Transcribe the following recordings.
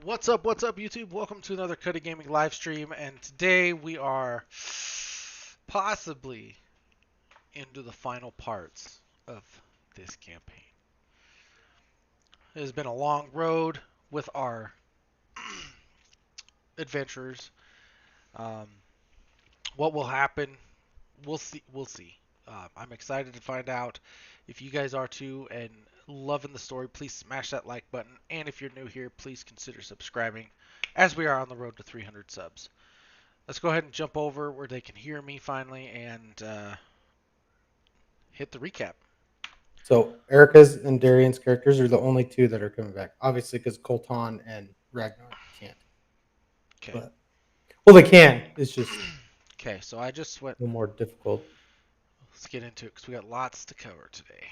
What's up, YouTube? Welcome to another Cuddy Gaming live stream, and today we are possibly into the final parts of this campaign. It has been a long road with our adventurers. Um, what will happen? We'll see. We'll see. I'm excited to find out. If you guys are too and loving the story, please smash that like button. And if you're new here, please consider subscribing, as we are on the road to 300 subs. Let's go ahead and jump over where they can hear me finally and hit the recap. So Erica's and Darian's characters are the only two that are coming back. Obviously, because Colton and Ragnar can't. Okay. But they can. It's just Okay, so I just went. a little more difficult. Let's get into it because we got lots to cover today.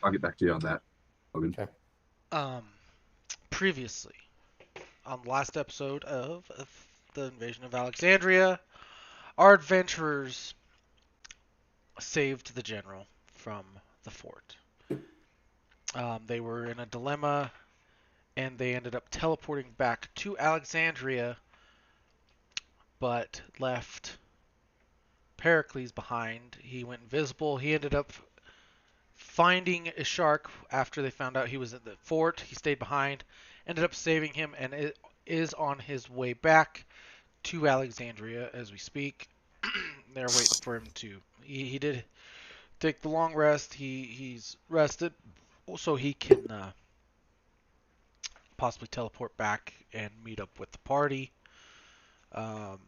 I'll get back to you on that, Logan. Okay. Um, Previously on the last episode of the invasion of Alexandria, our adventurers saved the general from the fort. They were in a dilemma, and they ended up teleporting back to Alexandria, but left Pericles behind. He went invisible. He ended up finding a shark after they found out he was at the fort. He stayed behind, ended up saving him, and it is on his way back to Alexandria as we speak. They're waiting for him to. He did take the long rest. He's rested, so he can possibly teleport back and meet up with the party. Um,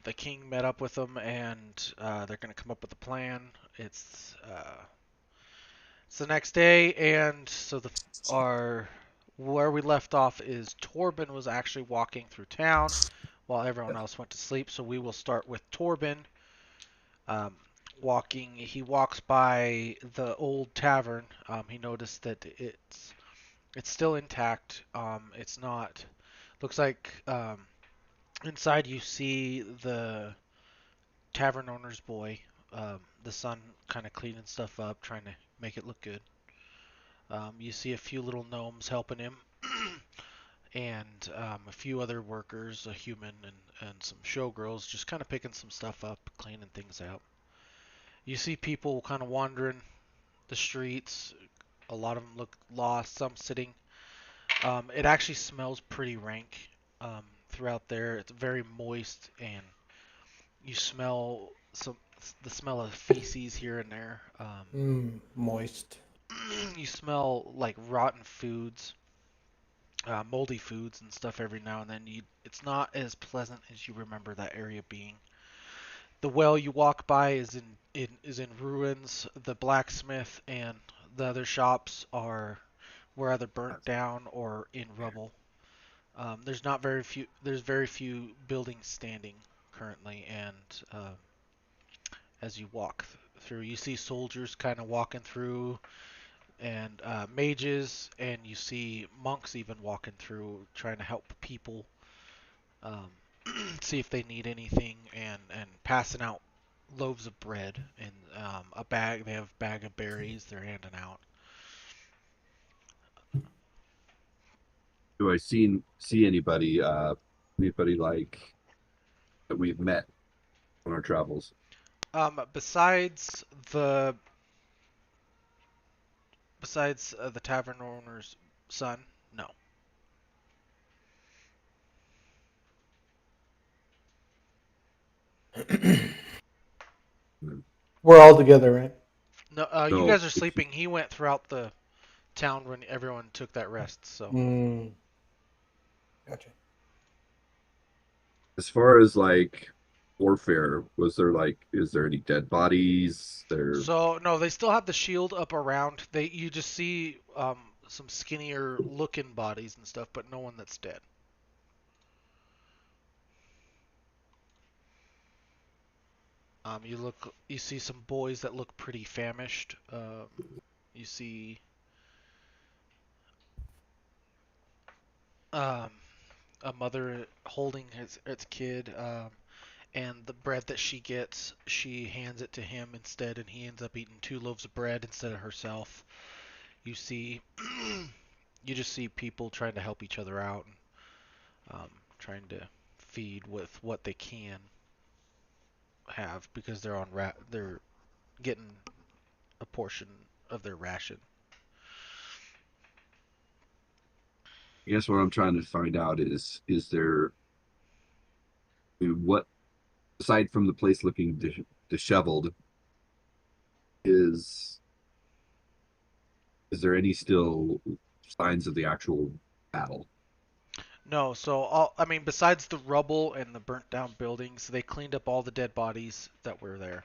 the king met up with them, and they're going to come up with a plan. It's the next day, and so our where we left off is Torben was actually walking through town while everyone else went to sleep. So we will start with Torben um, walking. He walks by the old tavern. He noticed that it's still intact. It's not. Looks like inside you see the tavern owner's boy, the son, kind of cleaning stuff up, trying to make it look good. You see a few little gnomes helping him, and a few other workers, a human and some showgirls, just kind of picking some stuff up, cleaning things out. You see people kind of wandering the streets. A lot of them look lost, some sitting. It actually smells pretty rank throughout there. It's very moist, and you smell the smell of feces here and there. Moist. You smell like rotten foods, moldy foods and stuff every now and then. It's not as pleasant as you remember that area being. The well you walk by is in ruins. The blacksmith and the other shops were either burnt down or in rubble. There's not very few. There's very few buildings standing currently, and as you walk through, you see soldiers kind of walking through, and mages, and you see monks even walking through, trying to help people, um, see if they need anything, and passing out loaves of bread and a bag. They have a bag of berries they're handing out. Do I see anybody like that we've met on our travels? Besides the tavern owner's son, no. We're all together, right? No, you No. guys are sleeping. He went throughout the town when everyone took that rest. So, Gotcha. As far as like warfare, is there any dead bodies? There. no, they still have the shield up around. You just see some skinnier looking bodies and stuff, but no one that's dead. You see some boys that look pretty famished. You see um, a mother holding its kid, and the bread that she gets, she hands it to him instead, and he ends up eating two loaves of bread instead of herself. You see, you just see people trying to help each other out and trying to feed with what they can have because they're getting a portion of their ration. I guess what I'm trying to find out is there what aside from the place looking disheveled is is there any still signs of the actual battle? No, so I mean, besides the rubble and the burnt down buildings, they cleaned up all the dead bodies that were there.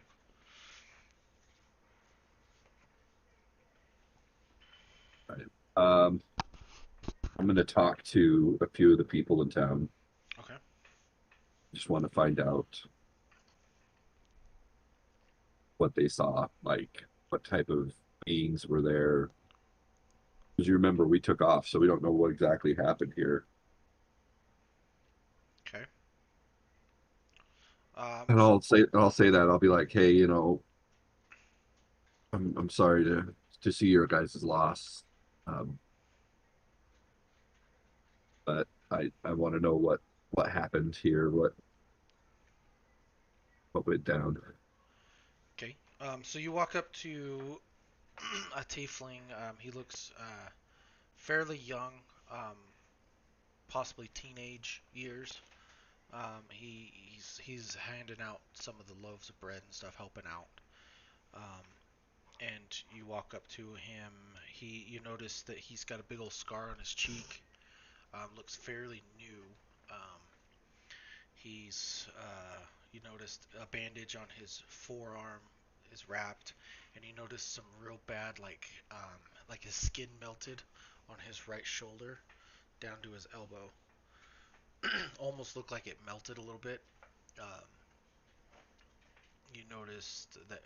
Right. Um, I'm going to talk to a few of the people in town. Okay. Just want to find out what they saw, like what type of beings were there. Because you remember we took off, so we don't know what exactly happened here. Okay. And So I'll say that I'll be like, hey, I'm sorry to see your guys' loss, um, but I want to know what happened here, what went down. okay. So you walk up to a tiefling. He looks fairly young, um, possibly teenage years. He's handing out some of the loaves of bread and stuff, helping out. Um, and you walk up to him. You notice that he's got a big old scar on his cheek. Looks fairly new. Um, you noticed a bandage on his forearm is wrapped, and you notice some real bad like his skin melted on his right shoulder down to his elbow. Almost looked like it melted a little bit. Um, you noticed that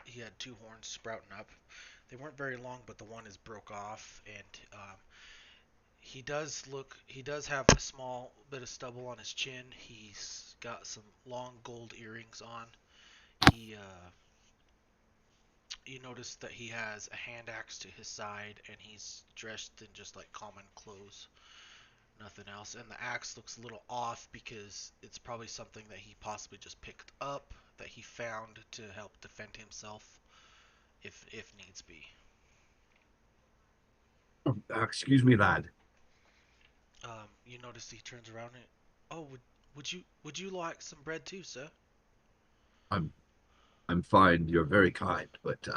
he had two horns sprouting up. They weren't very long, but the one is broke off, and he does have a small bit of stubble on his chin. He's got some long gold earrings on. He You notice that he has a hand axe to his side, and he's dressed in just like common clothes, nothing else. And the axe looks a little off because it's probably something that he possibly just picked up that he found to help defend himself if needs be. Excuse me, lad. You notice he turns around and, oh, would you like some bread too, sir? I'm I'm fine. You're very kind, but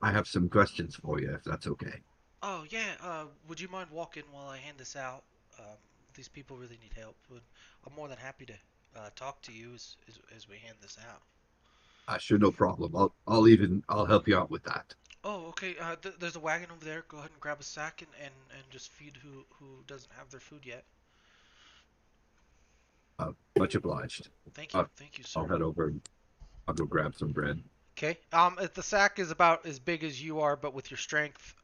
I have some questions for you, if that's okay. Oh yeah. Would you mind walking while I hand this out? Um, these people really need help. I'm more than happy to talk to you as we hand this out. Sure, no problem. I'll help you out with that. Oh, okay. There's a wagon over there. Go ahead and grab a sack and just feed who doesn't have their food yet. Much obliged. Thank you, Uh, thank you, I'll sir. head over and I'll go grab some bread. Okay. If the sack is about as big as you are, but with your strength,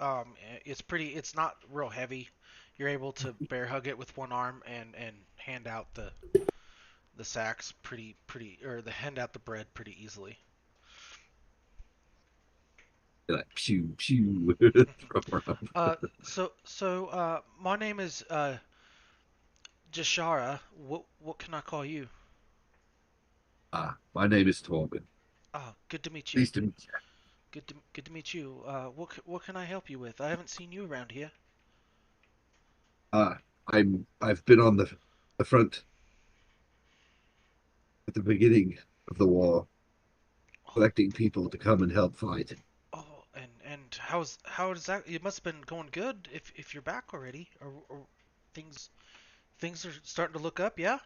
it's pretty. It's not real heavy. You're able to bear hug it with one arm and hand out the sacks or the hand out the bread pretty easily. Like pew pew. Throw her up. My name is Jashara. What can I call you? My name is Torben. Oh, good to meet you. Pleased to meet you. Good to meet you. What can I help you with? I haven't seen you around here. Uh, I've been on the front at the beginning of the war, Oh, collecting people to come and help fight. and how does that? It must have been going good if you're back already, or things things are starting to look up. Yeah.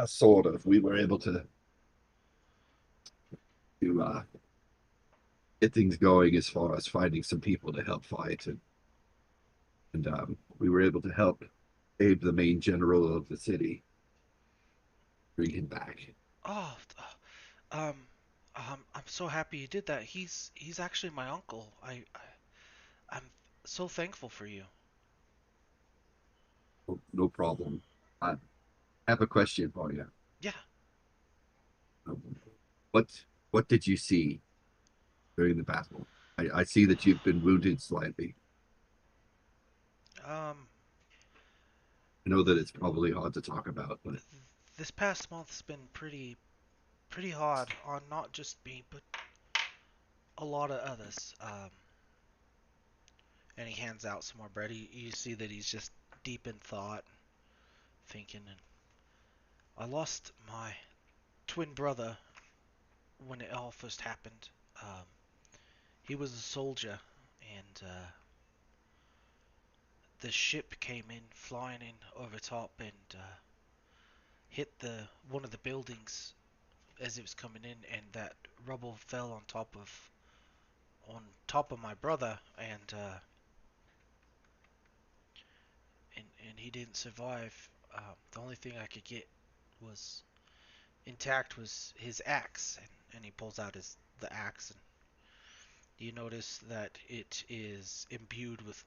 Sort of. We were able to get things going as far as finding some people to help fight, and we were able to help Abe, the main general of the city, bring him back. Oh, I'm so happy you did that. He's actually my uncle. I'm so thankful for you. No, no problem. I have a question for you. Yeah. Um, what what did you see during the battle? I see that you've been wounded slightly. Um, I know that it's probably hard to talk about, but this past month's been pretty hard on not just me, but a lot of others. And he hands out some more bread. You see that he's just deep in thought, thinking. And I lost my twin brother when it all first happened. Um, he was a soldier, and the ship came in, flying in over top, and hit the one of the buildings as it was coming in, and that rubble fell on top of my brother, and he didn't survive. The only thing I could get was intact was his axe, and he pulls out the axe, and you notice that it is imbued with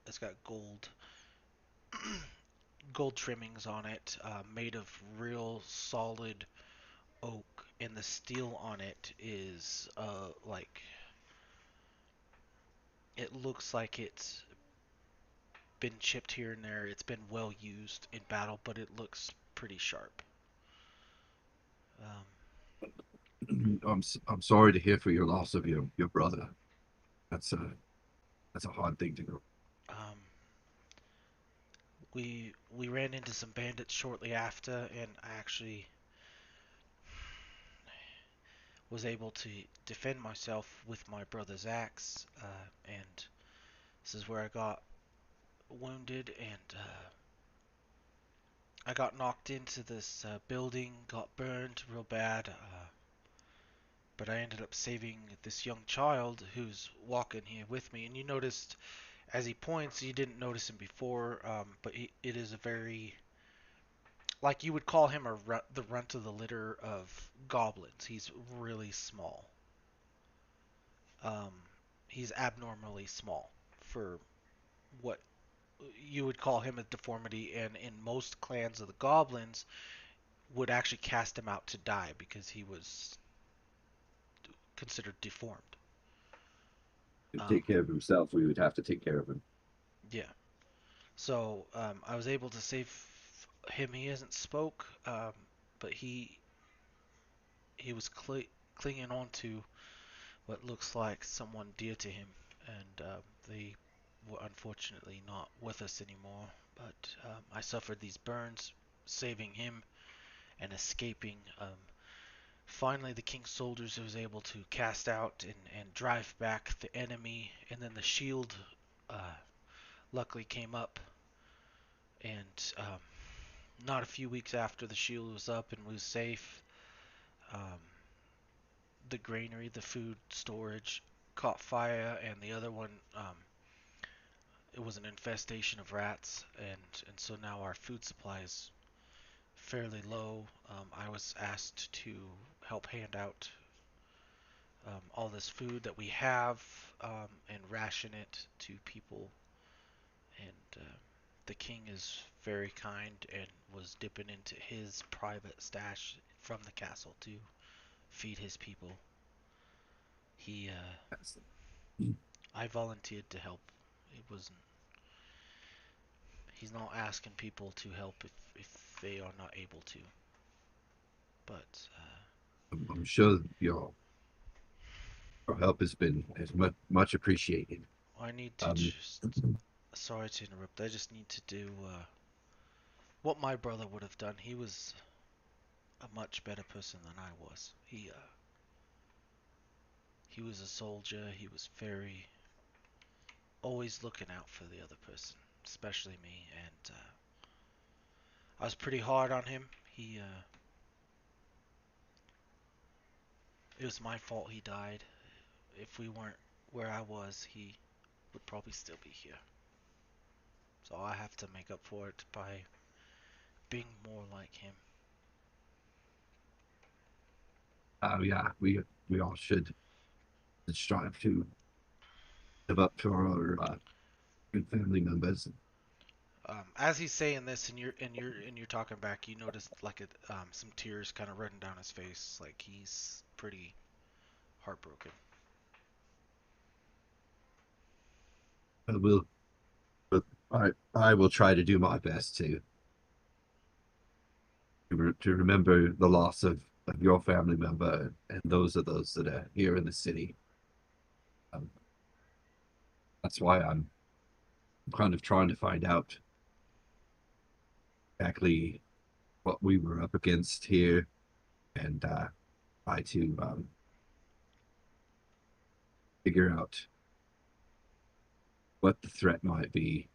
it's got gold trimmings on it, made of real solid oak, and the steel on it is it looks like it's been chipped here and there. It's been well used in battle, but it looks pretty sharp. Um, I'm sorry to hear for your loss of your brother. That's a that's a hard thing to go. um, we ran into some bandits shortly after, and I actually was able to defend myself with my brother's axe. And this is where I got wounded, and I got knocked into this building, got burned real bad. But I ended up saving this young child who's walking here with me. And you noticed as he points, you didn't notice him before, but it is a very, like you would call him the runt of the litter of goblins. He's really small. Um, he's abnormally small for what you would call him a deformity, and in most clans of the goblins would actually cast him out to die because he was considered deformed. To Um, take care of himself, we would have to take care of him. yeah. So I was able to save him. He hasn't spoke, but he was clinging on to what looks like someone dear to him, and they were unfortunately not with us anymore. But I suffered these burns, saving him and escaping. Finally, the king's soldiers was able to cast out and drive back the enemy, and then the shield uh, luckily came up, and not a few weeks after the shield was up and was safe, um, the granary, the food storage, caught fire, and the other one, it was an infestation of rats, and so now our food supply is fairly low. I was asked to help hand out all this food that we have, and ration it to people, and the king is very kind and was dipping into his private stash from the castle to feed his people. He, That's, I volunteered to help. It wasn't. He's not asking people to help if they are not able to. But I'm sure your help has been much appreciated. I need to Um, just. Sorry to interrupt. I just need to do what my brother would have done. He was a much better person than I was. He was a soldier. He was very always looking out for the other person, especially me. And I was pretty hard on him. It was my fault he died. If we weren't where I was, he would probably still be here. So I have to make up for it by being more like him. yeah, we all should strive to live up to our good family members. As he's saying this, and you're talking back, you notice like some tears kind of running down his face, like he's pretty heartbroken. I will, but I will try to do my best to remember the loss of your family member and those that are here in the city. Um, that's why I'm kind of trying to find out exactly what we were up against here and try to figure out what the threat might be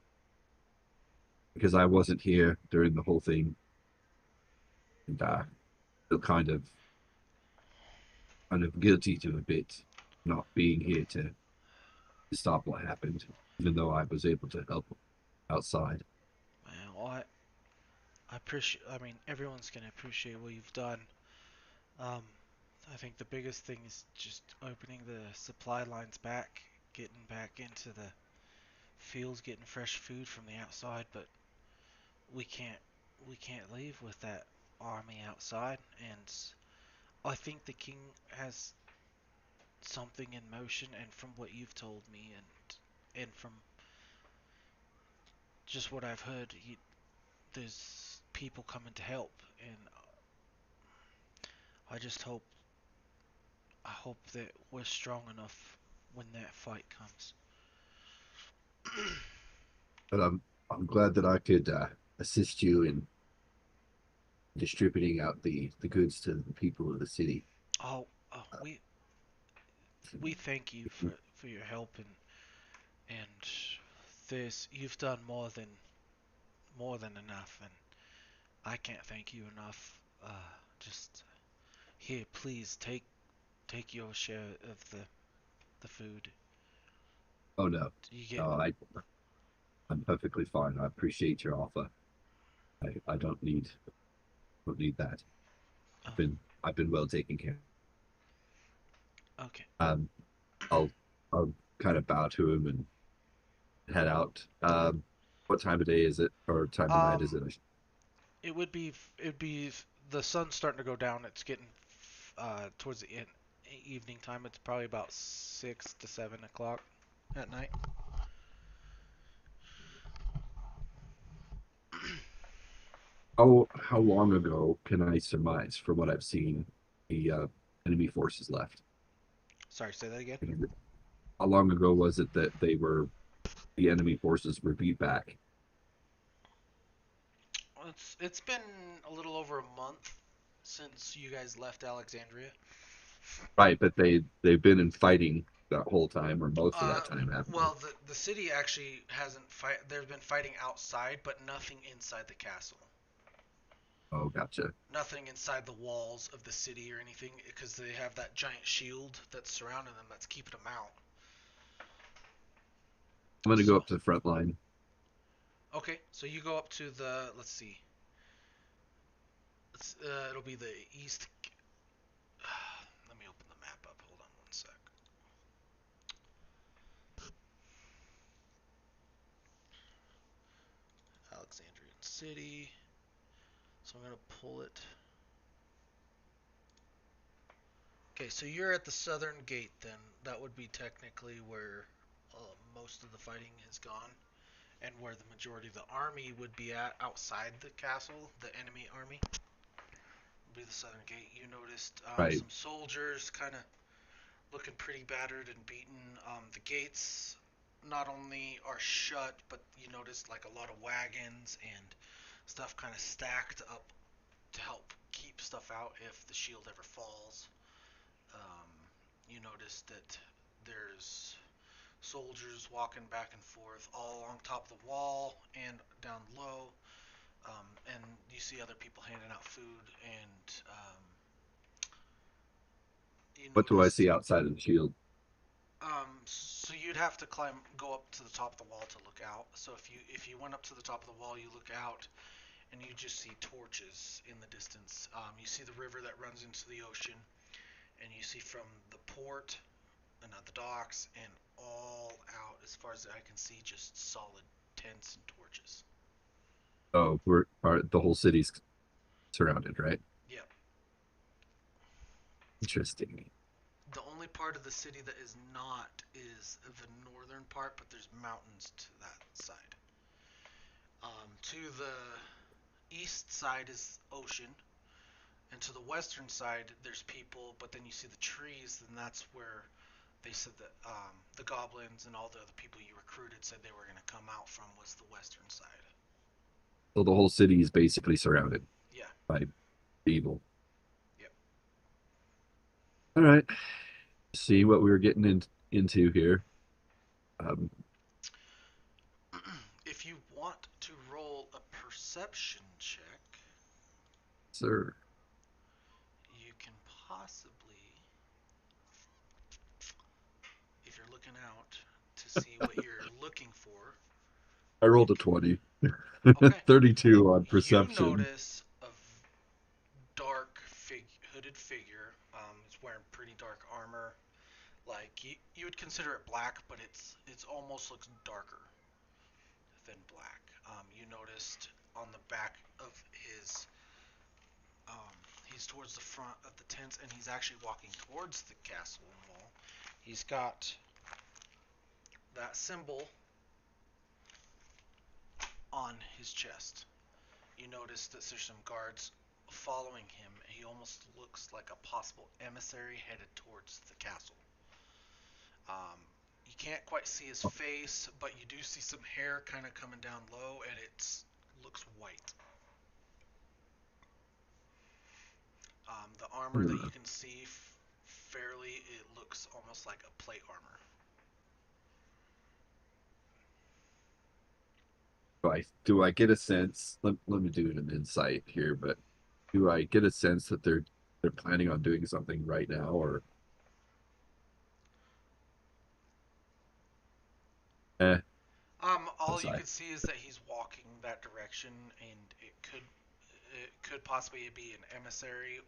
because I wasn't here during the whole thing and feel kind of guilty to a bit not being here to stop what happened, even though I was able to help outside. Man, well, I appreciate. I mean, everyone's gonna appreciate what you've done. Um, I think the biggest thing is just opening the supply lines back, getting back into the fields, getting fresh food from the outside. But we can't we can't leave with that army outside. And I think the king has something in motion. And from what you've told me, and from just what I've heard, there's people coming to help. And I just hope that we're strong enough when that fight comes. But I'm glad that I could assist you in distributing out the goods to the people of the city. Oh, we thank you for your help, and this you've done more than enough, and I can't thank you enough. Just here, please take your share of the food. Oh no, You get no, I'm perfectly fine. I appreciate your offer. I don't need that. oh, I've been well taken care okay. of. I'll I'll kind of bow to him and head out. What time of day is it, or time of night is Um, it? it'd be the sun's starting to go down. It's getting towards the evening time. It's probably about 6 to 7 o'clock at night. How long ago can I surmise, from what I've seen, the enemy forces left? Sorry, say that again. How long ago was it that the enemy forces were beat back? Well, it's been a little over a month since you guys left Alexandria. Right, but they've been in fighting that whole time, or most of Uh, that time, haven't they? well, the city actually hasn't fight. There's been fighting outside, but nothing inside the castle. Oh, gotcha. Nothing inside the walls of the city or anything, because they have that giant shield that's surrounding them that's keeping them out. I'm gonna go So, up to the front line. okay, so you go up to the. Let's see. It'll be the east. Let me open the map up. Hold on one sec. Alexandrian City. So I'm gonna pull it. Okay, so you're at the southern gate then. That would be technically where most of the fighting has gone, and where the majority of the army would be at outside the castle. The enemy army would be the southern gate. You noticed Right. some soldiers kind of looking pretty battered and beaten. The gates not only are shut, but you noticed like a lot of wagons and stuff kind of stacked up to help keep stuff out if the shield ever falls. Um, you notice that there's soldiers walking back and forth all along top of the wall and down low. And you see other people handing out food, and you What do I noticed. see outside of the shield? So you'd have to go up to the top of the wall to look out. So if you went up to the top of the wall, you look out, and you just see torches in the distance. You see the river that runs into the ocean, and you see from the port and at the docks and all out as far as I can see, just solid tents and torches. Oh, the whole city's surrounded, right? Yep. Interesting. The only part of the city that is not is the northern part, but there's mountains to that side. To the east side is ocean, and to the western side there's people. But then you see the trees, and that's where they said that the goblins and all the other people you recruited said they were going to come out from was the western side. So the whole city is basically surrounded Yeah. by evil. Yep. All right. See what we were getting into here. Um, If you want to roll a perception check, sir. you can possibly, if you're looking out to see what you're looking for, I you rolled a can, 20. okay. 32 on You perception. notice a dark hooded figure. It's wearing pretty dark armor. Like you would consider it black, but it's almost looks darker than black. You noticed on the back of his, he's towards the front of the tents, and he's actually walking towards the castle wall. He's got that symbol on his chest. You notice that there's some guards following him. He almost looks like a possible emissary headed towards the castle. You can't quite see his face, but you do see some hair kind of coming down low, and it looks white. The armor that you can see fairly, it looks almost like a plate armor. Do I get a sense? Let me do an insight here, but do I get a sense that they're planning on doing something right now, or All you inside? can see is that he's walking that direction, and it could possibly be an emissary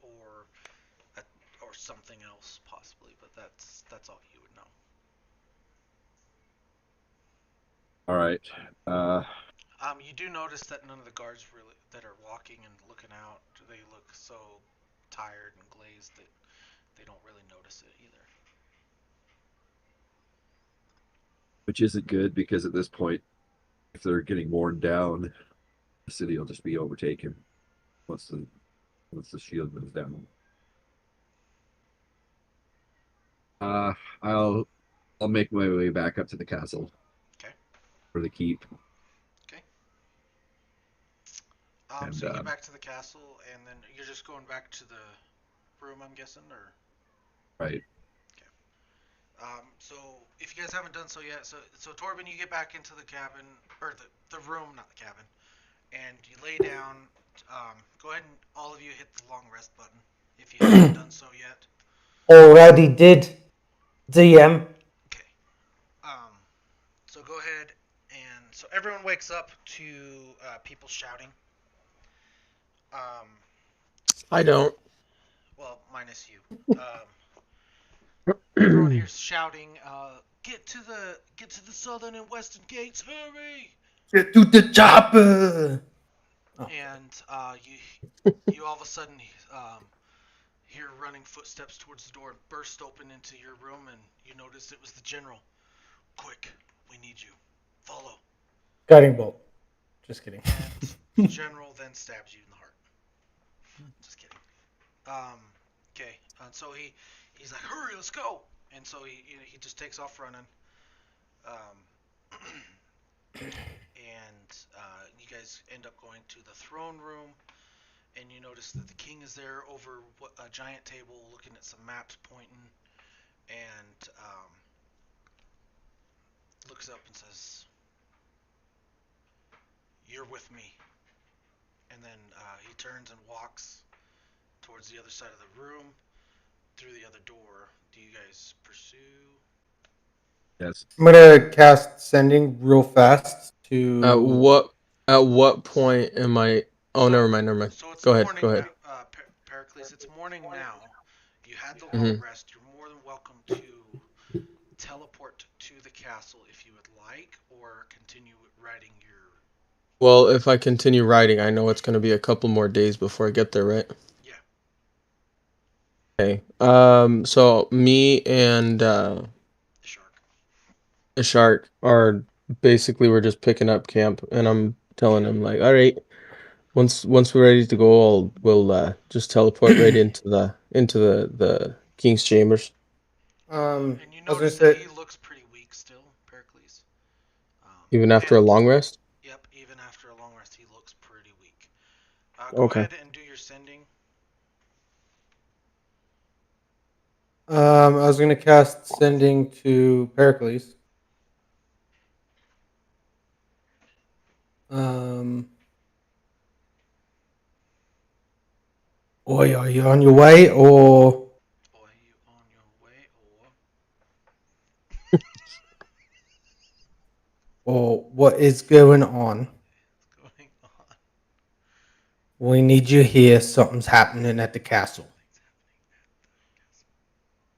a, or something else possibly, but that's all you would know. All right. Uh, You do notice that none of the guards really that are walking and looking out, they look so tired and glazed that they don't really notice it either. which isn't good because at this point, if they're getting worn down, the city will just be overtaken once the shield goes down. Uh, I'll I'll make my way back up to the castle Okay. for the keep, Okay. and So you get back to the castle, and then you're just going back to the room, I'm guessing, or right. okay. So if you guys haven't done so yet, so Torben, you get back into the cabin or the room, not the cabin, and you lay down. Go ahead and all of you hit the long rest button if you haven't done so yet. Already did, DM. Okay. Um, so go ahead and so everyone wakes up to people shouting. Um, I don't. well, minus you. Everyone here's shouting. Get to the southern and western gates. Hurry! Get to the chopper. Oh. And you all of a sudden hear running footsteps towards the door and burst open into your room, and you notice it was the general. Quick, we need you. Follow. Guiding bolt. Just kidding. And the general then stabs you in the heart. Just kidding. Okay. And so he's like, hurry, let's go. And so he just takes off running. Um, and you guys end up going to the throne room, and you notice that the king is there over a giant table looking at some maps pointing, and looks up and says, you're with me. And then he turns and walks towards the other side of the room through the other door. Do you guys pursue? Yes. I'm gonna cast sending real fast At to. what at what point am I? Oh, So, never mind, never mind. so it's Go ahead, morning go now, ahead. Pericles. It's morning now. You had the long Hmm. rest. You're more than welcome to teleport to the castle if you would like, or continue writing your. Well, if I continue riding, I know it's gonna be a couple more days before I get there, right? Yeah. Okay. So me and Shark. Shark are basically we're just picking up camp, and I'm telling him like, all right, once we're ready to go, we'll just teleport right into the king's chambers, And you I was gonna notice that say, he looks pretty weak still, Pericles. even after a And long rest. yep, even after a long rest, he looks pretty weak. Go Okay. ahead and do your sending. I was gonna cast sending to Pericles. Um, Oi, are you on your way, Are you on your way or what is going on? what's going on? We need you here. Something's happening at the castle. Something's happening at the castle.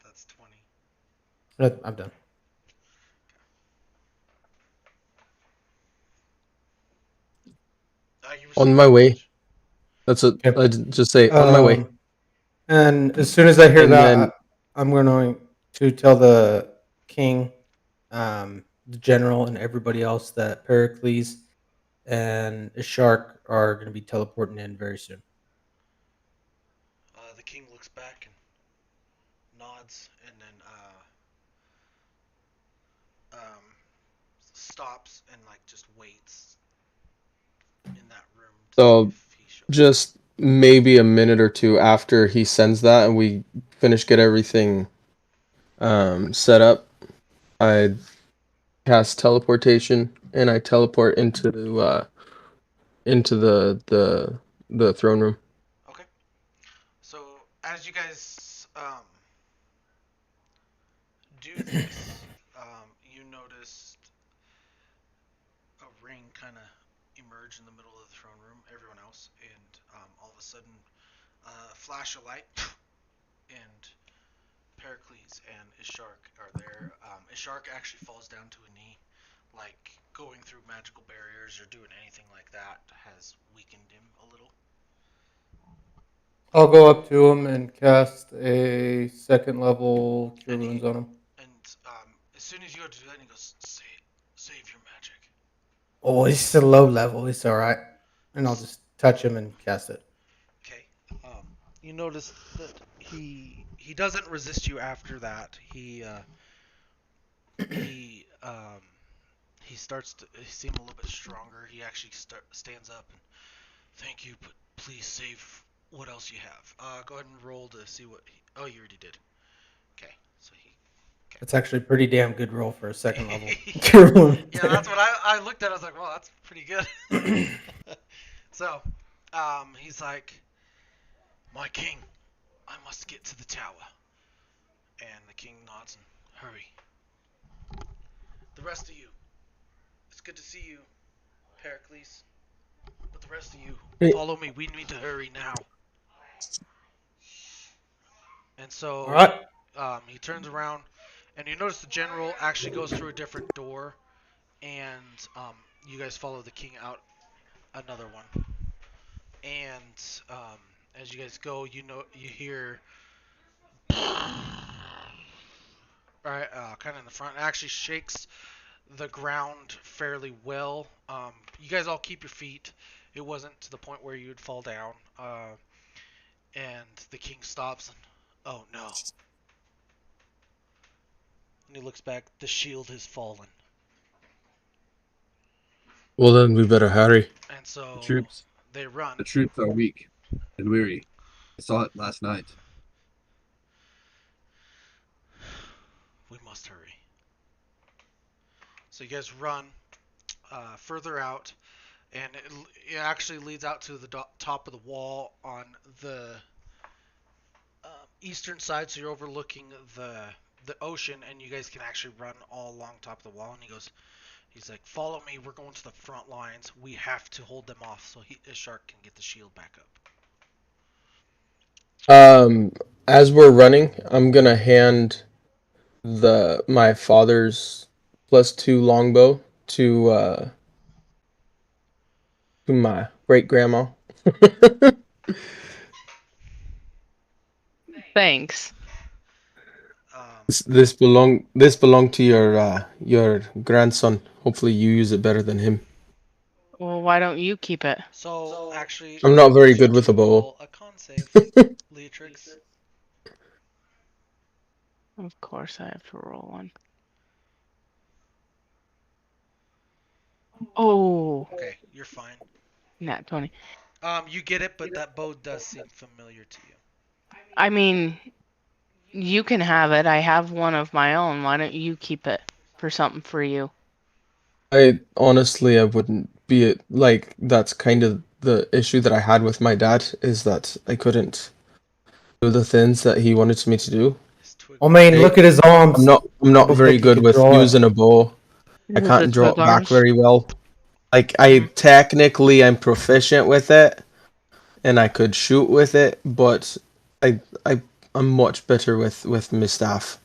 That's 20. I'm done. You On receive a my way. message. That's it. Okay. I'd just say on my way, Um, and as soon as I hear and that, then I'm going to tell the king, the general, and everybody else that Pericles and Shark are going to be teleporting in very soon. The king looks back and nods, and then stops and like just waits in that room to see so if he shows up. just maybe a minute or two after he sends that, and we get everything set up. I cast teleportation, and I teleport into the throne room. Okay. So as you guys do this, you noticed a ring kind of emerge in the middle of the throne room. Everyone else, and all of a sudden, flash of light, and Pericles and Ishark are there. Ishark actually falls down to a knee, like going through magical barriers or doing anything like that has weakened him a little. I'll go up to him and cast a second level Cure And he Wounds on him. and as soon as you go to do that, he goes, save your magic." Oh, he's a low level. It's all right. And I'll just touch him and cast it. Okay. You notice that he doesn't resist you after that. He he starts to seem a little bit stronger. He actually stands up and thank you, but please save what else you have. Go ahead and roll to see what. Oh, you already did. Okay, so he. It's actually a pretty damn good roll for a second level Okay. Cure Wound. Yeah, that's what I looked at. I was like, well, that's pretty good. So, he's like, my king, I must get to the tower. And the king nods and hurry. The rest of you, it's good to see you, Pericles. But the rest of you, Hey, follow me. We need to hurry now. And All so right. he turns around, and you notice the general actually goes through a different door, and you guys follow the king out another one. And as you guys go, you hear right, kind of in the front. It actually shakes the ground fairly well. You guys all keep your feet. It wasn't to the point where you'd fall down. And the king stops and, oh no. And he looks back. The shield has fallen. well then we better hurry. And The so troops, they run. the troops are weak and weary. I saw it last night. We must hurry. So you guys run further out, and it actually leads out to the top of the wall on the eastern side. So you're overlooking the ocean, and you guys can actually run all along top of the wall. And he's like, "Follow me. We're going to the front lines. We have to hold them off so Shark can get the shield back up." Um, as we're running, I'm gonna hand my father's +2 longbow to my great grandma. Thanks. This belong to your grandson. Hopefully, you use it better than him. Well, why don't you keep it? So actually, I'm not I very need you good with to a bow. roll a con save, Leatrix. Of course, I have to roll one. Oh, Okay, you're fine. nat 20. You get it, but that bow does seem familiar to you. I mean, you can have it. I have one of my own. Why don't you keep it for something for you? I wouldn't be it. Like that's kind of the issue that I had with my dad is that I couldn't do the things that he wanted me to do. This twig I mean, I, look at his arms. I'm not Didn't very think you good could with draw it. using a bow. I With can't his draw twig it back arms? very well. Like Mhm. technically I'm proficient with it and I could shoot with it, but I I I'm much better with my staff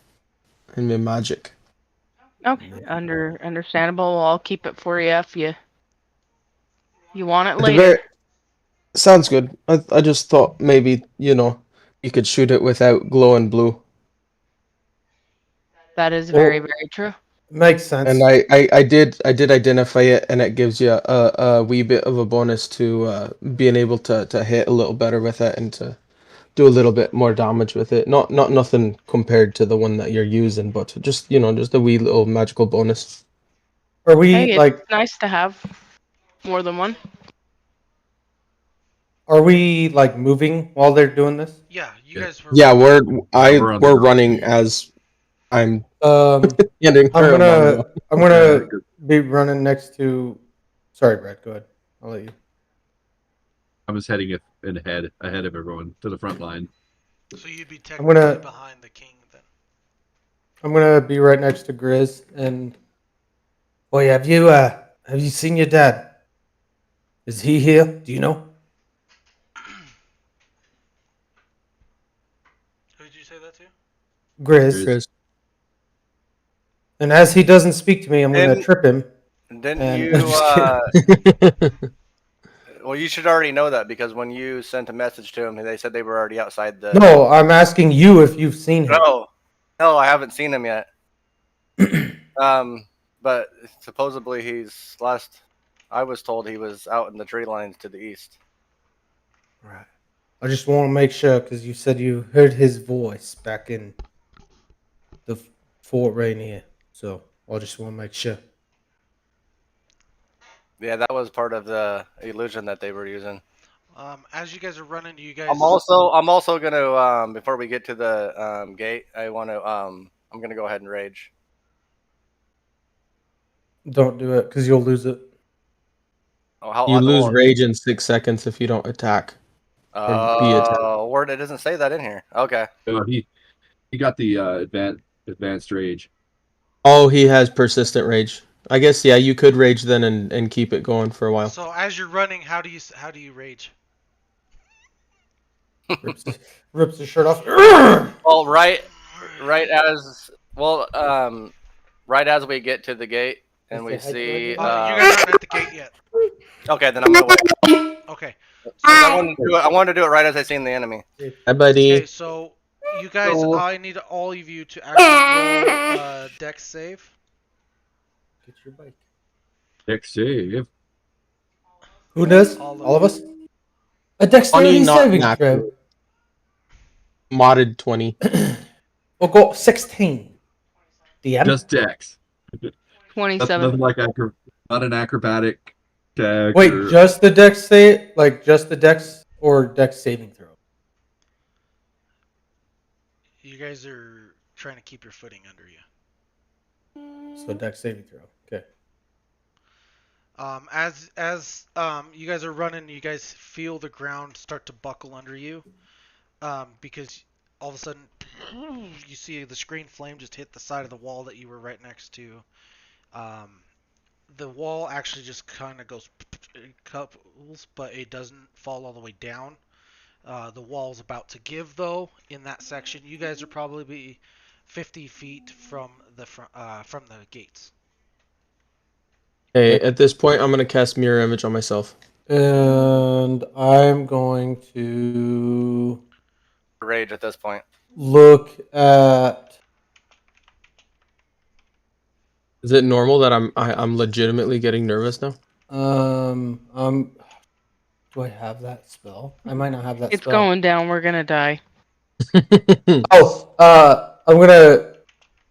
and my magic. Okay, understandable. I'll keep it for you if you want it It's later. very sounds good. I just thought maybe, you could shoot it without glowing blue. That is Well, very true. makes sense. And I did identify it, and it gives you a wee bit of a bonus to being able to hit a little better with it and to do a little bit more damage with it. Not nothing compared to the one that you're using, but just a wee little magical bonus. Are we Hey, it's like? nice to have more than one. Are we like moving while they're doing this? Yeah, you Yeah. guys were Yeah, running. we're running as I'm getting I'm her gonna manga. I'm gonna be running next to. Sorry, Brad. Go ahead. I'll let you. I was heading ahead of everyone to the front line. So you'd be I'm technically gonna behind the king then. I'm gonna be right next to Grizz and. Boy, have you seen your dad? Is he here? Do you know? Who did you say that to? Grizz. Chris. And as he doesn't speak to me, I'm gonna Didn't trip him. didn't And you? just kidding. Well, you should already know that because when you sent a message to him, they said they were already outside the. No, I'm asking you if you've seen him. No, I haven't seen him yet. But supposedly he's last. I was told he was out in the tree lines to the east. Right. I just want to make sure because you said you heard his voice back in the Fort Rainier. So I just want to make sure. Yeah, that was part of the illusion that they were using. As you guys are running, you I'm guys. also gonna before we get to the gate, I'm gonna go ahead and rage. Don't do it because you'll lose it. Oh, how You lose well, rage in 6 seconds if you don't attack or be attacked. word it doesn't say that in here. Okay. He got the advanced rage. Oh, he has persistent rage. I guess yeah, you could rage then and keep it going for a while. So as you're running, how do you rage? Rips his shirt off. Well, right as right as we get to the gate and we see. You guys aren't at the gate yet. Okay, then I'm gonna wait. Okay. I wanted to do it right as I seen the enemy. Hi, buddy. Okay, so you guys, I need all of you to actually roll dex save. Get your bike. Dex save. Who does? All of us? A dexterity Funny, not saving natural. throw. Modded 20. We'll go 16. DM? Just Dex. 27. Nothing like not an acrobatic tag. Wait, or, just the dex save? Like just the dex or dex saving throw? You guys are trying to keep your footing under you. So dex saving throw. Okay. As you guys are running, you guys feel the ground start to buckle under you, because all of a sudden you see the screen flame just hit the side of the wall that you were right next to. The wall actually just kind of goes couples, but it doesn't fall all the way down. The wall's about to give though in that section. You guys are probably be 50 feet from the from the gates. Hey, at this point, I'm gonna cast mirror image on myself. And I'm going to rage at this point. Look at. Is it normal that I'm legitimately getting nervous now? Do I have that spell? I might not have that It's spell. going down. We're gonna die. Oh, I'm gonna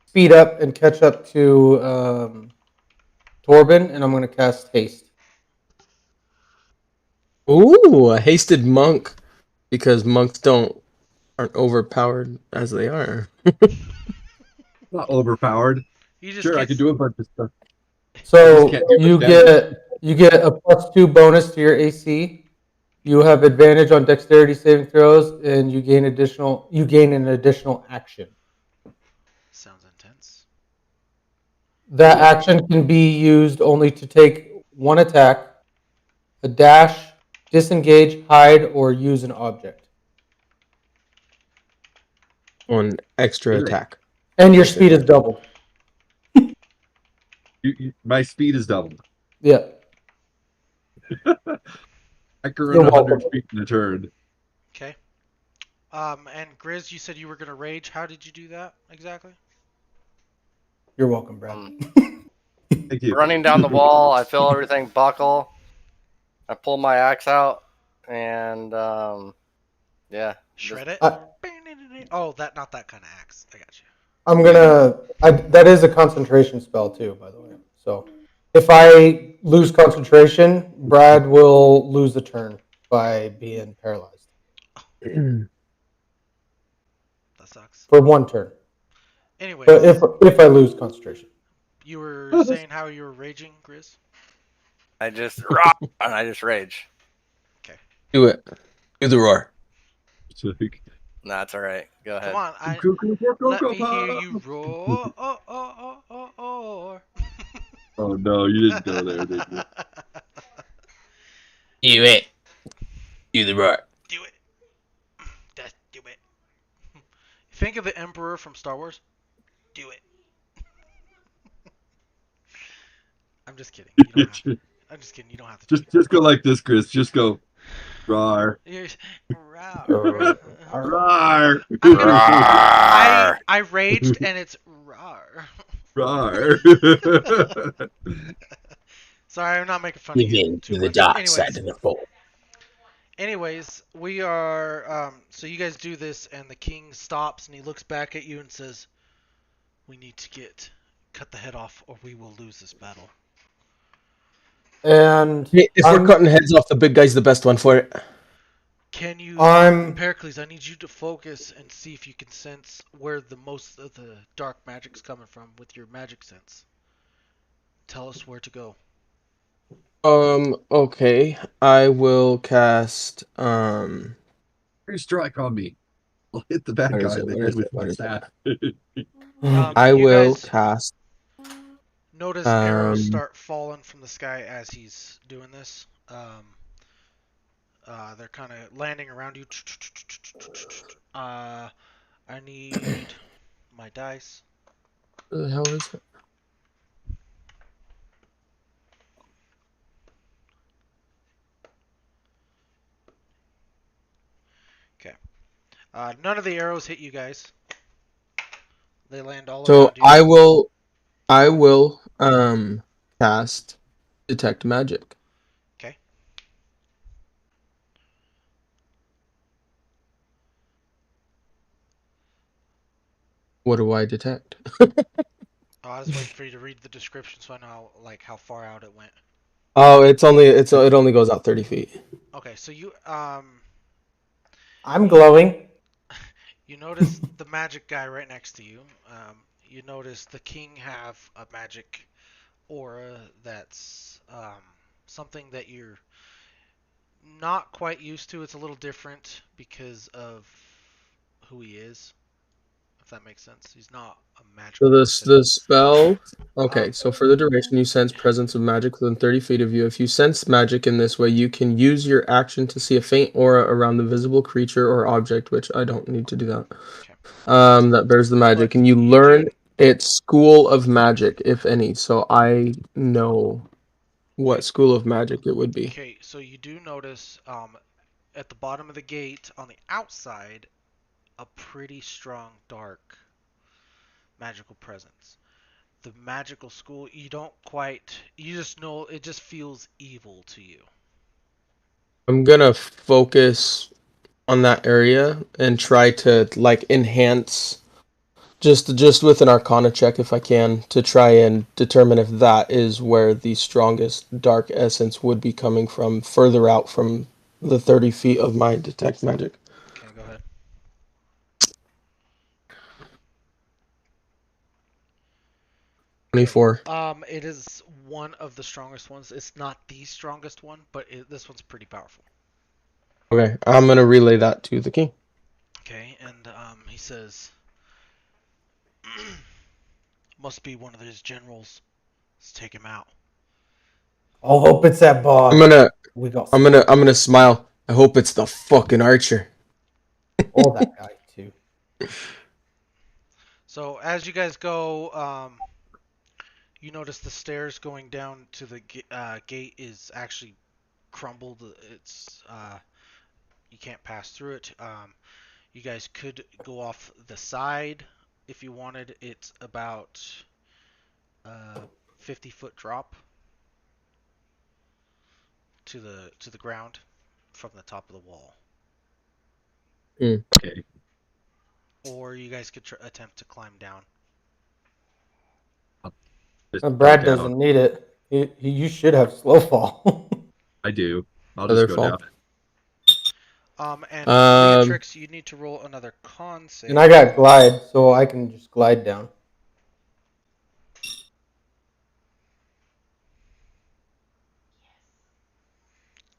speed up and catch up to Torben, and I'm gonna cast haste. Ooh, a hasted monk, because monks aren't overpowered as they are. Not overpowered. You just Sure, I get could do a bunch of stuff. So can't do you much damage. get a +2 bonus to your AC. You have advantage on dexterity saving throws, and you gain an additional action. sounds intense. That action can be used only to take one attack, a dash, disengage, hide, or use an object. One extra Really? attack. And your speed is doubled. My speed is doubled. Yeah. I can run You're 100 welcome. feet in a turn. Okay. And Grizz, you said you were gonna rage. How did you do that exactly? You're welcome, Brad. Thank you. Running down the wall, I feel everything buckle. I pull my axe out, and yeah. Shred it. I, Oh, not that kind of axe. I got you. I'm gonna. That is a concentration spell too, by the way. So, if I lose concentration, Brad will lose a turn by being paralyzed That sucks. for one turn. Anyways, But if I lose concentration, you were saying how you were raging, Grizz. I just rage. Okay. Do it. Do the roar. Nah, it's all right. Go ahead. Come on, let me hear you roar. Oh. Oh no, you didn't go there, did you? Do it. Do the roar. Do it. Just do it. Think of the Emperor from Star Wars. Do it. I'm just kidding. You don't have to. I'm just kidding. You don't have to do it. Just go like this, Chris. Just go, rawr, Rawr. rawr, I raged and it's rawr. rawr. Sorry, I'm not making fun of you too much. the force. Anyways, we are. So you guys do this, and the king stops and he looks back at you and says, "We need to cut the head off, or we will lose this battle." and If we're cutting heads off, the big guy's the best one for it. Can you, I'm Pericles? I need you to focus and see if you can sense where the most of the dark magic's coming from with your magic sense. Tell us where to go. Okay. I will cast Strike on me. I'll hit the bad Where is guy in it? the Where head is with it? my Where is staff. I You will guys cast notice arrows start falling from the sky as he's doing this. They're kind of landing around you. I need my dice. Where the hell is it? Okay. None of the arrows hit you guys. They land all So around you. I will cast detect magic. Okay. What do I detect? I was waiting for you to read the description so I know how far out it went. Oh, it only goes out 30 feet. Okay, so I'm glowing. you notice the magic guy right next to you. You notice the king have a magic aura that's something that you're not quite used to. It's a little different because of who he is, if that makes sense. He's not a magical So person. the spell. Okay, Um, so for the duration, you sense presence of magic within 30 feet of you. If you sense magic in this way, you can use your action to see a faint aura around the visible creature or object, which I don't need to do that. Okay. That bears the magic, But and you you learn do its school of magic, if any. So I know what school of magic it would be. Okay, so you do notice at the bottom of the gate on the outside, a pretty strong, dark magical presence. The magical school, you don't quite, you just know it just feels evil to you. I'm gonna focus on that area and try to like enhance just with an Arcana check if I can to try and determine if that is where the strongest dark essence would be coming from, further out from the 30 feet of my detect magic. Okay, go ahead. 24. It is one of the strongest ones. It's not the strongest one, but this one's pretty powerful. Okay, I'm gonna relay that to the king. Okay, and he says, must be one of his generals. Let's take him out. I'll hope it's that boss. I'm gonna We got I'm gonna smile. I hope it's the fucking archer. all that guy too. So as you guys go, you notice the stairs going down to the gate is actually crumbled. It's you can't pass through it. You guys could go off the side if you wanted. It's about a 50-foot drop to the ground from the top of the wall. Okay. Or you guys could attempt to climb down. Just go Brad down. doesn't need it. You should have slow fall. I do. I'll Other just go fault. down. And Um, Leatrix, you need to roll another con save. And I got glide, so I can just glide down.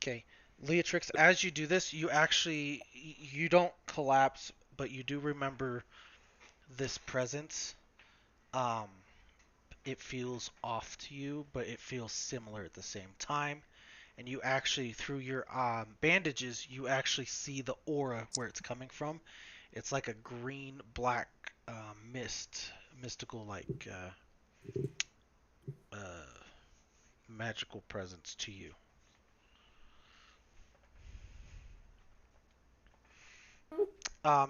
Okay, Leatrix, as you do this, you don't collapse, but you do remember this presence. Um, it feels off to you, but it feels similar at the same time. And you actually, through your bandages, you actually see the aura where it's coming from. It's like a green black mystical magical presence to you.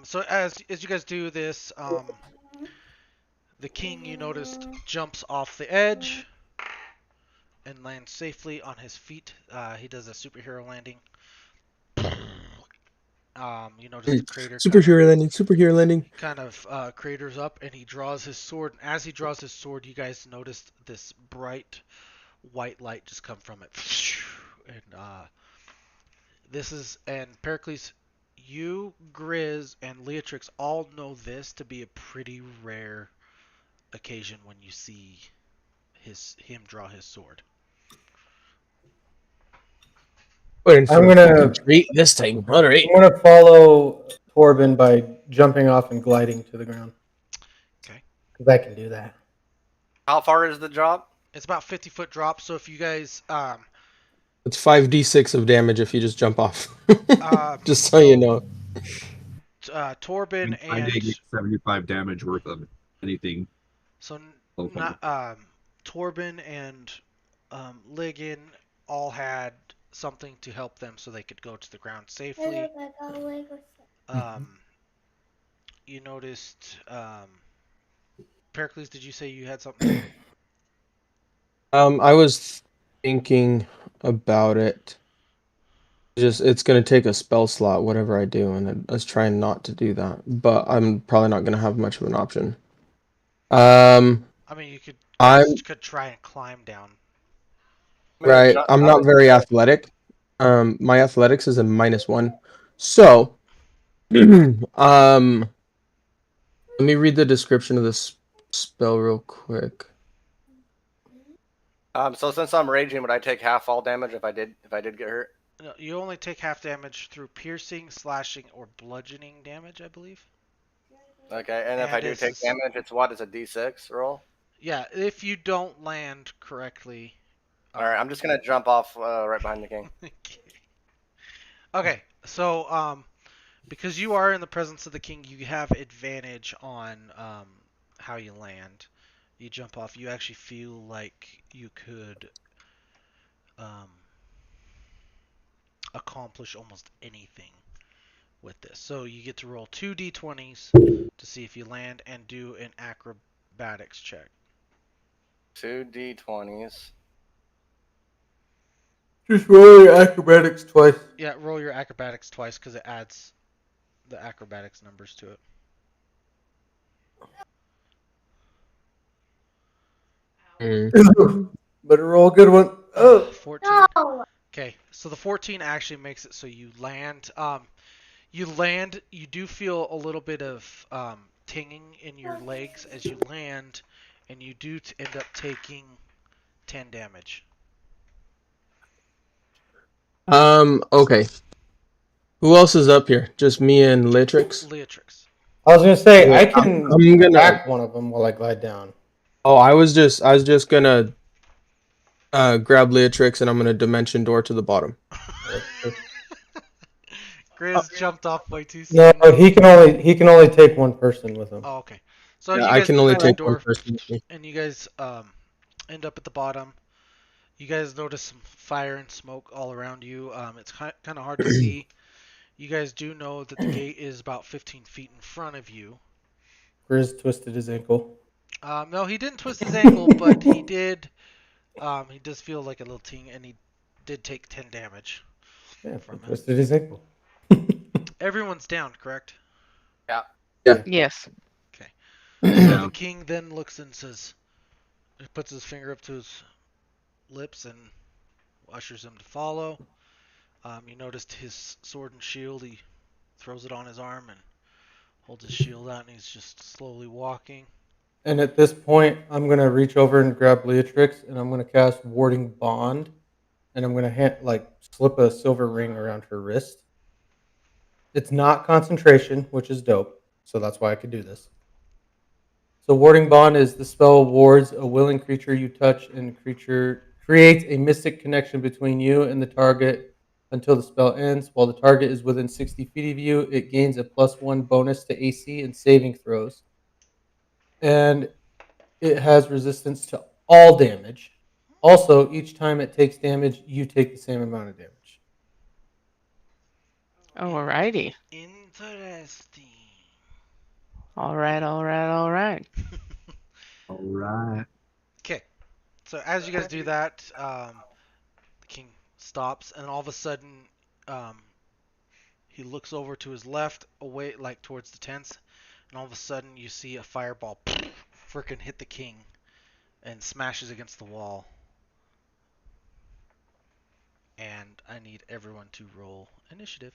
So as you guys do this, the king you noticed jumps off the edge and lands safely on his feet. He does a superhero landing. You notice the crater superhero landing. kind of craters up, and he draws his sword. And as he draws his sword, you guys noticed this bright white light just come from it. And Pericles, you, Grizz, and Leatrix all know this to be a pretty rare occasion when you see him draw his sword. We're in I'm for a fucking gonna treat this time. All right. I'm gonna follow Torben by jumping off and gliding to the ground. Okay. Because I can do that. How far is the drop? It's about 50-foot drop. So if you guys It's 5d6 of damage if you just jump off. Just so so you know. Torben I and negate 75 damage worth of anything. so Okay. not Torben and Ligon all had something to help them so they could go to the ground safely. Um, you noticed Pericles, did you say you had something too? I was thinking about it. Just it's gonna take a spell slot, whatever I do, and I was trying not to do that. But I'm probably not gonna have much of an option. I mean, you I'm could try and climb down. right. I'm not very athletic. My athletics is a -1. So, let me read the description of this spell real quick. So since I'm raging, would I take half fall damage if I did get hurt? No, you only take half damage through piercing, slashing, or bludgeoning damage, I believe. Okay, and if I And do take damage, it's what? It's a D6 roll. yeah, if you don't land correctly. All right, I'm just gonna jump off right behind the king. Okay, so because you are in the presence of the king, you have advantage on how you land. You jump off. You actually feel like you could um, accomplish almost anything with this. So you get to roll 2d20s to see if you land and do an acrobatics check. 2d20s. Just roll your acrobatics twice. Yeah, roll your acrobatics twice because it adds the acrobatics numbers to it. Better roll a good one. Oh. 14. Okay, so the 14 actually makes it so you land. You land. You do feel a little bit of tinging in your legs as you land, and you do end up taking 10 damage. Okay. Who else is up here? Just me and Latrix? Leatrix. I was gonna say Okay, I can I'm gonna. attack one of them while I glide down. Oh, I was just gonna grab Leatrix and I'm gonna dimension door to the bottom. Grizz jumped off way too No, soon. he can only take one person with him. Oh, okay. So Yeah, you I guys can only dimension take one door, person with me. and you guys end up at the bottom. You guys notice some fire and smoke all around you. It's kind of hard to see. You guys do know that the gate is about 15 feet in front of you. Grizz twisted his ankle. No, he didn't twist his ankle, but he did. He does feel like a little ting, and he did take 10 damage Yeah, from it. twisted his ankle. Everyone's down, correct? Yeah. Yeah. Yes. Okay. So Yeah. the king then looks and says, he puts his finger up to his lips and ushers him to follow. You noticed his sword and shield. He throws it on his arm and holds his shield out, and he's just slowly walking. And at this point, I'm gonna reach over and grab Leatrix, and I'm gonna cast Warding Bond, and I'm gonna slip a silver ring around her wrist. It's not concentration, which is dope, so that's why I could do this. So Warding Bond is the spell wards a willing creature you touch, and creature creates a mystic connection between you and the target until the spell ends. While the target is within 60 feet of you, it gains a +1 bonus to AC and saving throws. And it has resistance to all damage. Also, each time it takes damage, you take the same amount of damage. Alrighty. Interesting. All right. All right. All right. Okay. So as you guys do that, the king stops, and all of a sudden, he looks over to his left, away, like towards the tents, and all of a sudden you see a fireball freaking hit the king and smashes against the wall. And I need everyone to roll initiative.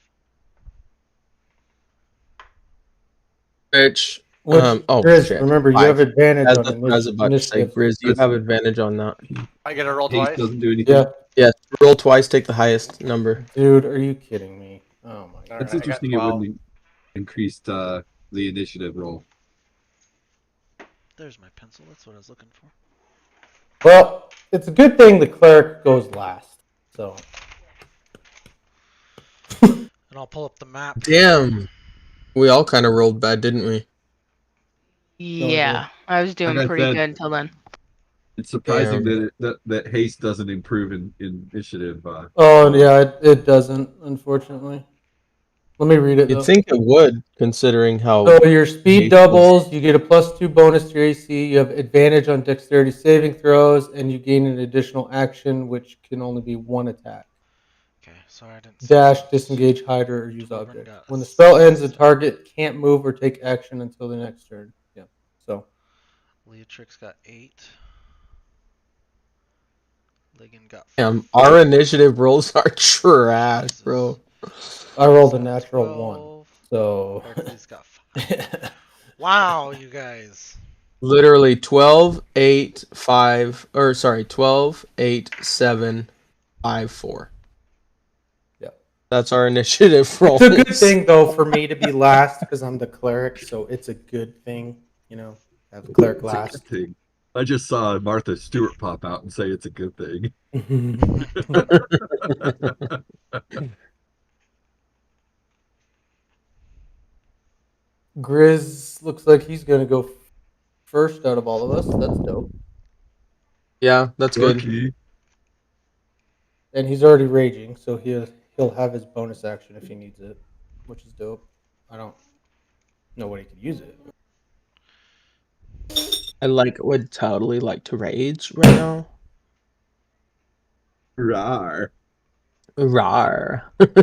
Which Grizz, shit. remember, you 5. have advantage As on I was about to say, initiative. Grizz, you have advantage on that. I get a roll Haste twice. doesn't do anything. Yeah, Yes, roll twice, take the highest number. dude, are you kidding me? Oh my god. That's Alright, I got interesting. It 12. wouldn't increased the initiative roll. There's my pencil. That's what I was looking for. Well, it's a good thing the cleric goes last. So And I'll pull up the map. Damn. We all kind of rolled bad, didn't we? Yeah, I was doing Like I pretty said- good until then. It's surprising Damn. that haste doesn't improve in initiative. oh yeah, it doesn't, unfortunately. Let me read it though. You'd think it would, considering how. So your speed Haste doubles, you get a +2 bonus to your AC, you have advantage on dexterity saving throws, and you gain an additional action which can only be one attack. Okay, sorry I didn't see Dash, that. disengage, hide, or use Torben object. got When the spell ends, the 6. target can't move or take action until the next turn. Yeah. So Leatrix got 8. Ligon got 4. Damn, our initiative rolls are trash, Jesus. bro. I rolled a Got natural 12. 1. So Hercules got 5. Wow, you guys. Literally 12, 8, 5, or sorry, 12, 8, 7, 5, 4. Yeah. That's our initiative roll. it's a good thing though for me to be last because I'm the cleric, so it's a good thing, have the cleric It's a last. good thing. I just saw Martha Stewart pop out and say it's a good thing. Grizz looks like he's gonna go first out of all of us. That's dope. Yeah, that's good. Lucky. And he's already raging, so he'll have his bonus action if he needs it. which is dope. I don't know what he could use it. I would totally like to rage right now. Rar. Rar. Okay.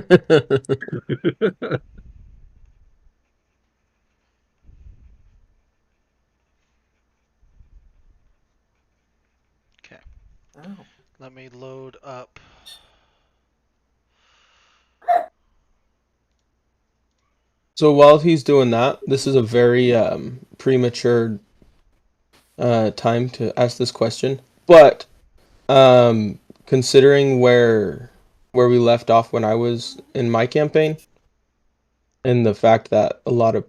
Ow. Let me load up. So while he's doing that, this is a very premature time to ask this question. But considering where we left off when I was in my campaign, and the fact that a lot of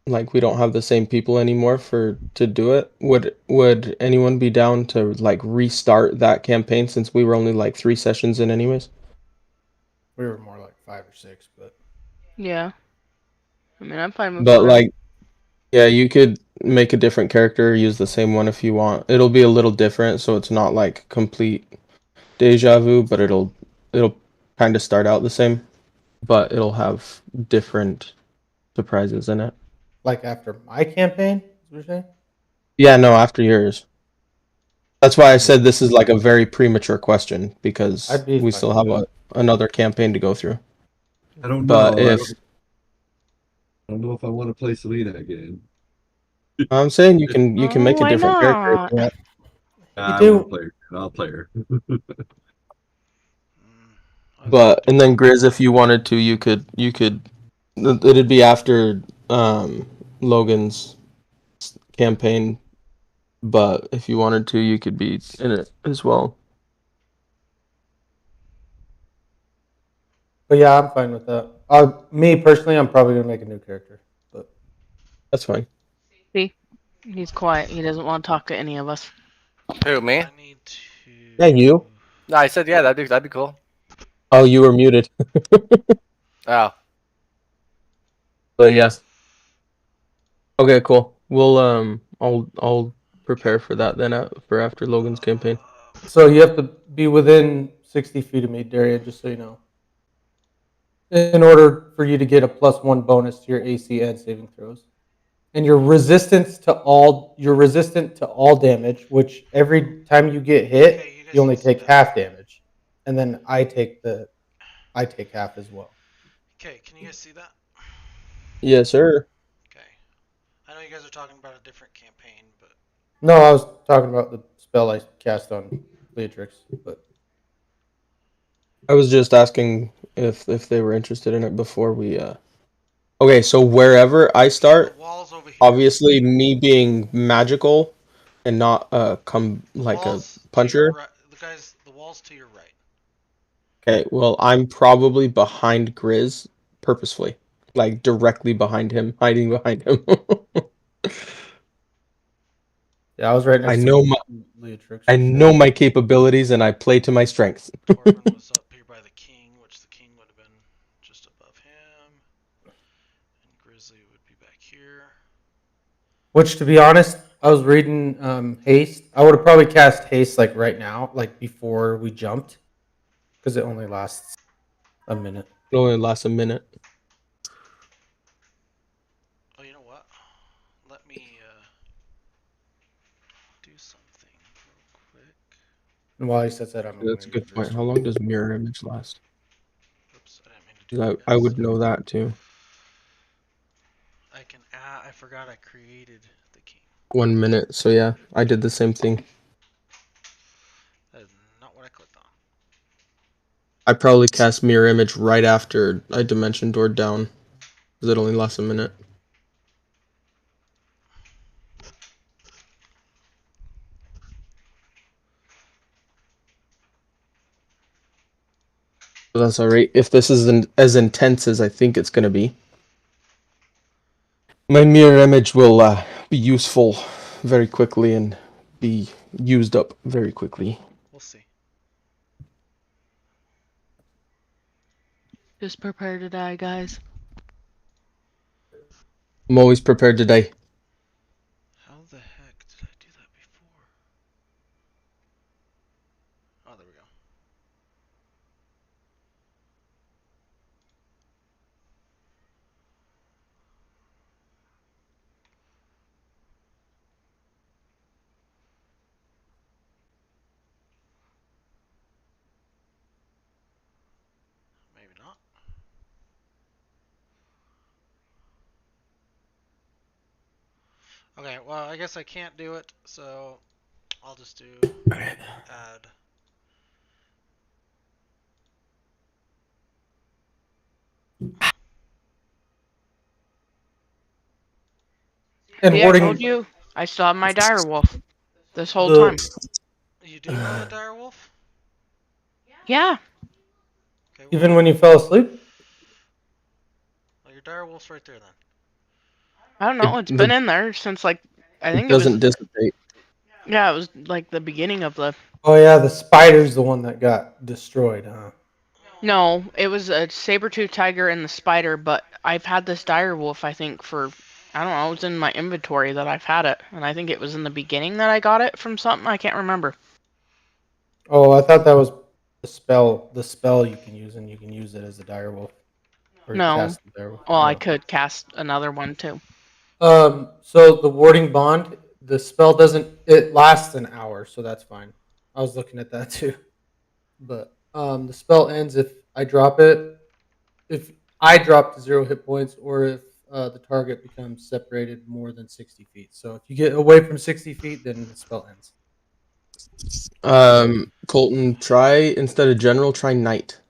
we don't have the same people anymore to do it, would anyone be down to restart that campaign since we were only 3 sessions in anyways? We were more like 5 or 6, but Yeah. I mean, I'm fine with But whatever. yeah, you could make a different character, use the same one if you want. It'll be a little different, so it's not complete deja vu, but it'll kind of start out the same, but it'll have different surprises in it. like after my campaign, is what you're saying? Yeah, no, after yours. That's why I said this is a very premature question because I'd be we fine still with have another campaign to go through. I don't But know. if I don't know if I want to play Selena again. I'm saying you can Oh, make a why different character if not? you want. You I want to do. play her. I'll play her. I was gonna But do and then Grizz, if you wanted to, you could it'd be after Logan's campaign. But if you wanted to, you could be in it as well. But yeah, I'm fine with that. Me personally, I'm probably gonna make a new character. But That's fine. See, he's quiet. He doesn't want to talk to any of us. Who, me? I need to. Yeah, you. No, I said yeah. That'd be cool. Oh, you were muted. Oh, But yes. Okay, cool. I'll prepare for that then for after Logan's campaign. so you have to be within 60 feet of me, Daria, just so you know, in order for you to get a +1 bonus to your AC and saving throws. And you're resistant to all damage, which every time you get Okay, hit, you you guys only can see take that. half damage. And then I take half as well. Okay, can you guys see that? Yes, sir. Okay. I know you guys are talking about a different campaign, but No, I was talking about the spell I cast on Beatrix, but I was just asking if they were interested in it before we Okay, so wherever I okay, the start, walls over here. obviously me being magical and not The a walls to your puncher. right. The walls to your right. Okay, well, I'm probably behind Grizz purposefully. Directly behind him, hiding behind him. yeah, I was right I next know to my Beatrix I for know sure. my capabilities and I play to my strengths. Torben was up here by the king, which the king would have been just above him, and Grizzly would be back here. Which, to be honest, I was reading haste. I would have probably cast haste like right now, like before we jumped, because it only lasts a minute. It only lasts a minute. Oh, you know what? Let me do something real quick. And while he says that, I'm going That's to a use good point. burst. How long does mirror image last? Oops, I didn't mean to do 'Cause that, I guys. would know that too. I can. I forgot I created the king. 1 minute. So yeah, I did the same thing. That is not what I clicked on. I probably cast mirror image right after I dimension doored down, because it only lasts a minute. But that's alright. If this isn't as intense as I think it's gonna be, my mirror image will be useful very quickly and be used up very quickly. We'll see. Just prepare to die, guys. I'm always prepared to die. How the heck did I do that before? Oh, there we go. Okay, well, I guess I can't do it, so I'll just do add. And See, I told warding you I still have my dire wolf this whole the time. You do have a dire wolf? Yeah. Okay, even when you fell asleep. well, your dire wolf's right there then. I don't It know. It's been in there since like I think it was. doesn't dissipate. Yeah, it was like the beginning of the. Oh yeah, the spider's the one that got destroyed, huh? No, it was a saber-tooth tiger and the spider, but I've had this dire wolf I think for I don't know, it's in my inventory that I've had it, and I think it was in the beginning that I got it from something, I can't remember. Oh, I thought that was the spell. The spell you can use, and you can use it as a direwolf or No. cast the direwolf. Well, I Oh. could cast another one too. So the warding bond, the spell doesn't. It lasts an hour, so that's fine. I was looking at that too, but the spell ends if I drop it. If I drop to 0 hit points, or if the target becomes separated more than 60 feet. So if you get away from 60 feet, then the spell ends. Colton, try instead of general, try knight.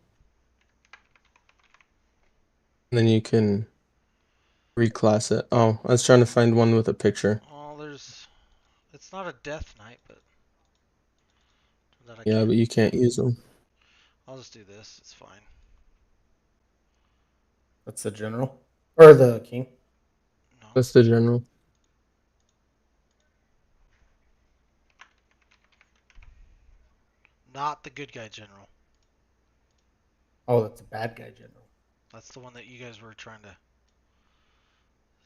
And then you can reclass it. Oh, I was trying to find one with a picture. Well, it's not a death knight, but that I Yeah, can't. but you can't use them. I'll just do this. It's fine. That's the general or the king. No, That's the general. not the good guy general. Oh, that's a bad guy general. That's the one that you guys were trying to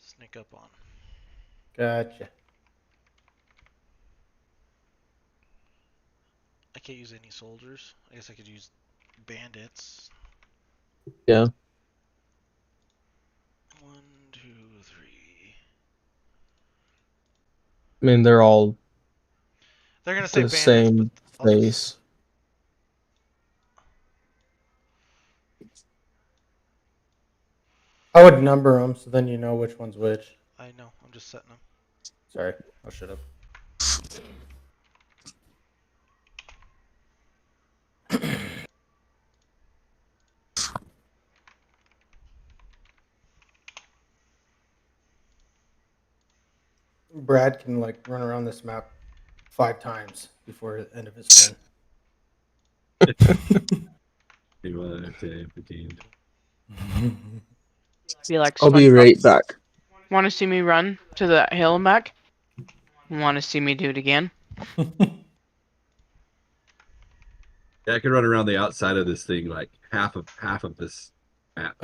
sneak up on. Gotcha. I can't use any soldiers. I guess I could use bandits. Yeah. 1, 2, 3. I mean, they're all They're gonna say the bandits, but same I'll just. face. I would number them so then you know which one's which. I know. I'm just setting them. Sorry, I'll shut up. Brad can like run around this map 5 times before the end of his turn. 5, 10, 15. Be like I'll be SpongeBob. right back. Want to see me run to the hill and back? Want to see me do it again? Yeah, I could run around the outside of this thing like half of this map.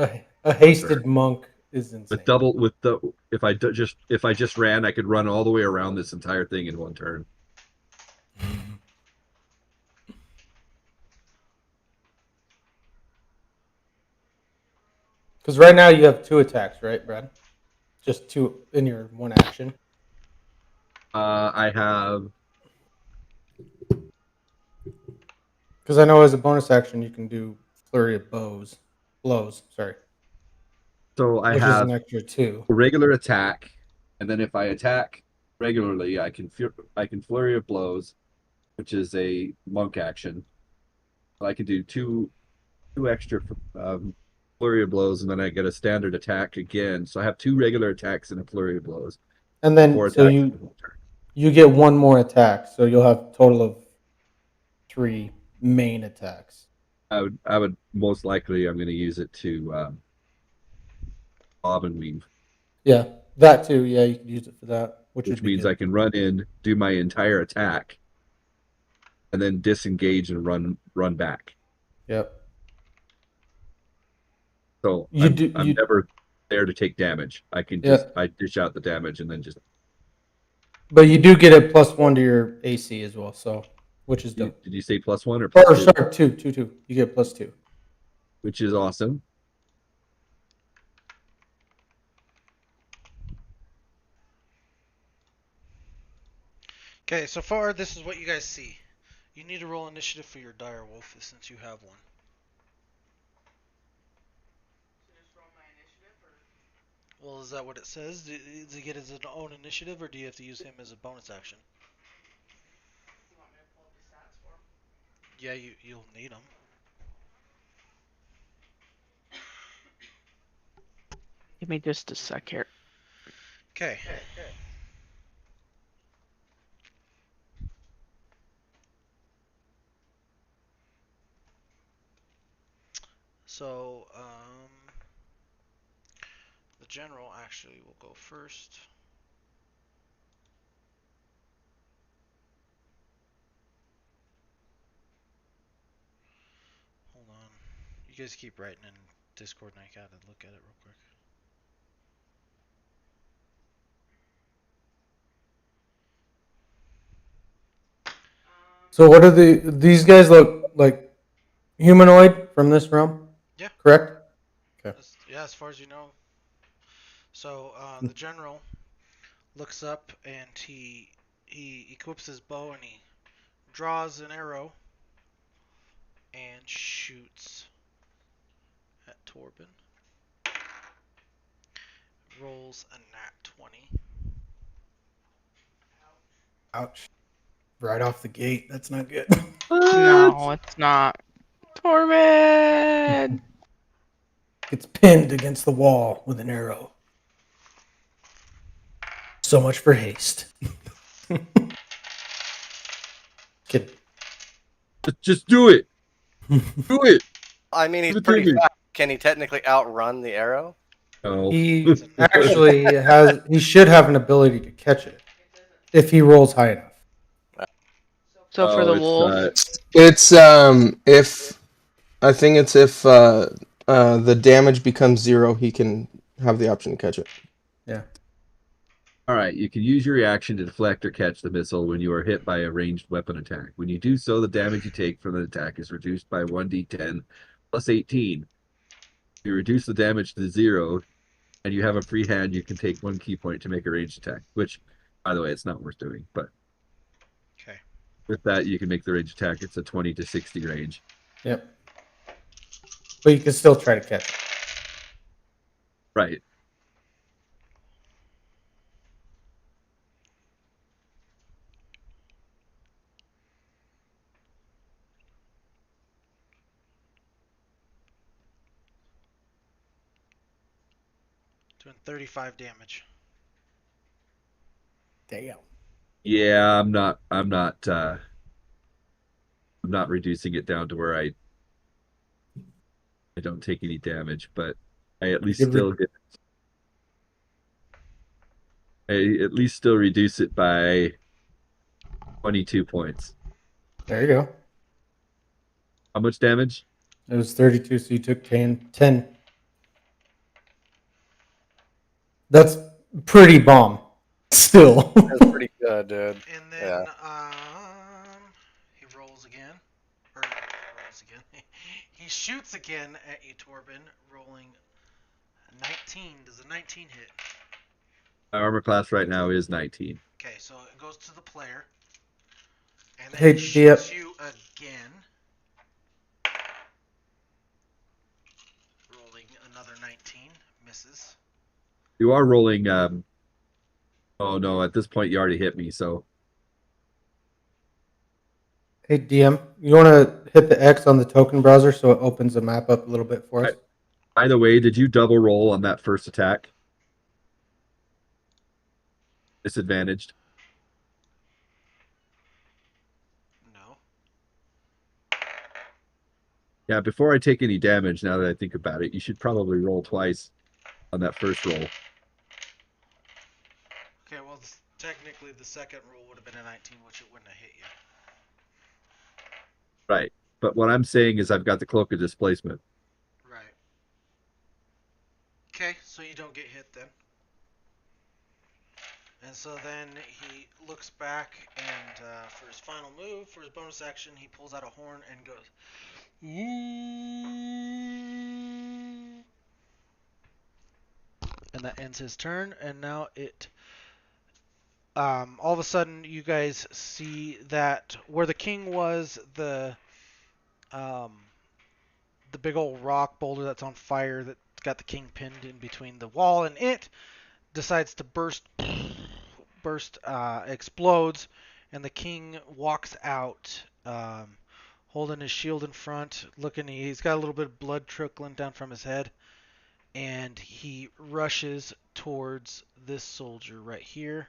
A hasted monk is insane. With double with the if I just ran, I could run all the way around this entire thing in one turn. Because right now you have 2 attacks, right, Brad? Just 2 in your one action. I have Because I know as a bonus action you can do flurry of blows. Sorry, so I which is have an extra 2. a regular attack, and then if I attack regularly, I can flurry of blows, which is a monk action. I can do two extra flurry of blows, and then I get a standard attack again. So I have 2 regular attacks and a flurry of blows. And 4 then so attacks in one turn. you get one more attack, so you'll have a total of 3 main attacks. I would most likely I'm going to use it to bob and weave, Yeah, that too. Yeah, you could use it for that, which which would be means good. I can run in, do my entire attack, and then disengage and run back. Yep. So You do I'm you never there to take damage. I can yeah, I dish out the damage and then just. but you do get a +1 to your AC as well, so which is dope. Did you say +1 or Or +2? sorry, two. You get +2. Which is awesome. Okay, so far this is what you guys see. You need to roll initiative for your dire wolf since you have one. Well, is that what it says? Does he get his own initiative, or do you have to use him as a bonus action? Yeah, you'll need him. Give me just a sec here. Okay. So, the general actually will go first. Hold on. You guys keep writing in Discord, and I gotta look at it real quick. So what are these guys look like humanoid from this realm? Yeah. Correct? Okay. Yeah, as far as you know. So, the general looks up and he equips his bow and he draws an arrow and shoots at Torben. Rolls a nat 20. Ouch. Right off the gate. That's not good. No, it's not. Torben! Gets pinned against the wall with an arrow. So much for haste. Kid. Just do it. Do it. I mean, he's Give it to pretty me. fast. Can he technically outrun the arrow? No. He actually has. He should have an ability to catch it if he rolls high enough. So for the it's wolf, It's if I think it's if the damage becomes 0, he can have the option to catch it. Yeah. All right, you can use your reaction to deflect or catch the missile when you are hit by a ranged weapon attack. When you do so, the damage you take from the attack is reduced by 1d10 plus 18. If you reduce the damage to 0 and you have a free hand, you can take 1 key point to make a ranged attack, which, by the way, it's not worth doing. But Okay. with that, you can make the ranged attack. It's a 20 to 60 range. Yep. But you can still try to catch it. Right. Doing 35 damage. Damn. Yeah, I'm not reducing it down to where I don't take any damage, but I at least still get I at least still reduce it by 22 points. There you go. How much damage? It was 32, so you took 10. That's pretty bomb. Still. That's pretty good, dude. And then Yeah. he rolls again. Or rolls again. He shoots again at you, Torben, rolling 19. Does a 19 hit? My armor class right now is 19. Okay, so it goes to the player. And then Hey, he shoots you again. Rolling another 19. Misses. You are rolling. Oh no! At this point, you already hit me. So Hey, DM, you want to hit the X on the token browser so it opens the map up a little bit for us? by the way, did you double roll on that first attack? Disadvantaged. No. Yeah. Before I take any damage, now that I think about it, you should probably roll twice on that first roll. Okay, well, technically the second roll would have been a 19, which it wouldn't have hit you. Right. But what I'm saying is, I've got the cloak of displacement. Right. Okay, so you don't get hit then. And so then he looks back, and for his final move, for his bonus action, he pulls out a horn and goes. And that ends his turn, and now it. All of a sudden, you guys see that where the king was, the big old rock boulder that's on fire that got the king pinned in between the wall, and it decides to explodes, and the king walks out, holding his shield in front, looking. He's got a little bit of blood trickling down from his head, and he rushes towards this soldier right here.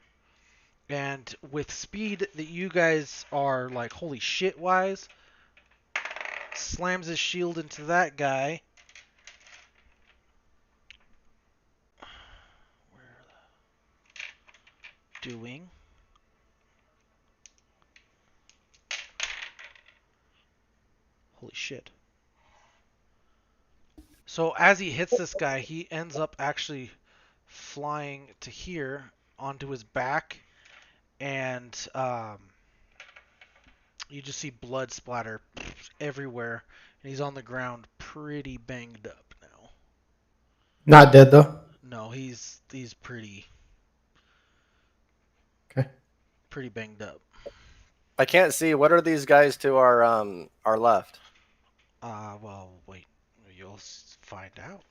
And with speed that you guys are like, holy shit wise, slams his shield into that guy. Doing. Holy shit. So as he hits this guy, he ends up actually flying to here onto his back, and you just see blood splatter everywhere, and he's on the ground pretty banged up now. Not dead though. No, he's pretty Okay. banged up. I can't see. What are these guys to our left? Well, wait, you'll find out.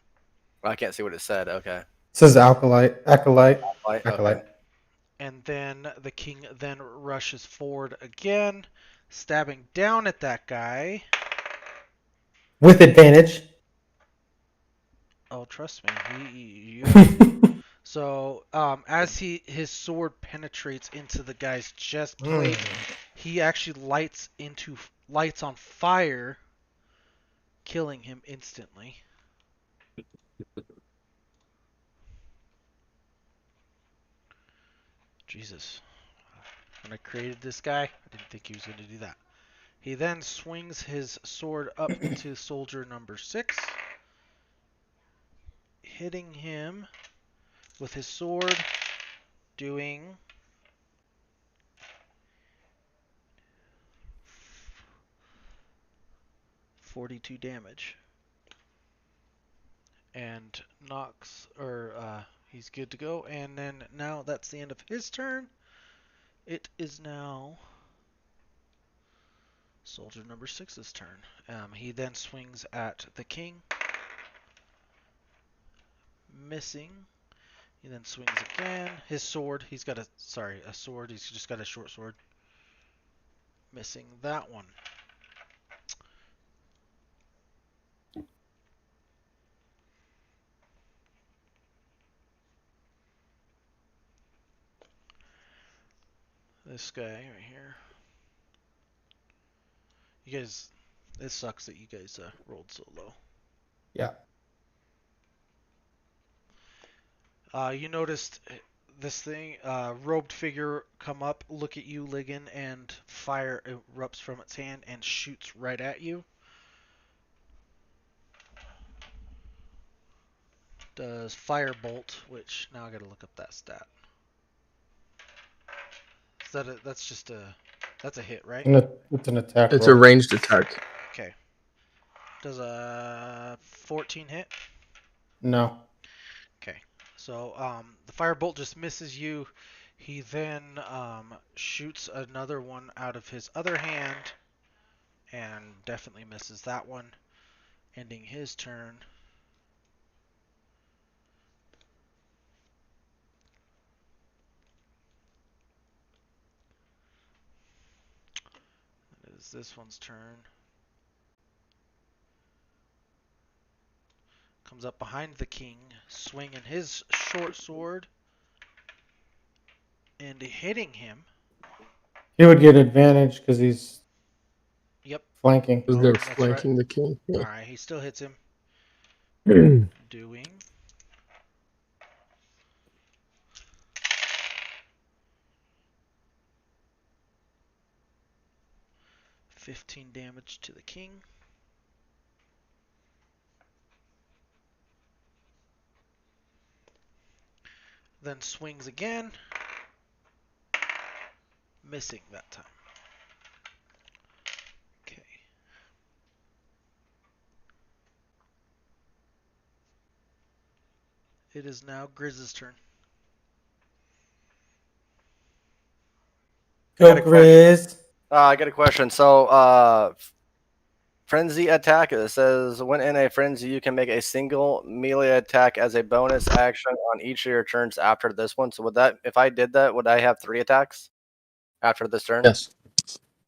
I can't see what it said. Okay. It says acolyte. Okay. And then the king then rushes forward again, stabbing down at that guy. With advantage. Oh, trust me, you. So, as his sword penetrates into the guy's chest plate, he actually lights on fire, killing him instantly. Jesus. When I created this guy, I didn't think he was going to do that. He then swings his sword up to soldier number 6, hitting him with his sword, doing 42 damage. And he's good to go. And then now that's the end of his turn. It is now soldier number 6's turn. He then swings at the king, missing. He then swings again. His sword, he's got a sword. He's just got a short sword. Missing that one. This guy right here. You guys, it sucks that you guys rolled so low. Yeah. You noticed this thing, robed figure come up, look at you, Ligon, and fire erupts from its hand and shoots right at you. Does firebolt, which now I gotta look up that stat. That's a hit, right? It's an attack It's roll. a ranged attack. Okay. Does a 14 hit? No. Okay. So the firebolt just misses you. He then shoots another one out of his other hand and definitely misses that one, ending his turn. It is this one's turn. Comes up behind the king, swinging his short sword and hitting him. He would get advantage because he's Yep. flanking. Because they're That's flanking the king. Yeah. Alright, he still hits him. Doing 15 damage to the king. Then swings again. Missing that time. Okay. It is now Grizz's turn. Go, Grizz. I got a question. So, frenzy attack. It says when in a frenzy, you can make a single melee attack as a bonus action on each of your turns after this one. So would that, if I did that, would I have 3 attacks after this turn? Yes.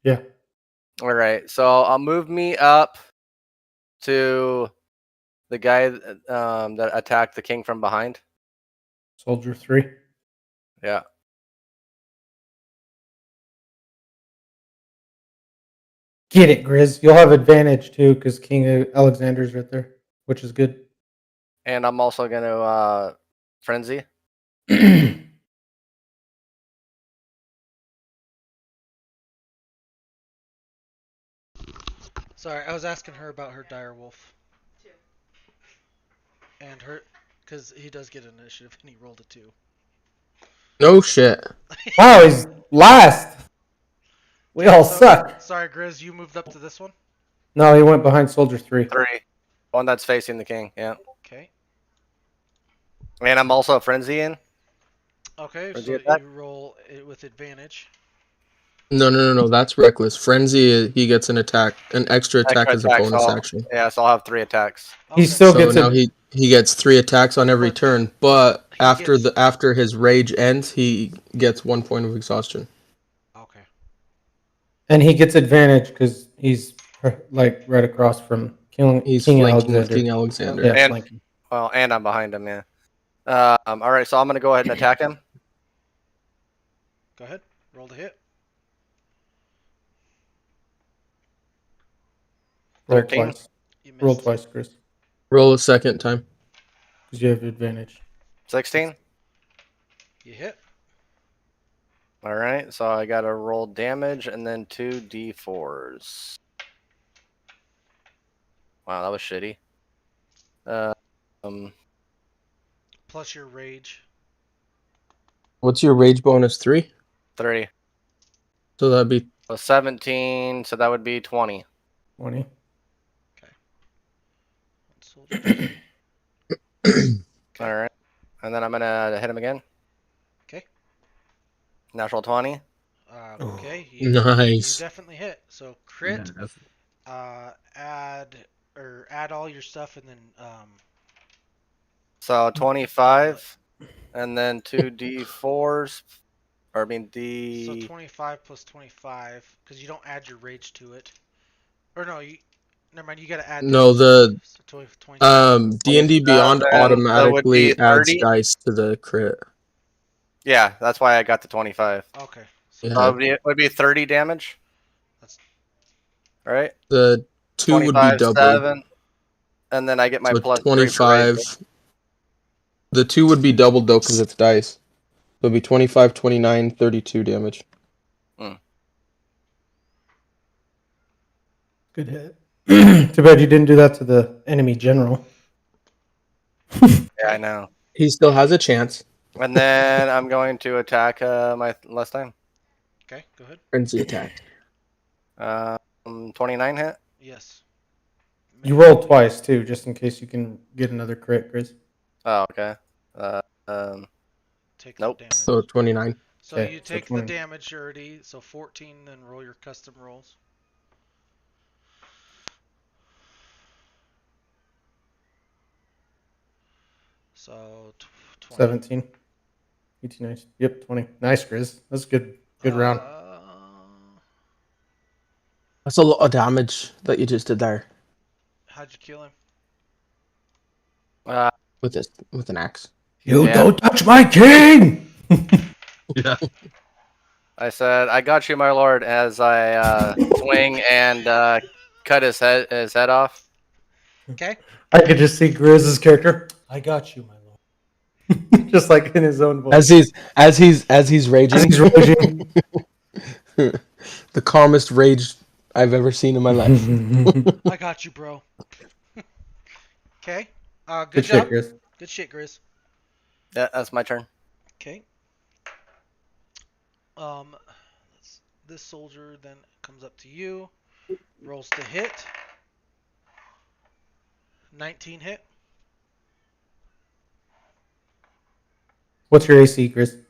Yeah. All right. So I'll move me up to the guy that attacked the king from behind. Soldier 3. Yeah. Get it, Grizz. You'll have advantage too, because King Alexander's right there, which is good. And I'm also going to frenzy. Sorry, I was asking her about her dire wolf. And her, because he does get an initiative and he rolled a 2. No shit. Wow, he's last. We all So- suck. Sorry, Grizz, you moved up to this one? No, he went behind Soldier 3. 3. One that's facing the king. Yeah. Okay. And I'm also frenzying. Okay, Frenzy so attack? you roll it with advantage. No. That's reckless. Frenzy, he gets an extra attack Extra as a attack, bonus so action. yeah, so I'll have 3 attacks. He Okay. still So gets now a. he gets 3 attacks on every But- turn, but he after gets- after his rage ends, he gets 1 point of exhaustion. Okay. And he gets advantage because he's like right across from He's King flanking with Alexander. King Alexander. Yeah, And- flanking. Well, and I'm behind him. Yeah. All right, so I'm gonna go ahead and attack him. Go ahead. Roll to hit. Roll 13. twice. You missed. Roll twice, Chris, Roll a second time. because you have advantage. 16. You hit. All right, so I gotta roll damage and then 2 d4s. Wow, that was shitty. Um, Plus your rage. What's your rage bonus? 3? 3. So that'd be So 17. So that would be 20. 20. Soldier 3. All right, and then I'm gonna hit him again. Okay. Natural 20. Okay. You nice. definitely hit. So crit. Yeah, Add all your stuff and then So 25, and then 2 d4s. Or I mean so d. 25 plus 25 because you don't add your rage to it. Or no, you never mind. You got to add. No, this. So 20. D&D Beyond 27, that would automatically be adds 30. dice to the crit. Yeah, that's why I got the 25. Okay. So Yeah. So it would be 30 damage. That's Right? The 2 would be 25, doubled. 7. And then I get my So plus 3 for rage. 25. The 2 would be doubled though because it's dice. So it'd be 25, 29, 32 damage. Good hit. Too bad you didn't do that to the enemy general. Yeah, I know. He still has a chance. And then I'm going to attack my last time. okay. Go ahead. Frenzy attack. 29 hit. Yes. You rolled twice too, just in case you can get another crit, Chris. Oh, okay. Take Nope. the damage. So 29. So Okay, you so take the 20. damage already. So 14, then roll your custom rolls. So 20. 17. 18, nice. Yep, 20. Nice, Chris. That's good. Good round. That's a lot of damage that you just did there How'd you kill him? with an axe. You Yeah. don't touch my king! yeah. I said, "I got you, my lord," as I swing and cut his head off. Okay. I could just see Grizz's character. I got you, my lord. Just like in his own voice. As he's raging. As he's raging. The calmest rage I've ever seen in my life. I got you, bro. Okay. Good Good job. shit, Grizz. Good shit, Grizz. Yeah, that's my turn. Okay. This soldier then comes up to you, rolls to hit. 19 hit. What's your AC, Grizz?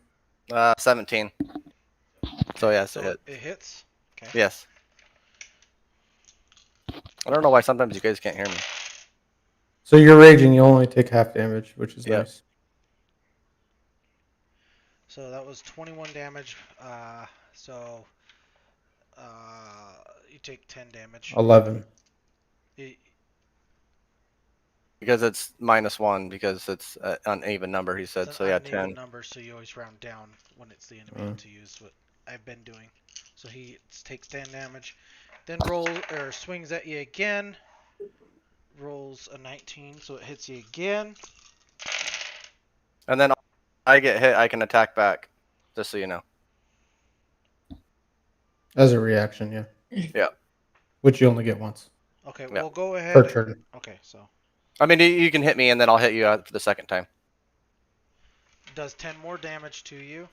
17. So yes, it hit. It hits. Okay. Yes. I don't know why sometimes you guys can't hear me. So you're raging. You only take half damage, which is Yep. nice. So that was 21 damage. So you take 10 damage. 11. Y- Because it's -1 because it's an uneven number. He It's said an so. Yeah, uneven 10. number, so you always round down when it's the enemy to use what I've been doing. So he takes 10 damage, then swings at you again. Rolls a 19, so it hits you again. And then I get hit, I can attack back. Just so you know. As a reaction, yeah. Yeah. Which you only get once Okay, Yeah. well go per ahead. turn. Okay, so I mean, you can hit me, and then I'll hit you for the second time. does 10 more damage to you.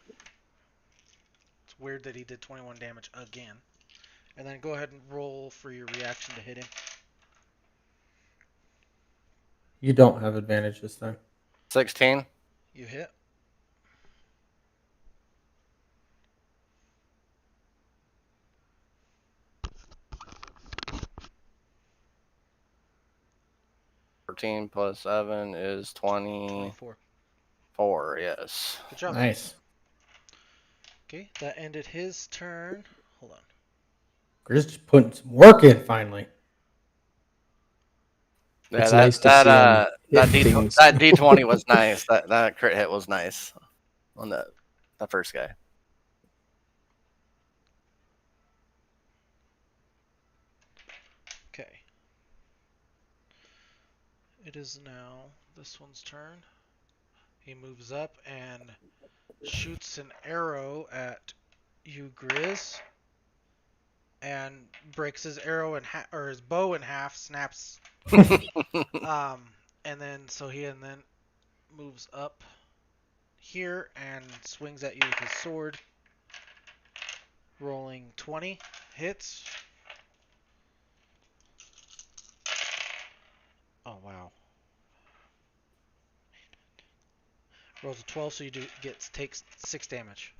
It's weird that he did 21 damage again. And then go ahead and roll for your reaction to hit him. You don't have advantage this time. 16. You hit. Plus 7 is 24. 24. Yes. Good job. Nice. Okay, that ended his turn. Hold on. Grizz just putting some work in finally. Yeah, It's nice to see him that hit things. that D20 was nice. That crit hit was nice on the first guy. Okay. It is now this one's turn. He moves up and shoots an arrow at you, Grizz, and breaks his arrow in or his bow in half, snaps. And then moves up here and swings at you with his sword. Rolling 20 hits. Oh wow. Rolls a 12, so you takes 6 damage.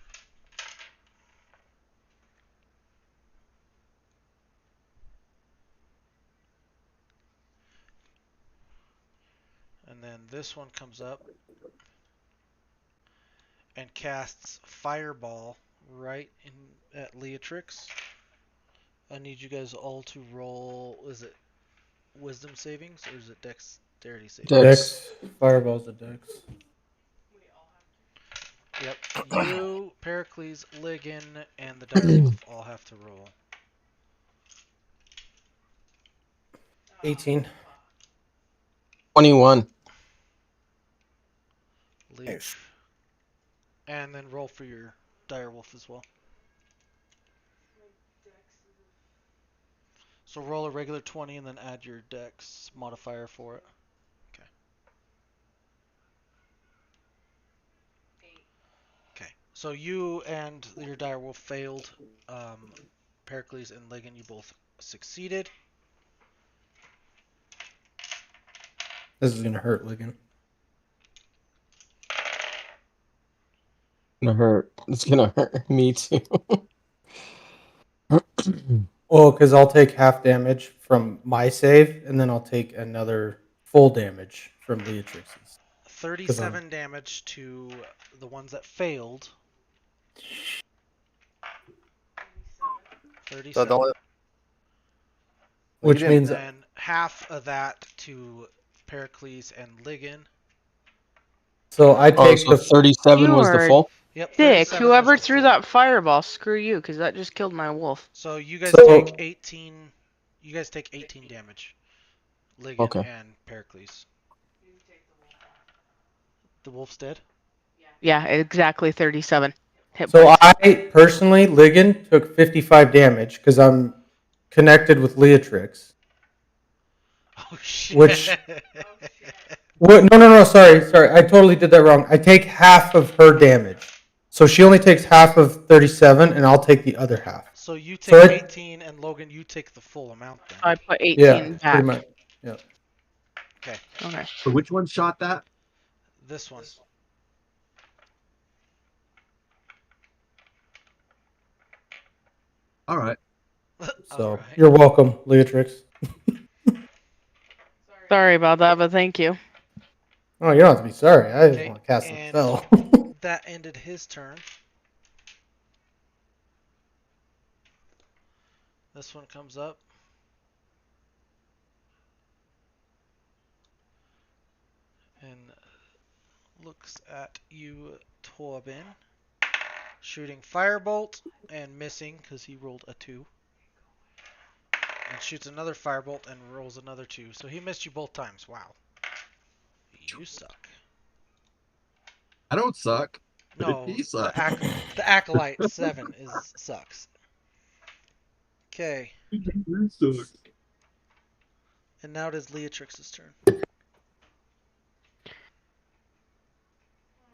And then this one comes up and casts Fireball right in at Leatrix. I need you guys all to roll. Is it Wisdom savings or is it Dexterity savings? Dex. Fireball's a dex. Yep. You, Pericles, Ligon, and the Direwolf all have to roll. 18. 21. Leech. Nice. And then roll for your Direwolf as well. So roll a regular 20 and then add your Dex modifier for it. Okay. Okay. So you and your Direwolf failed. Pericles and Ligon, you both succeeded. This is gonna hurt Ligon. Gonna hurt. It's gonna hurt me too. Well, because I'll take half damage from my save, and then I'll take another full damage from Leatrix's. 37 damage to the ones that failed. 37. So the only, Which means And then half of that to Pericles and Ligon. so I Oh, take so the 37 was the You're full? Yep. Dick, 37 whoever was the threw full. that fireball, screw you, because that just killed my wolf. So you guys So- take 18. You guys take 18 damage. Ligon Okay. and Pericles. The wolf's dead. Yeah, exactly 37 hit So points. I personally, Ligon took 55 damage because I'm connected with Leatrix. Oh shit. Which- What? No. Sorry. I totally did that wrong. I take half of her damage, so she only takes half of 37, and I'll take the other half. So you take So 18, and Logan, you take the full amount then. I put 18 Yeah, back. pretty much. Yeah. Okay. Okay. So which one shot that? This one. All right. So Alright. you're welcome, Leatrix. Sorry about that, but thank you. Oh, you don't have to be sorry. I just Okay, want to cast some and spell. that ended his turn. This one comes up. And looks at you, Torben. Shooting Firebolt and missing because he rolled a 2. And shoots another Firebolt and rolls another 2. So he missed you both times. Wow. You suck. I don't suck. No, He sucks. the Acolyte 7 sucks. Okay. He sucks. And now it is Leatrix's turn.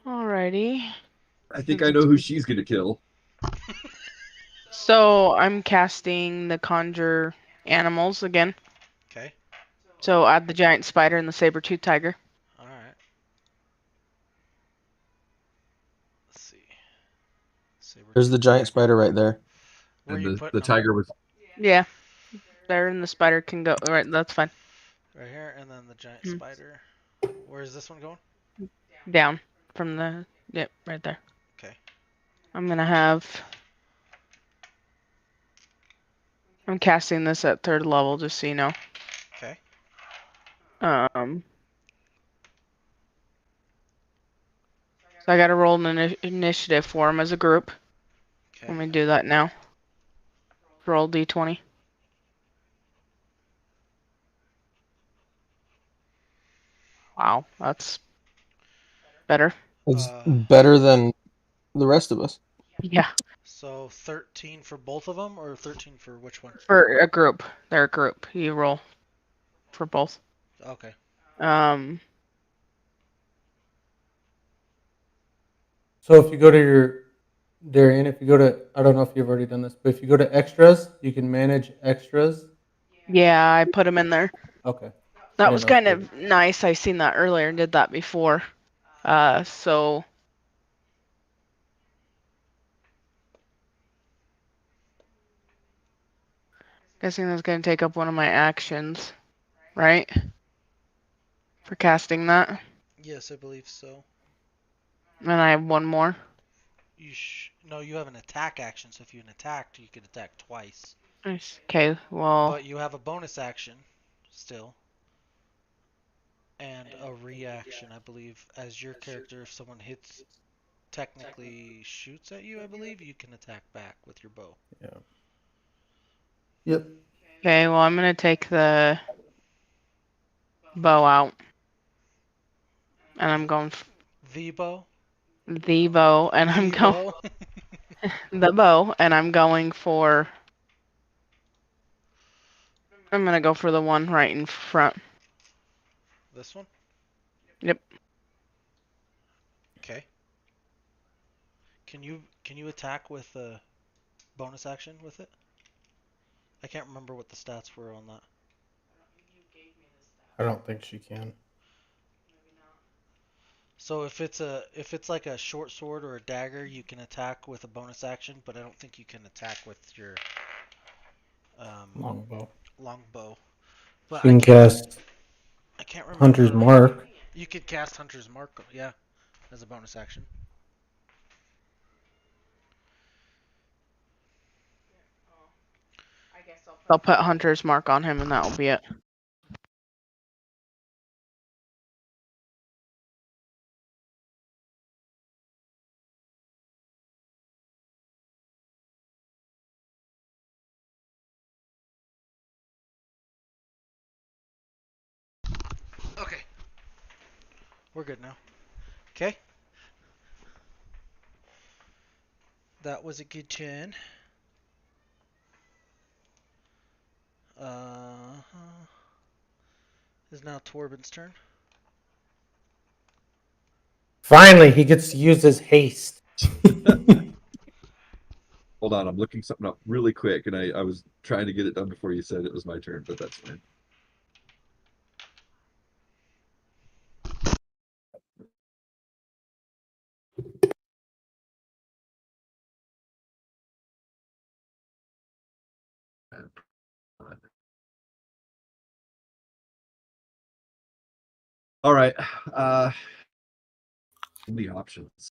Alrighty. I think I know who she's gonna kill. So I'm casting the conjure animals again. Okay. So add the giant spider and the saber-tooth tiger. Alright. Let's see. There's the Saber-tooth giant tiger. spider right there. Where are And you the putting them? tiger was Yeah, there and the spider can go. Alright, that's fine. Right here, and then the giant Hmm. spider. Where is this one going? Down from the. Yep, right there. Okay. I'm gonna have. I'm casting this at 3rd level, just so you know. Okay. Um. So I gotta roll an initiative for them as a group. Okay. Let me do that now. Roll d20. Wow, that's better. It's Uh, better than the rest of us. Yeah, so 13 for both of them, or 13 for which one? for a group. They're a group. You roll for both. Okay. Um. So if you go to your Darian, if you go to, I don't know if you've already done this, but if you go to extras, you can manage extras. Yeah, I put them in there. Okay. I That didn't was know if kind you of nice. I seen that earlier and did that before. So guessing that's gonna take up one of my actions, right? For casting that, Yes, I believe so. and I have one more. No, you have an attack action, so if you attacked, you could attack twice. Nice. Okay, well, But you have a bonus action still, and a reaction, I believe, as your character. If someone hits, technically shoots at you, I believe you can attack back with your bow. Yeah. Yep. okay, well, I'm gonna take the bow out, and I'm going The bow. the bow, and I'm The going bow. the bow, and I'm going for. I'm gonna go for the one right in front. This one. Yep. Okay. Can you attack with a bonus action with it? I can't remember what the stats were on that. I don't think she can. So if it's like a short sword or a dagger, you can attack with a bonus action, but I don't think you can attack with your Longbow. longbow. She But can cast I can't Hunter's remember. Mark. You could cast Hunter's Mark, yeah, as a bonus action. I'll put Hunter's Mark on him, and that will be it. Okay, we're good now. Okay, that was a good turn. Is now Torben's turn. Finally, he gets to use his haste. Hold on, I'm looking something up really quick, and I was trying to get it done before you said it was my turn, but that's fine. All right. The options.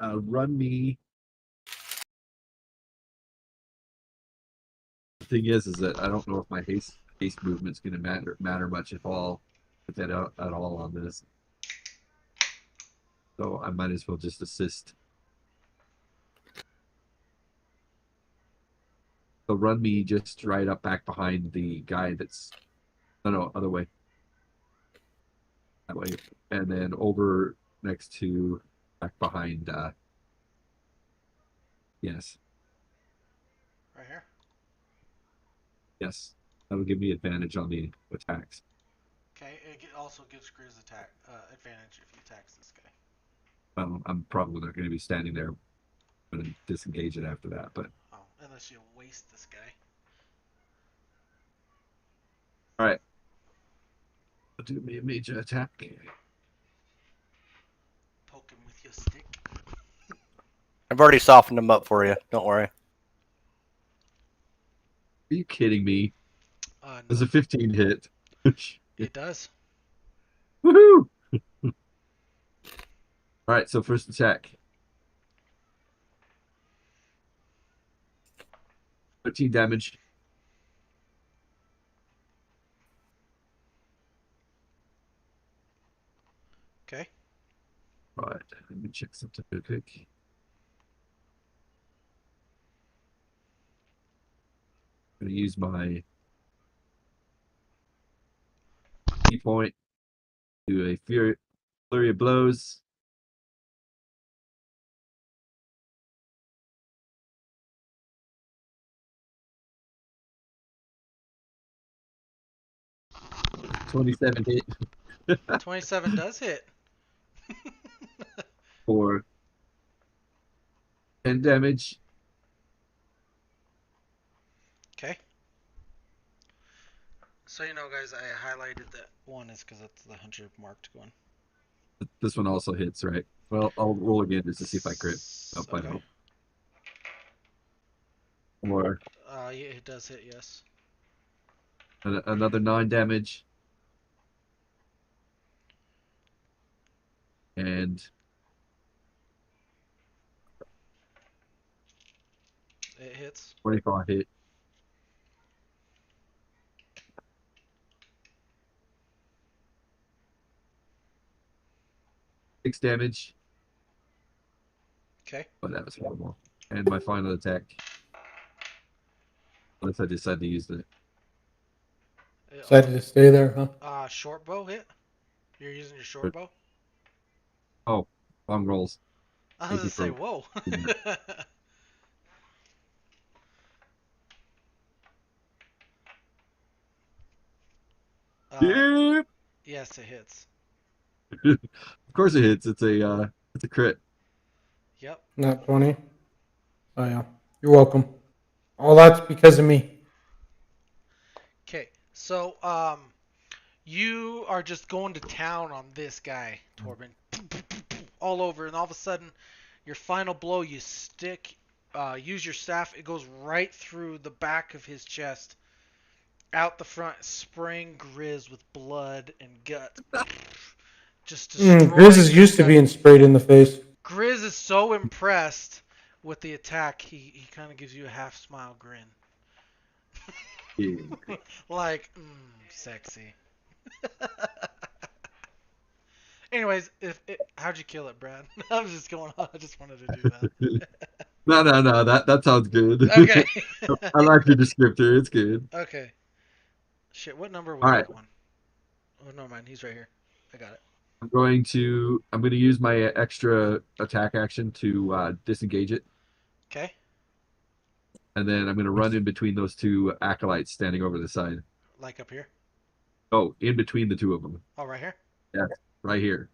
Run me. The thing is that I don't know if my haste movement's going to matter much at all. Put that out at all on this. So I might as well just assist. So run me just right up back behind the guy that's no other way. That way. And then over next to back behind yes. Right here. Yes. That'll give me advantage on the attacks. Okay. It also gives Grizz attack advantage if he attacks this guy. I'm probably not going to be standing there. I'm going to disengage it after that, but Oh, unless you waste this guy. all right. Do me a major attack. Poke him with your stick. I've already softened them up for you. Don't worry. Are you kidding me? No. There's a 15 hit. It does. Woohoo! All right, so first attack. 13 damage. Okay. Right, let me check something real quick. I'm going to use my key point, do a flurry of blows. $27 hit 27 does hit. for 10 damage. Okay. So you know, guys, I highlighted that one is because that's the 100 marked one. This one also hits, right? Well, I'll roll again just to see if I crit. Nope, I Okay. don't. Or Yeah, it does hit, yes. another 9 damage. And It hits. 25 hit. Six damage. Okay. Oh, that was horrible. And my final attack. Unless I decide to use it. Decided to stay there, huh? Short bow hit. You're using your short bow. Oh, long rolls. I was Thank gonna you say, for. whoa. uh, Yeah. yes, it hits. Of course it hits. It's a crit. Yep. Not 20. Oh, yeah. You're welcome. All that's because of me. Okay. So, you are just going to town on this guy, Torben, all over, and all of a sudden, your final blow, you use your staff. It goes right through the back of his chest, out the front, spraying Grizz with blood and gut. Just Grizz destroying is this used to guy. being sprayed in the face. Grizz is so impressed with the attack, he kind of gives you a half smile grin. Yeah. Like, sexy. Anyways, how'd you kill it, Brad? I was just going on. I just wanted to do that. No. That sounds good. Okay. I like your descriptor. It's good. Okay. Shit, what number All was right. that one? Oh, no, mind. He's right here. I got it. I'm going to use my extra attack action to disengage it, Okay. and then I'm going to run in between those two acolytes standing over the side. Like up here. Oh, in between the two of them. Oh, right here. Yeah, right here.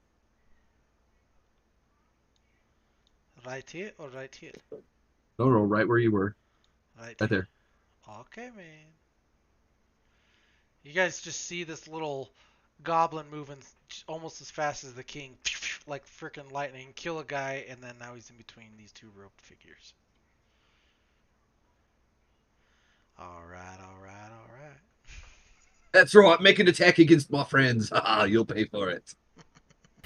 Right here or right here? No, right where you were. Right Right here. there. Okay, man. You guys just see this little goblin moving almost as fast as the king, like freaking lightning, kill a guy, and then now he's in between these two robed figures. All right. That's right. Make an attack against my friends. You'll pay for it.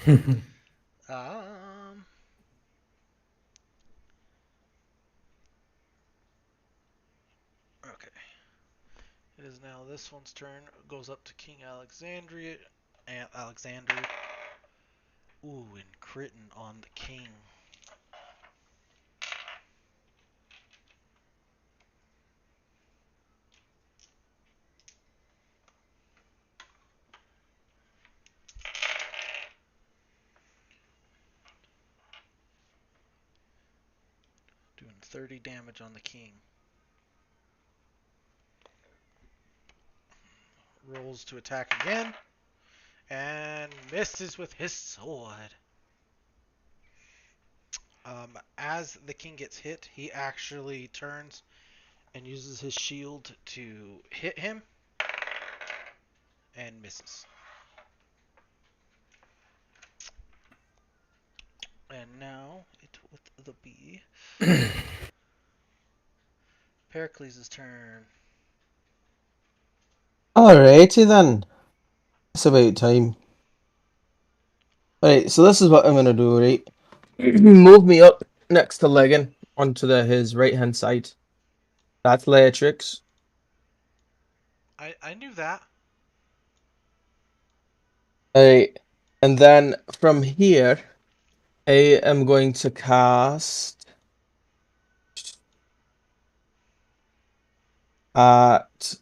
Um. Okay. It is now this one's turn. It goes up to King Alexandria. And Alexander. Ooh, and critting on the king. Doing 30 damage on the king. Rolls to attack again. And misses with his sword. As the king gets hit, he actually turns and uses his shield to hit him. And misses. And now, it with the bee. Pericles' turn. Alrighty then. It's about time. Alright, so this is what I'm gonna do, right? Move me up next to Legan onto his right hand side. That's Leatrix. I knew that. Alright. And then from here, I am going to cast at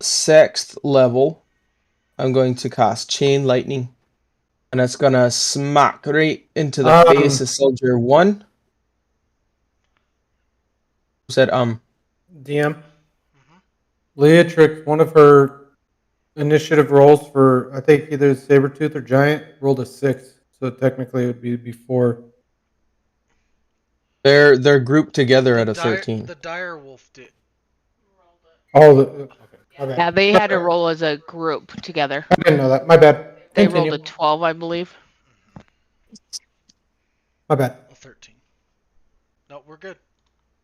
6th level. I'm going to cast Chain Lightning. And it's gonna smack right into the face of Soldier 1. Who said DM. Mm-hmm. Leatrix, one of her initiative rolls for, I think, either Sabretooth or Giant, rolled a 6. So technically it would be before. They're grouped together at a 13. The dire wolf did. Okay, my bad. Yeah, they had to roll as a group together. I didn't know that. My bad. They Continue. rolled a 12, I believe. My bad. A 13. No, we're good.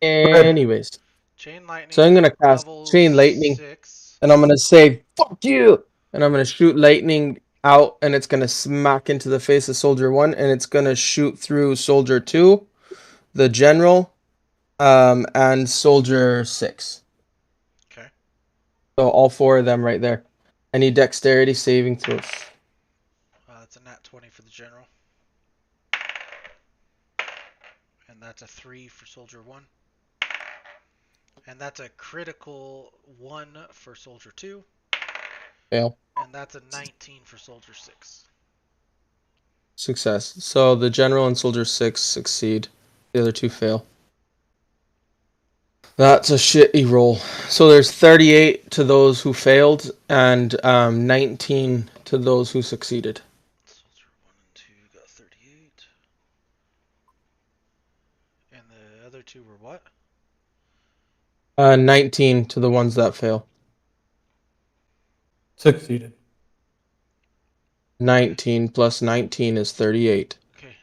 Anyways, Chain lightning. so I'm gonna cast level Chain Lightning, 6. and I'm gonna say "fuck you," and I'm gonna shoot lightning out, and it's gonna smack into the face of Soldier 1, and it's gonna shoot through Soldier 2, the General, and Soldier 6. Okay. So all 4 of them right there. I need Dexterity saving throws. That's a nat 20 for the general. And that's a 3 for soldier 1. And that's a critical 1 for soldier 2. Fail. And that's a 19 for soldier 6. Success. So the General and Soldier 6 succeed. The other 2 fail. That's a shitty roll. So there's 38 to those who failed and 19 to those who succeeded. Soldier 1 and 2 got 38. And the other 2 were what? 19 to the ones that fail. Succeeded. 19 plus 19 is 38. Okay.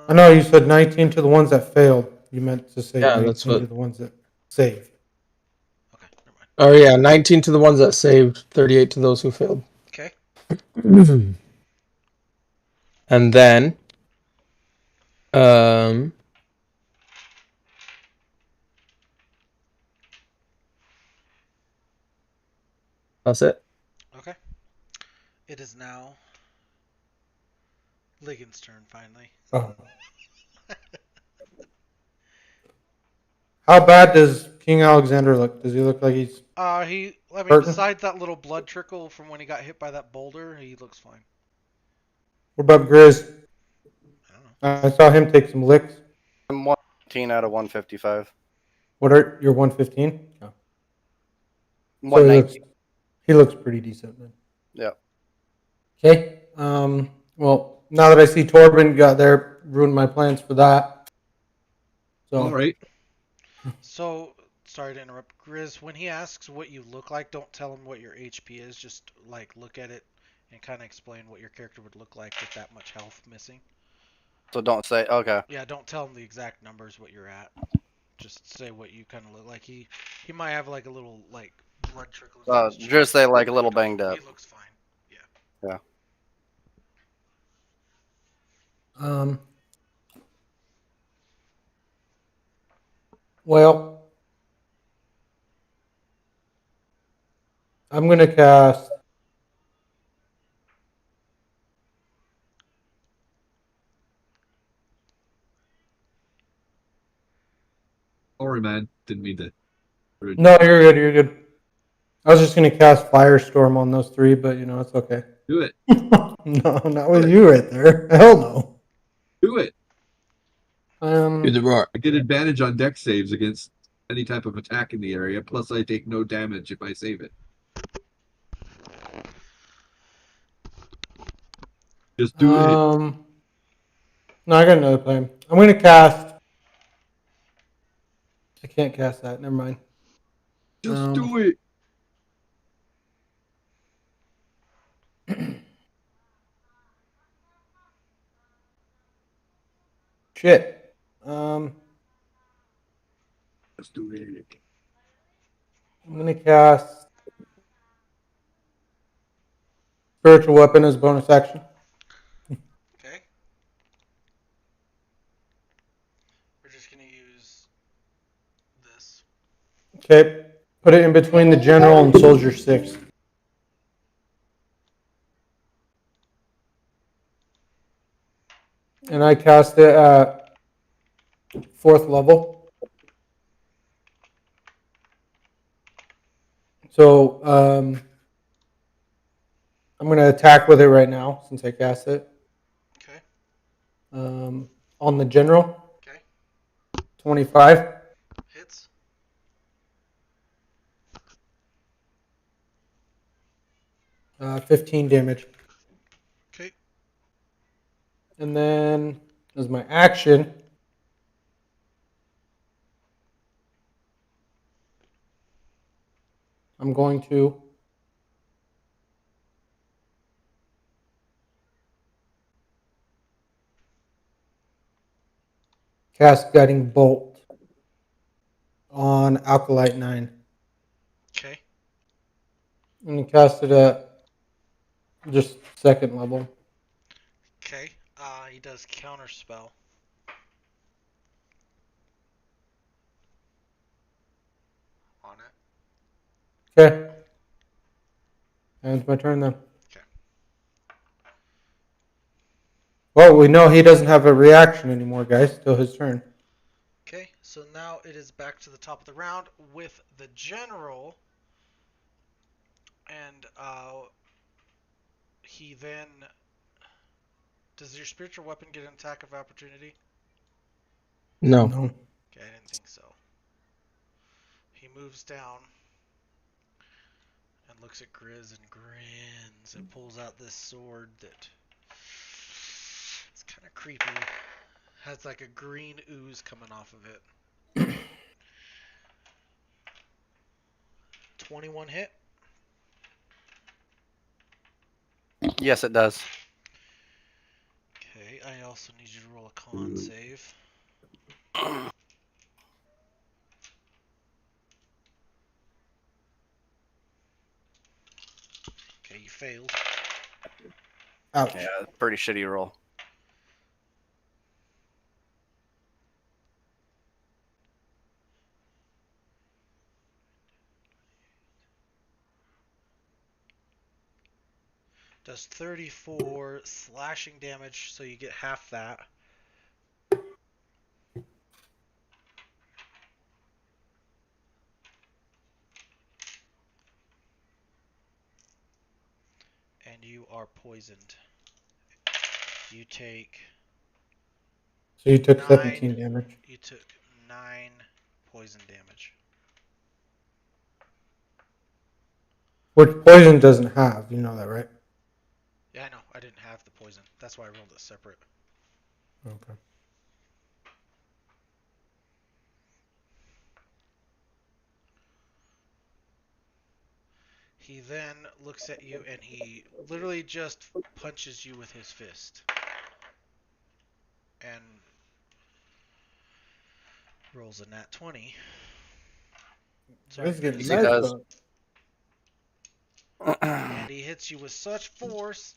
I know you said 19 to the ones that failed. You meant to say Yeah, 19 that's what- to the ones that saved. Okay, never mind. Oh yeah, 19 to the ones that saved, 38 to those who failed. Okay. And then that's it. Okay. It is now Ligon's turn finally. Oh. How bad does King Alexander look? Does he look like he's... Besides that little blood trickle from when he got hit by that boulder, he looks fine. What about Grizz? I don't know. I saw him take some licks. I'm 115 out of 155. What are your 115? Oh. So 119. he looks pretty decent then. Yeah. Okay. Well, now that I see Torben got there, ruined my plans for that. So All right. So, sorry to interrupt, Grizz. When he asks what you look like, don't tell him what your HP is. Just like look at it and kind of explain what your character would look like with that much health missing. So don't say, okay. Yeah, don't tell him the exact numbers what you're at. Just say what you kind of look like. He might have like a little like blood trickles down his just cheek. like a little banged up. He looks fine. Yeah. Well, I'm gonna cast. Sorry, man. Didn't mean to. No, you're good. You're good. I was just gonna cast Firestorm on those 3, but it's okay. Do it. No, not with you right there. Hell no. Do it. Do the roar. I get advantage on deck saves against any type of attack in the area. Plus, I take no damage if I save it. Just do it. No, I got another plan. I'm gonna cast. I can't cast that. Never mind. Just do it. Shit. Just do it. I'm gonna cast Spiritual Weapon as bonus action. Okay. We're just gonna use this. Okay. Put it in between the General and Soldier 6. And I cast it at 4th level. So I'm going to attack with it right now since I cast it. Okay. On the General. Okay. 25. Hits. 15 damage. Okay. And then as my action, I'm going to cast Guiding Bolt on Alkalite 9. Okay. And cast it at just 2nd level. Okay. He does counter spell. On it. Okay. And it's my turn then. Okay. Well, we know he doesn't have a reaction anymore, guys, till his turn. Okay. So now it is back to the top of the round with the general, and he then. Does your spiritual weapon get an attack of opportunity? No. No. Okay, I didn't think so. He moves down and looks at Grizz and grins and pulls out this sword that it's kind of creepy. Has like a green ooze coming off of it. 21 hit. Yes, it does. Okay, I also need you to roll a con save. Okay, you failed. Ouch. Yeah, pretty shitty roll. Does 34 slashing damage, so you get half that. And you are poisoned. You take So you took 9. 17 damage. You took 9 poison damage. Which poison doesn't have. You know that, right? Yeah, I know. I didn't have the poison. That's why I rolled it separate. Okay. He then looks at you and he literally just punches you with his fist. And rolls a nat 20. So This is getting He nice does. though. And he hits you with such force.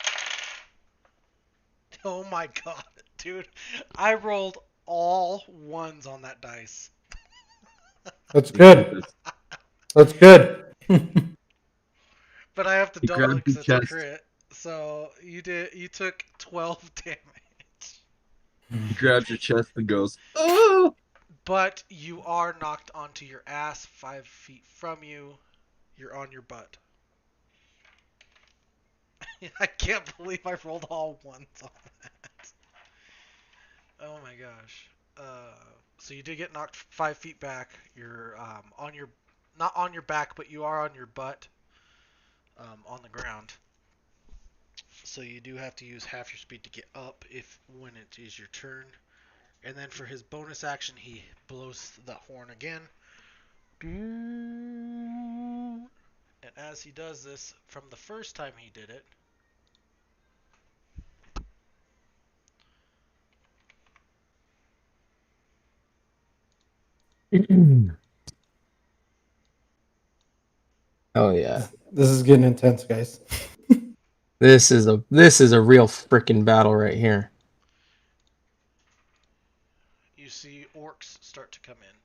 Oh my god, dude. I rolled all ones on that dice. That's good. That's good. But I have to He double grabs it because your it's a chest. crit. So you took 12 damage. He grabs your chest and goes, "Oh!" But you are knocked onto your ass 5 feet from you. You're on your butt. I can't believe I rolled all ones on that. Oh my gosh. So you did get knocked 5 feet back. You're on your, not on your back, but you are on your butt, on the ground. So you do have to use half your speed to get up if when it is your turn. And then for his bonus action, he blows the horn again. And as he does this, from the first time he did it, Oh yeah. This is getting intense, guys. This is a real freaking battle right here. you see orcs start to come in.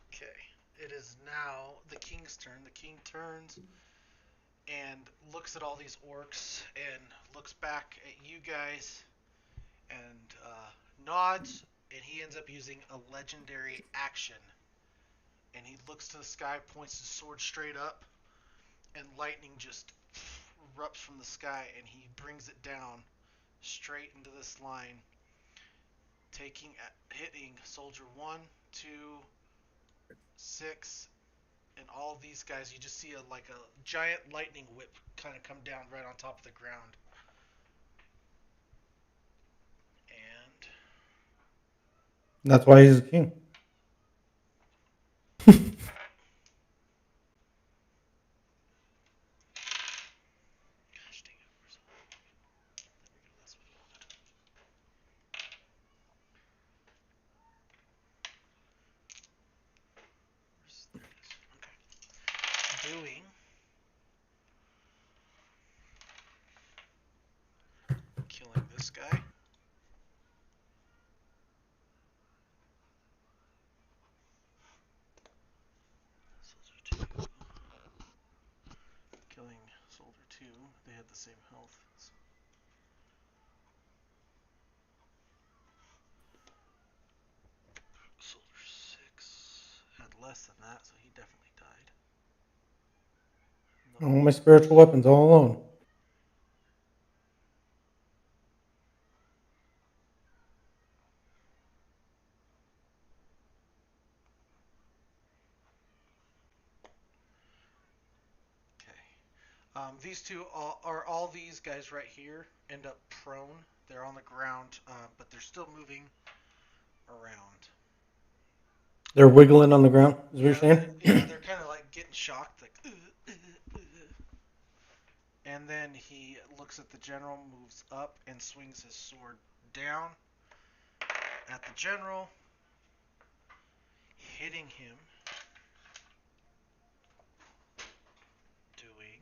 Okay, it is now the king's turn. The king turns and looks at all these orcs and looks back at you guys and nods, and he ends up using a legendary action. And he looks to the sky, points his sword straight up, and lightning just erupts from the sky, and he brings it down straight into this line, hitting soldier 1, 2, 6, and all these guys. You just see like a giant lightning whip kind of come down right on top of the ground. And That's why he's a king. gosh dang it, there it is. Okay. Killing this guy. Soldier 2. Killing Soldier 2. They had the same health. Soldier 6 had less than that, so he definitely died. All my spiritual weapons all alone. Okay. These two are all these guys right here end up prone. They're on the ground, but they're still moving around. They're wiggling on the ground, is what you're Yeah, saying? they're kind of like getting shocked, like. And then he looks at the general, moves up, and swings his sword down at the general, hitting him, doing.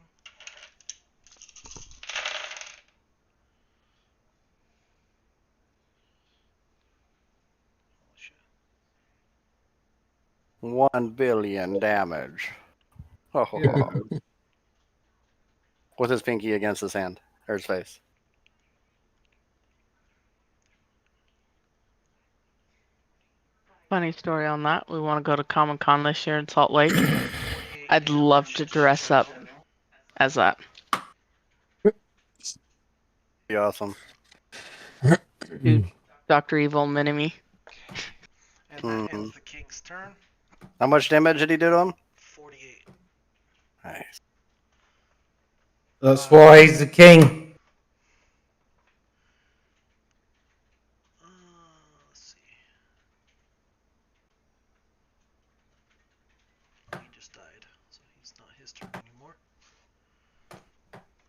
Holy shit. 1 billion damage. Yeah. With his pinky against his hand or his face. Funny story on that. We want to go to Comic Con this year in Salt Lake. 48 I'd love to damage dress up general. as that. Be awesome. Dude, Dr. Evil Mini-Me. And that ends the king's turn. How much damage did he do to him? 48. Nice. That's why he's the king. Let's see. He just died, so he's it's not his turn anymore.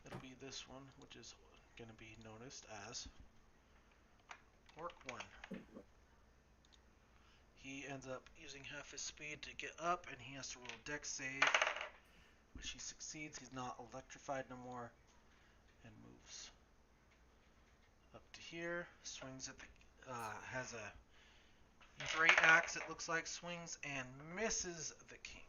It'll be this one, which is going to be noticed as Orc 1. He ends up using half his speed to get up, and he has to roll a dex save, which he succeeds. He's not electrified no more, and moves up to here. Swings at the, has a great axe. It looks like swings and misses the king.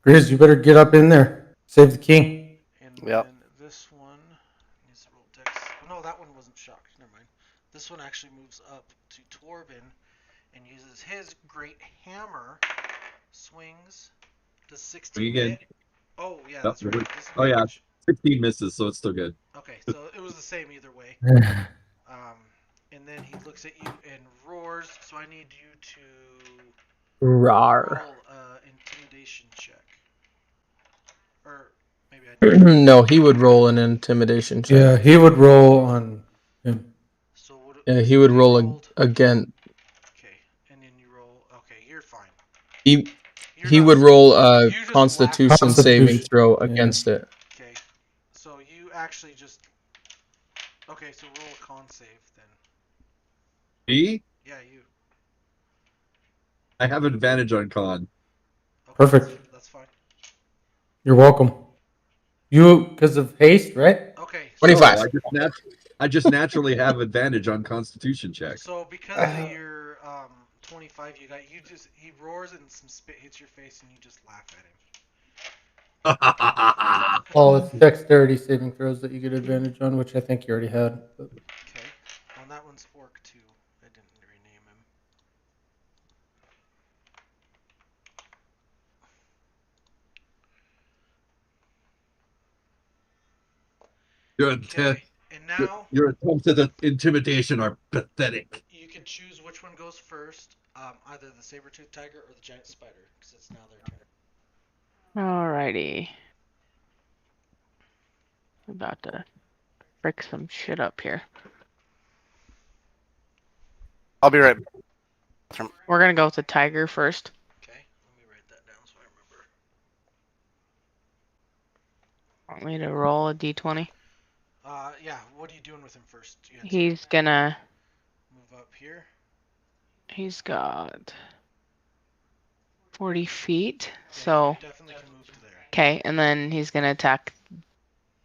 Grizz, you better get up in there. Save the king. And Yep. then this one needs to roll dex. Oh, no, that one wasn't shocked. Never mind. This one actually moves up to Torben and uses his great hammer. Swings. Does 16 Pretty hit? good. Oh, yeah, Yep. that's right. Oh yeah, Disadvantage. 16 misses, so it's still good. Okay, so it was the same either way. And then he looks at you and roars. So I need you to Rar. roll intimidation check. Or maybe I need you. No, he would roll an intimidation check. Yeah, he would roll on him. So what? Yeah, he would you roll rolled? again. Okay, and then you roll. Okay, you're fine. He You're he not. would roll a You just laugh. Constitution saving Constitution, throw yeah. against it. Okay, so you actually just. Okay, so roll a con save then. Me? Yeah, you. I have advantage on con. Okay, Perfect. That's fine. You're welcome. You, because of haste, right? Okay. No, 25. I just naturally have advantage on Constitution checks. So because of your 25, you just he roars and some spit hits your face and you just laugh at him. Oh, it's dexterity saving throws that you get advantage on, which I think you already had. But Okay. Well, that one's Orc 2. I didn't rename him. Okay. And now Your attempts at intimidation are pathetic. you can choose which one goes first. Either the saber-toothed tiger or the giant spider, because it's now their turn. Alrighty. About to frick some shit up here. I'll be right back. We're gonna go with the tiger first. Okay. Let me write that down so I remember. Want me to roll a d20? Yeah. What are you doing with him first? You had to He's gonna. move up here. He's got 40 feet. Yeah, So. you definitely can move to there. Okay, and then he's gonna attack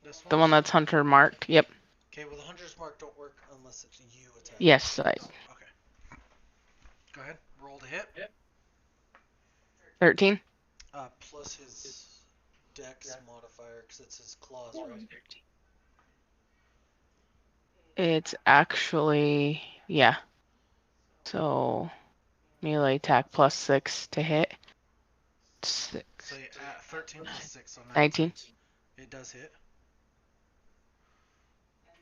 This the one that's hunter marked. Yep. Okay, well the hunter's mark don't work unless it's you attack. Yes, I. Okay. Go ahead. Roll to hit. 13. Plus his dex modifier because it's his claws, right? It's actually, yeah. So melee attack plus 6 to hit. 6. So 13 plus 6, so 19. It does hit.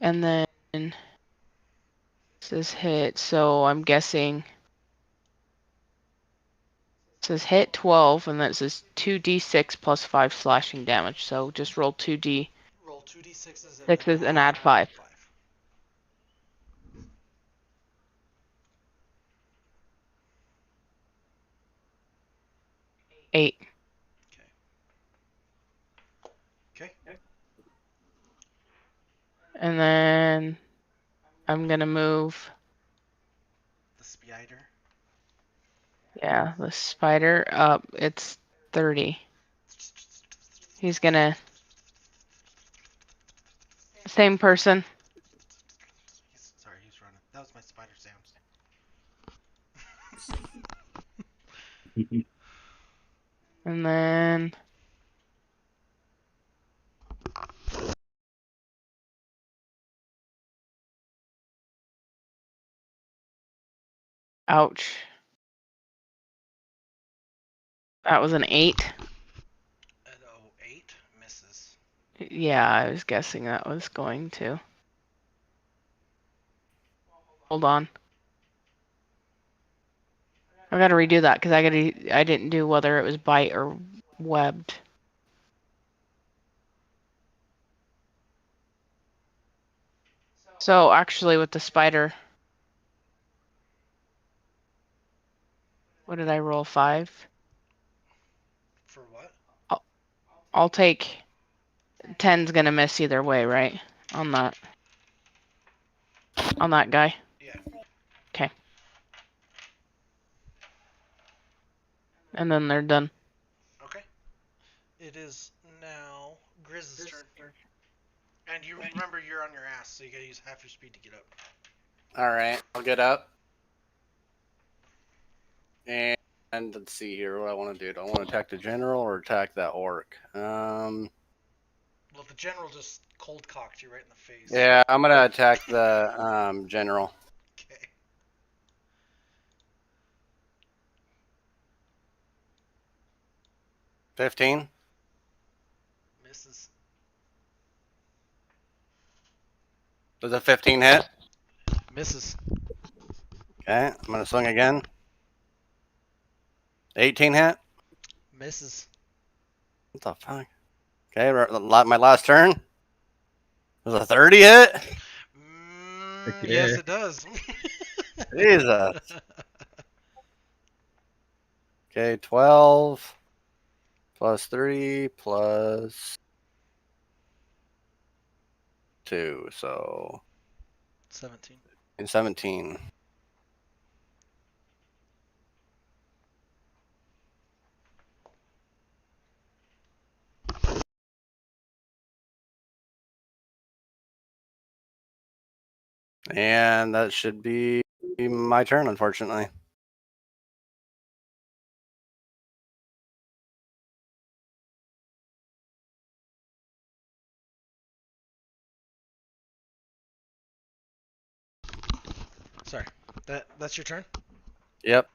And then this is hit, so I'm guessing it says hit 12, and that says 2d6 plus 5 slashing damage. So just roll 2d6s Roll 2d6s and add 5. 8. Okay. And then I'm gonna move. The spider. Yeah, the spider up. It's 30. He's gonna. Same person. Sorry, he's running. That was my spider sound. And then. Ouch. That was an 8. An 8 misses. Yeah, I was guessing that was going to. Hold on. I gotta redo that because I didn't do whether it was bite or webbed. So actually with the spider, What did I roll? 5? For what? I'll take 10's gonna miss either way, right? On that guy. Yeah. Okay. And then they're done. Okay. It is now Grizz's turn. And you remember you're on your ass, so you gotta use half your speed to get up. All right, I'll get up. And let's see here what I want to do. Do I want to attack the general or attack that orc? Well, the general just cold cocked you right in the face. Yeah, I'm gonna attack the general. Okay. $15. Misses. Does a 15 hit? Misses. Okay, I'm gonna swing again. 18 hit? Misses. What the fuck? Okay, my last turn. Does a 30 hit? Yes, it does. Jesus. Okay, 12 plus 3 plus 2, so 17. 17. And that should be my turn, unfortunately. Sorry. That's your turn? Yep.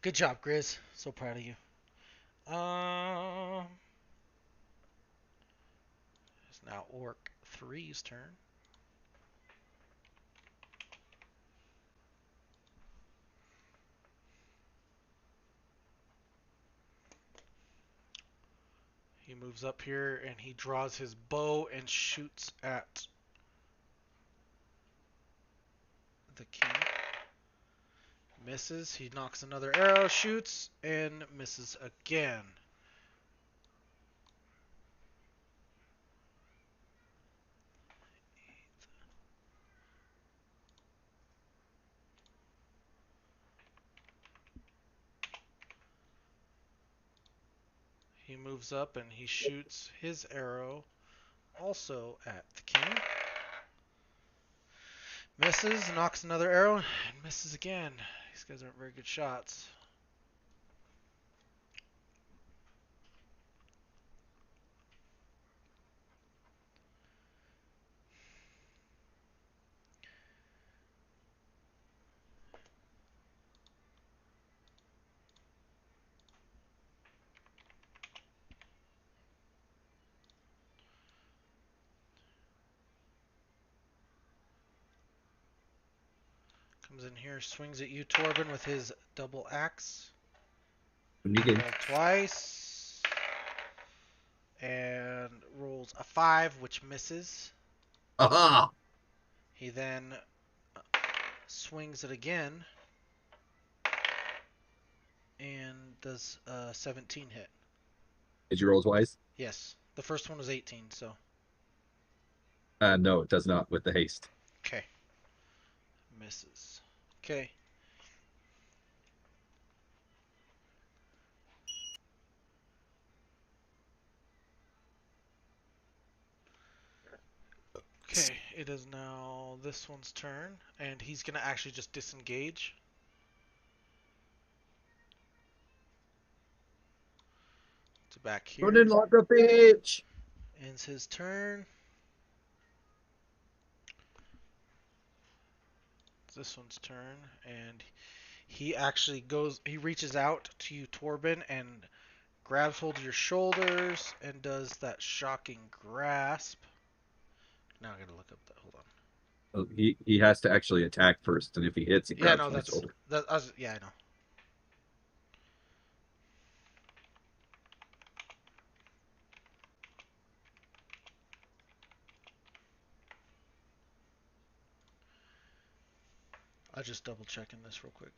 Good job, Grizz. So proud of you. It's now Orc 3's turn. He moves up here and he draws his bow and shoots at the king. Misses. He knocks another arrow, shoots, and misses again. He moves up and he shoots his arrow also at the king. Misses, knocks another arrow, and misses again. These guys aren't very good shots. Comes in here, swings at you, Torben, with his double axe. Roll twice. And rolls a 5, which misses. Aha! He then swings it again. And does a 17 hit. Did you roll twice? Yes. The first one was 18, so. No, it does not with the haste. Okay. Misses. Okay. Okay, it is now this one's turn, and he's gonna actually just disengage. To back here. Running like a bitch! Ends his turn. It's this one's turn, and he actually goes. He reaches out to you, Torben, and grabs hold of your shoulders and does that shocking grasp. Now I gotta look up that. Hold on. Oh, he has to actually attack first, and if he hits, he Yeah, grabs no, my that's shoulder. yeah, I know. I'll just double checking this real quick.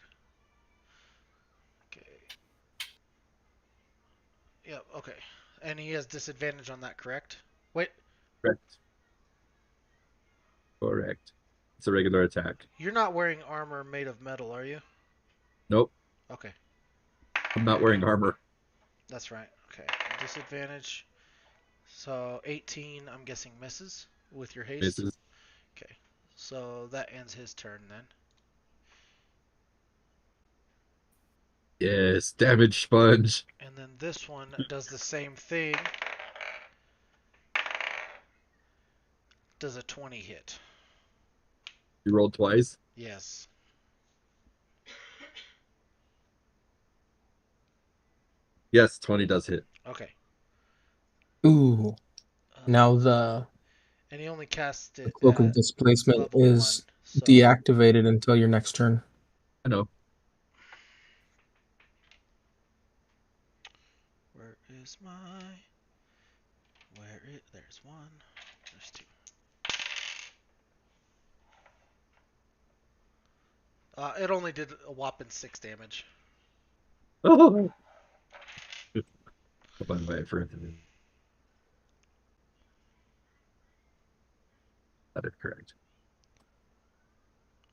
Okay. And he has disadvantage on that, correct? Wait, Correct. Correct. It's a regular attack. you're not wearing armor made of metal, are you? Nope. Okay, I'm not wearing armor. that's right. Okay, disadvantage. So 18, I'm guessing misses with your haste. Misses. Okay, so that ends his turn then. Yes. Damage sponge. And then this one does the same thing. Does a 20 hit? You rolled twice. Yes. Yes, 20 does hit. Okay. Ooh. Uh, Now the and he only cast the it cloak of at displacement level 1, is so deactivated until your next turn. I know. where is my... There's 1, there's 2. It only did a whopping 6 damage. Oh. By the way, for instance, that is correct.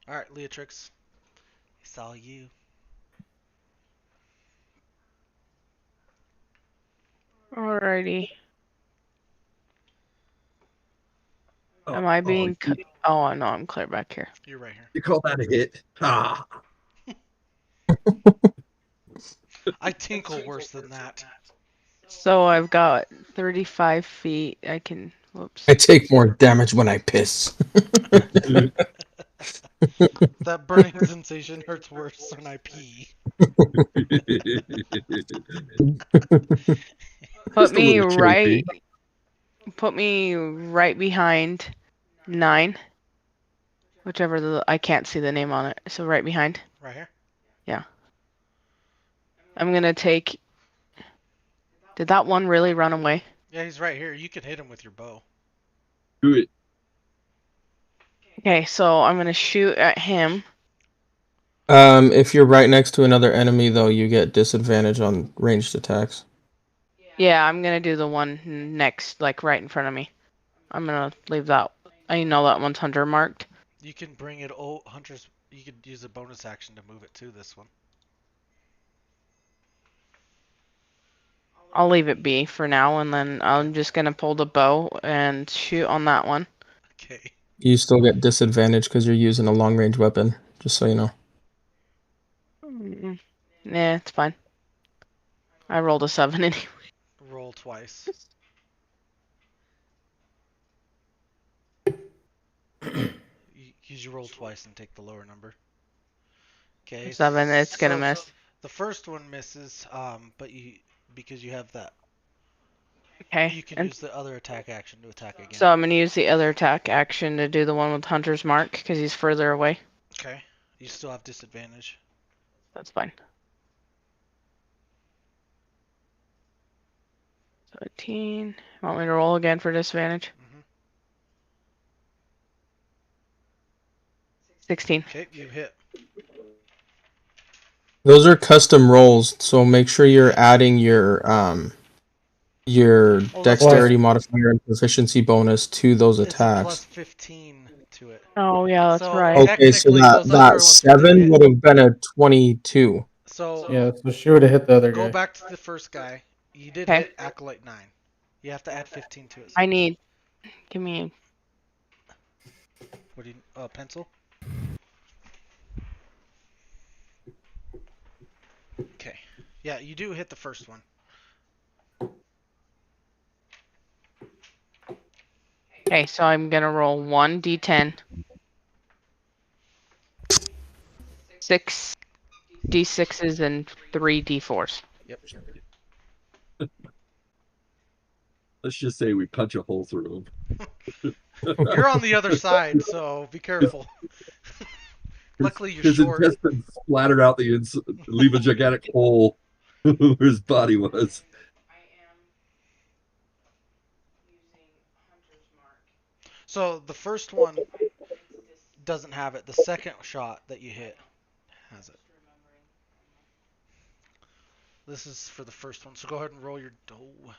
Alright, Leatrix. It's all you. Alrighty. Am Oh, I oh, being cut? Oh, no, I'm clear back here. You're right here. you call that a hit? Ah. I tinkle worse than that. So I've got 35 feet. I can. Whoops. I take more damage when I piss. That burning sensation hurts worse when I pee. Put Just a me little right. chafing. Put me right behind 9. Whichever I can't see the name on it. So right behind. Right here? Yeah. I'm gonna take. Did that one really run away? Yeah, he's right here. You can hit him with your bow. Do it. Okay, so I'm gonna shoot at him. If you're right next to another enemy, though, you get disadvantage on ranged attacks. Yeah, I'm gonna do the one next, like right in front of me. I'm gonna leave that. I know that one's hunter marked. You can bring it. Oh, hunters. You could use a bonus action to move it to this one. I'll leave it be for now, and then I'm just gonna pull the bow and shoot on that one. Okay. You still get disadvantage because you're using a long range weapon, just so you know. Yeah, it's fine. I rolled a 7 anyway. Roll twice. You roll twice and take the lower number. Okay. 7, it's gonna So miss. the first one misses, but because you have that, Okay, you can and use the other attack action to attack again. so I'm gonna use the other attack action to do the one with hunter's mark because he's further away. Okay. You still have disadvantage. That's fine. 17. Want me to roll again for disadvantage? Mm-hmm. 16. Okay, you hit. Those are custom rolls, so make sure you're adding your Oh, that's dexterity modifier and proficiency bonus to those It's a plus attacks. 15 to it. Oh yeah, that's So right. Okay, so technically, that those other ones do 7 hit. would have been a 22. So Yeah, so she would have hit the other go guy. back to the first guy. You did Okay. hit Acolyte 9. You have to add 15 to it. I need. Give me. What do you pencil? Okay. Yeah, you do hit the first one. Okay, so I'm gonna roll 1d10. 6 d6s and 3 d4s. Yep. Let's just say we punch a hole through him. You're on the other side, so be careful. Luckily, you're His short. intestines splattered out the leave a gigantic hole where his body was. So the first one doesn't have it. The second shot that you hit has it. This is for the first one, so go ahead and roll your. Oh,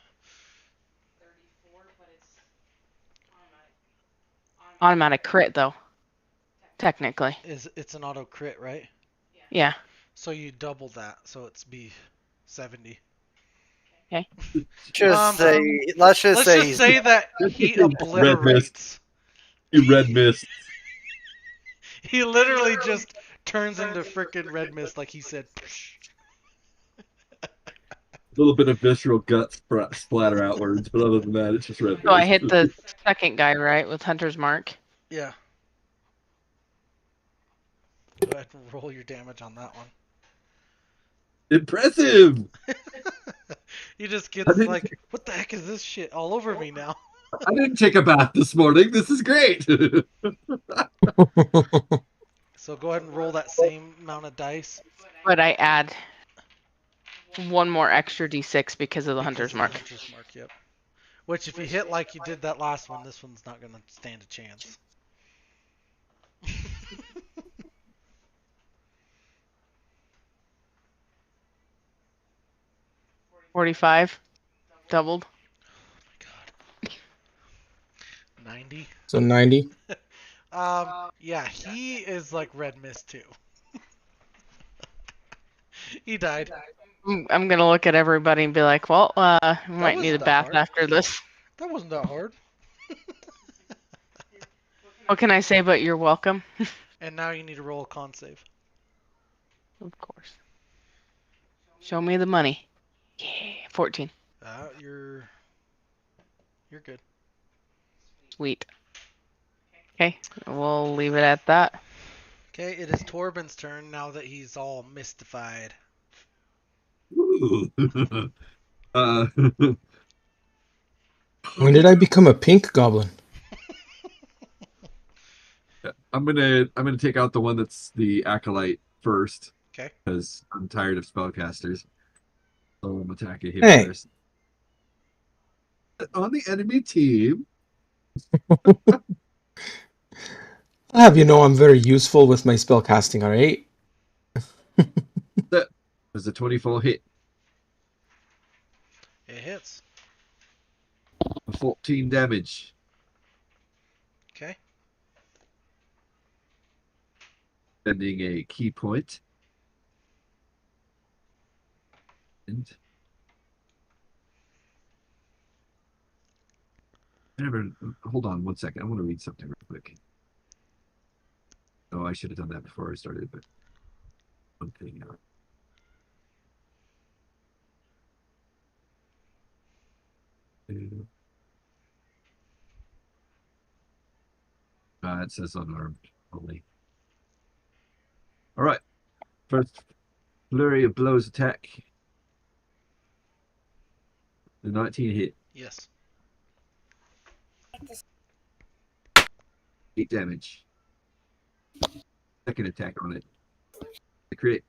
Automatic crit though. Technically. it's an auto crit, right? Yeah. So you double that, so it's be 70. Okay. Just So say, let's just let's say just he's say that Let's he just say red mist. obliterates. You red mist. He literally just turns into freaking red mist, like he said. A little bit of visceral guts splatter outwards, but other than that, it's just red So I mist. hit the second guy, right, with Hunter's Mark. Yeah. Go ahead and roll your damage on that one. Impressive. He just I gets didn't. like, what the heck is this shit all over me now? I didn't take a bath this morning. This is great. So go ahead and roll that same amount of dice. But I add one more extra d6 because of the Because Hunter's of the Mark. Hunter's Mark, yep. Which, if you hit like you did that last one, this one's not going to stand a chance. 45. Doubled. Oh my god. 90. So 90. Yeah, he is like red mist too. He died. I'm gonna look at everybody and be like, well, we might need a wasn't that bath hard. after this. That wasn't that hard. What can I say but you're welcome? And now you need to roll a con save. Of course. Show me the money. Yeah, 14. You're good. Sweet. Okay, we'll leave it at that. Okay, it is Torben's turn now that he's all mystified. Ooh. uh, When did I become a pink goblin? I'm gonna take out the one that's the acolyte first. Okay. Because I'm tired of spellcasters. So I'm attacking him Hey. first. On the enemy team. I have you know I'm very useful with my spell casting, alright? There's a 24 hit. It hits. 14 damage. Okay. Spending a key point. And hold on one second. I want to read something real quick. Oh, I should have done that before I started, but one thing. It says unarmed only. All right. First flurry of blows attack. The 19 hit. Yes. 8 damage. Second attack on it. The crit.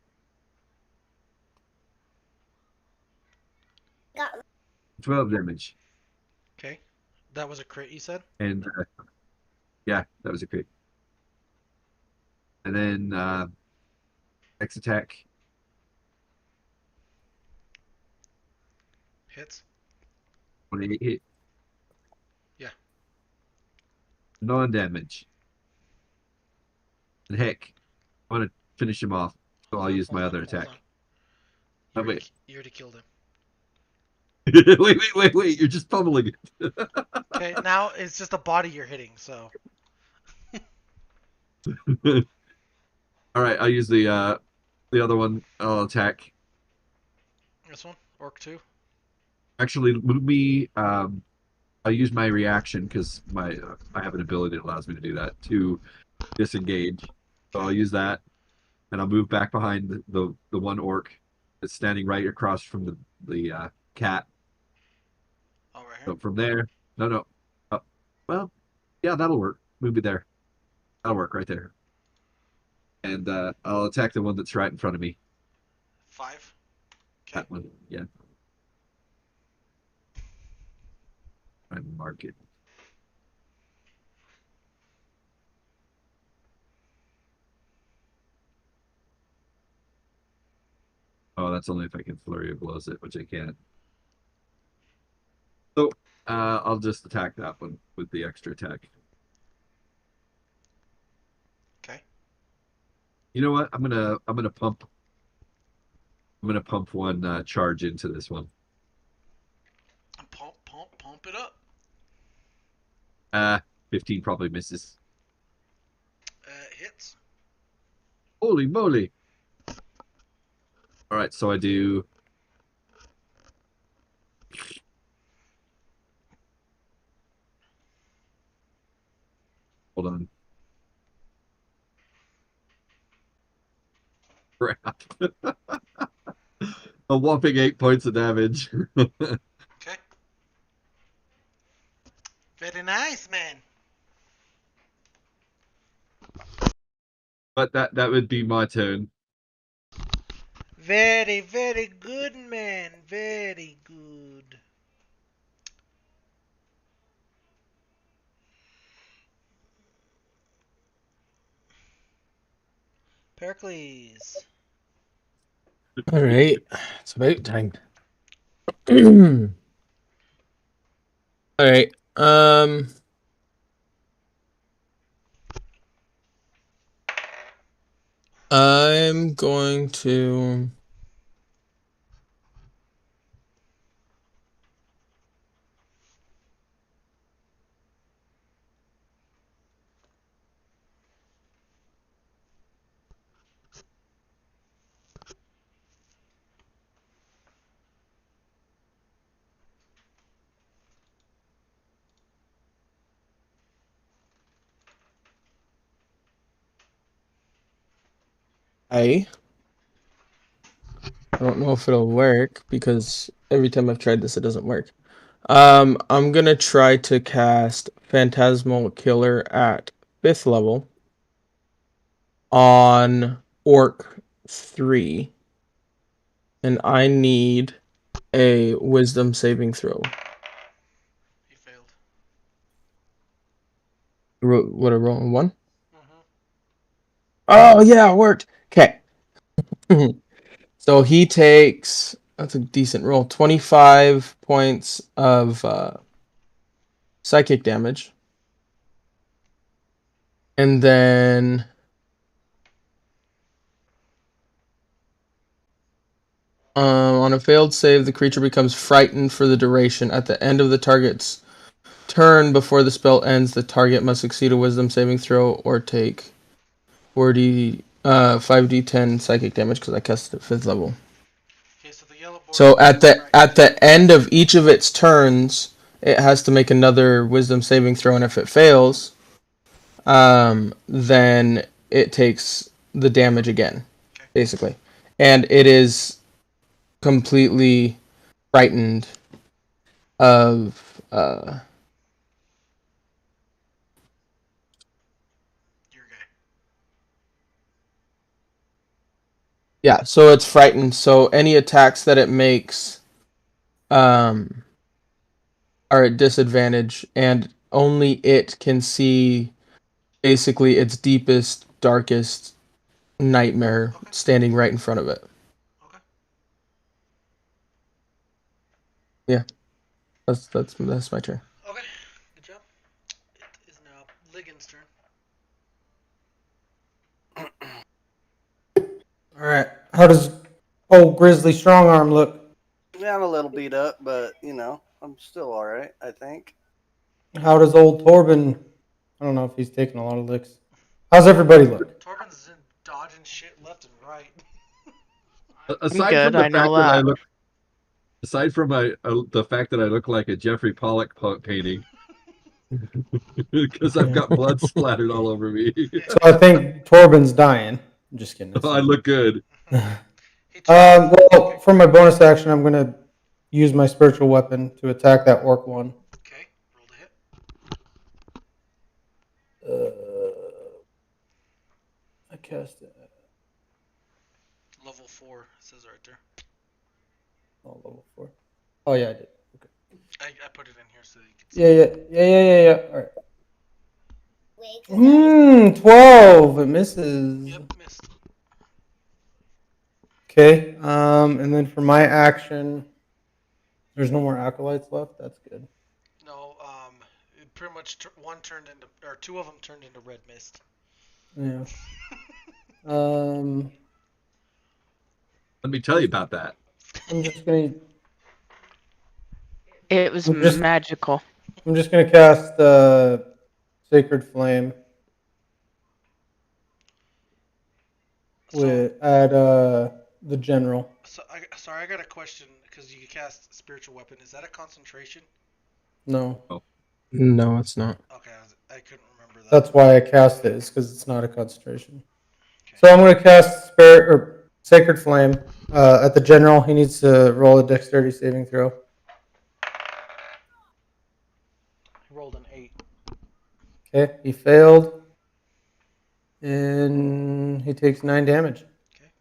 12 damage. Okay. That was a crit, you said? And yeah, that was a crit. And then next attack. Hits. 28 hit. Yeah. Non-damage. And heck, I want to finish him off, so I'll use my other attack. Oh, wait. You already killed him. wait. You're just pummeling it. Okay, now it's just a body you're hitting, so. All right, I'll use the other one. I'll attack. This one? Orc 2? Actually, move me. I'll use my reaction because I have an ability that allows me to do that to disengage. So I'll use that, and I'll move back behind the one orc that's standing right across from the cat. Oh, right here? So from there, no. Well, yeah, that'll work. Move me there. That'll work right there. And I'll attack the one that's right in front of me. 5? Okay. That one, yeah. I mark it. Oh, that's only if I can flurry of blows it, which I can't. So I'll just attack that one with the extra attack. Okay. You know what? I'm gonna pump one charge into this one. Pump it up. 15 probably misses. Hits. Holy moly! All right, so I do. Hold on. Crap. A whopping 8 points of damage. Okay. Very nice, man. But that would be my turn. Very, very good, man. Very good. Pericles. All right, it's about time. All right. I'm going to. I don't know if it'll work because every time I've tried this, it doesn't work. I'm gonna try to cast Phantasmal Killer at 5th level on Orc 3, and I need a Wisdom saving throw. He failed. What a roll 1? Mm-hmm. Oh yeah, it worked. Okay. So he takes, that's a decent roll, 25 points of psychic damage. And then on a failed save, the creature becomes frightened for the duration. At the end of the target's turn before the spell ends, the target must succeed a wisdom saving throw or take 5d10 psychic damage because I cast it at 5th level. Okay, so the yellow border. So at the end of each of its turns, it has to make another wisdom saving throw, and if it fails, then it takes the damage again, basically. And it is completely frightened of Your guy. yeah, so it's frightened, so any attacks that it makes are at disadvantage, and only it can see basically its deepest, darkest nightmare standing right in front of it. Okay. Yeah. That's my turn. Okay. Good job. It is now Ligon's turn. All right. How does old Grizzly Strong Arm look? Yeah, I'm a little beat up, but you know, I'm still all right. I think. How does old Torben? I don't know if he's taking a lot of licks. How's everybody look? Torben's dodging shit left and right. Aside from good, the I know fact that I that. look, aside from the fact that I look like a Jeffrey Pollock painting, because I've got blood splattered all over me. So I think Torben's dying. I'm just kidding. I look good. He turned. Well, for my bonus action, I'm gonna use my spiritual weapon to attack that orc one. Okay. Roll to hit. I cast it. Level 4 it says right there. Oh, level 4. Oh yeah, I did. Okay. I put it in here so that you can see. Yeah. All right. 12. It misses. Yep, missed. Okay. And then for my action, there's no more acolytes left. That's good. No, it pretty much one turned into, or two of them turned into red mist. Yeah. Um, Let me tell you about that. I'm just gonna. It was I'm just. magical. I'm just gonna cast Sacred Flame So, with at the general. sorry, I got a question because you cast spiritual weapon. Is that a concentration? No, Oh, No, it's not. Okay, I couldn't remember that. that's why I cast it. Is because it's not a concentration. Okay. So I'm gonna cast Spirit or Sacred Flame at the general. He needs to roll a Dexterity saving throw. He rolled an 8. Okay, he failed, and he takes 9 damage. Okay.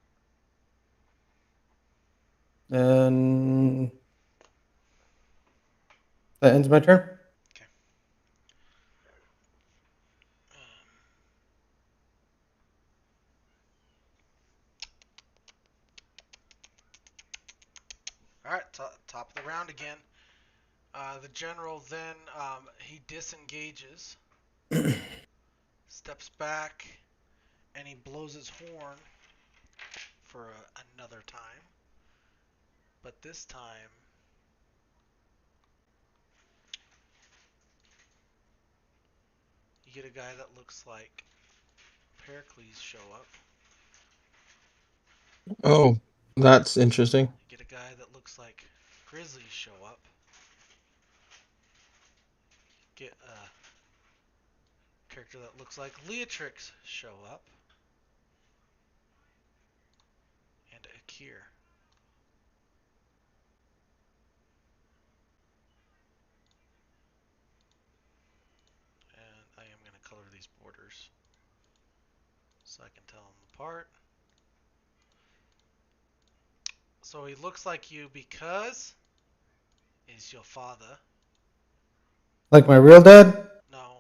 And that ends my turn. Okay. All right, top of the round again. The general then he disengages, steps back, and he blows his horn for another time. But this time, you get a guy that looks like Pericles show up. Oh, that's interesting. You get a guy that looks like Grizzlies show up. Get a character that looks like Leatrix show up. And Akir. And I am going to color these borders so I can tell them apart. So he looks like you because he's your father. Like my real dad? No,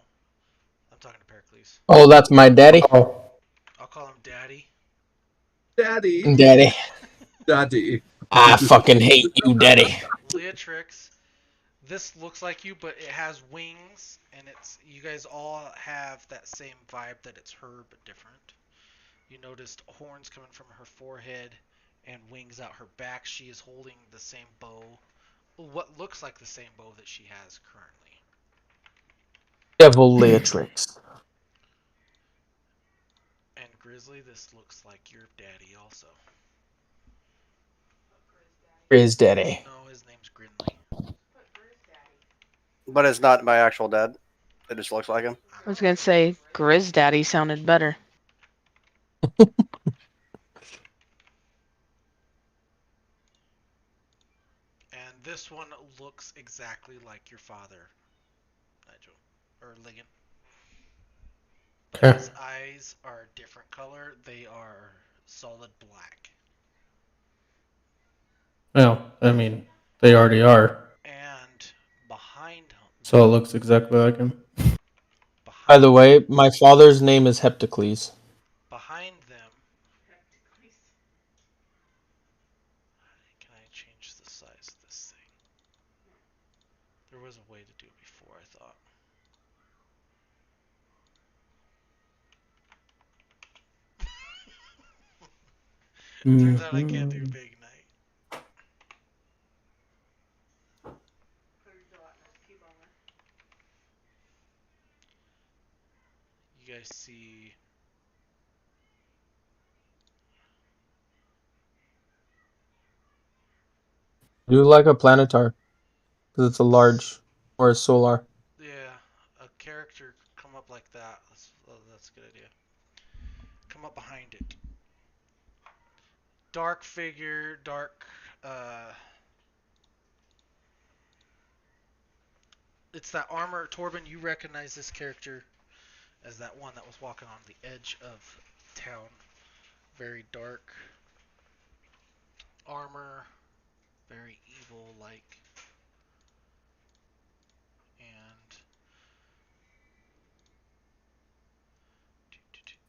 I'm talking to Pericles. Oh, that's my daddy. Oh, I'll call him Daddy. Daddy. Daddy. Daddy. I fucking hate you, daddy. Leatrix. This looks like you, but it has wings, and it's you guys all have that same vibe that it's her, but different. You noticed horns coming from her forehead and wings out her back. She is holding the same bow, what looks like the same bow that she has currently. Devil Leatrix. And Grizzly, this looks like your daddy also. Grizz daddy. No, his name's Grinley. But it's not my actual dad. It just looks like him. I was gonna say Grizz Daddy sounded better. And this one looks exactly like your father, Nigel. Or Ligon. But okay. his eyes are a different color. They are solid black. Well, I mean, they already are. And behind him, So it looks exactly like him. By the behind way, my father's name is Heptacles. behind them, can I change the size of this thing? There was a way to do it before, I thought. Turns out I can't do big night. You guys see Do like a planetar, because it's a large or a solar. yeah, a character come up like that. That's a good idea. Come up behind it. Dark figure, dark it's that armor. Torben, you recognize this character as that one that was walking on the edge of town. Very dark armor, very evil like. And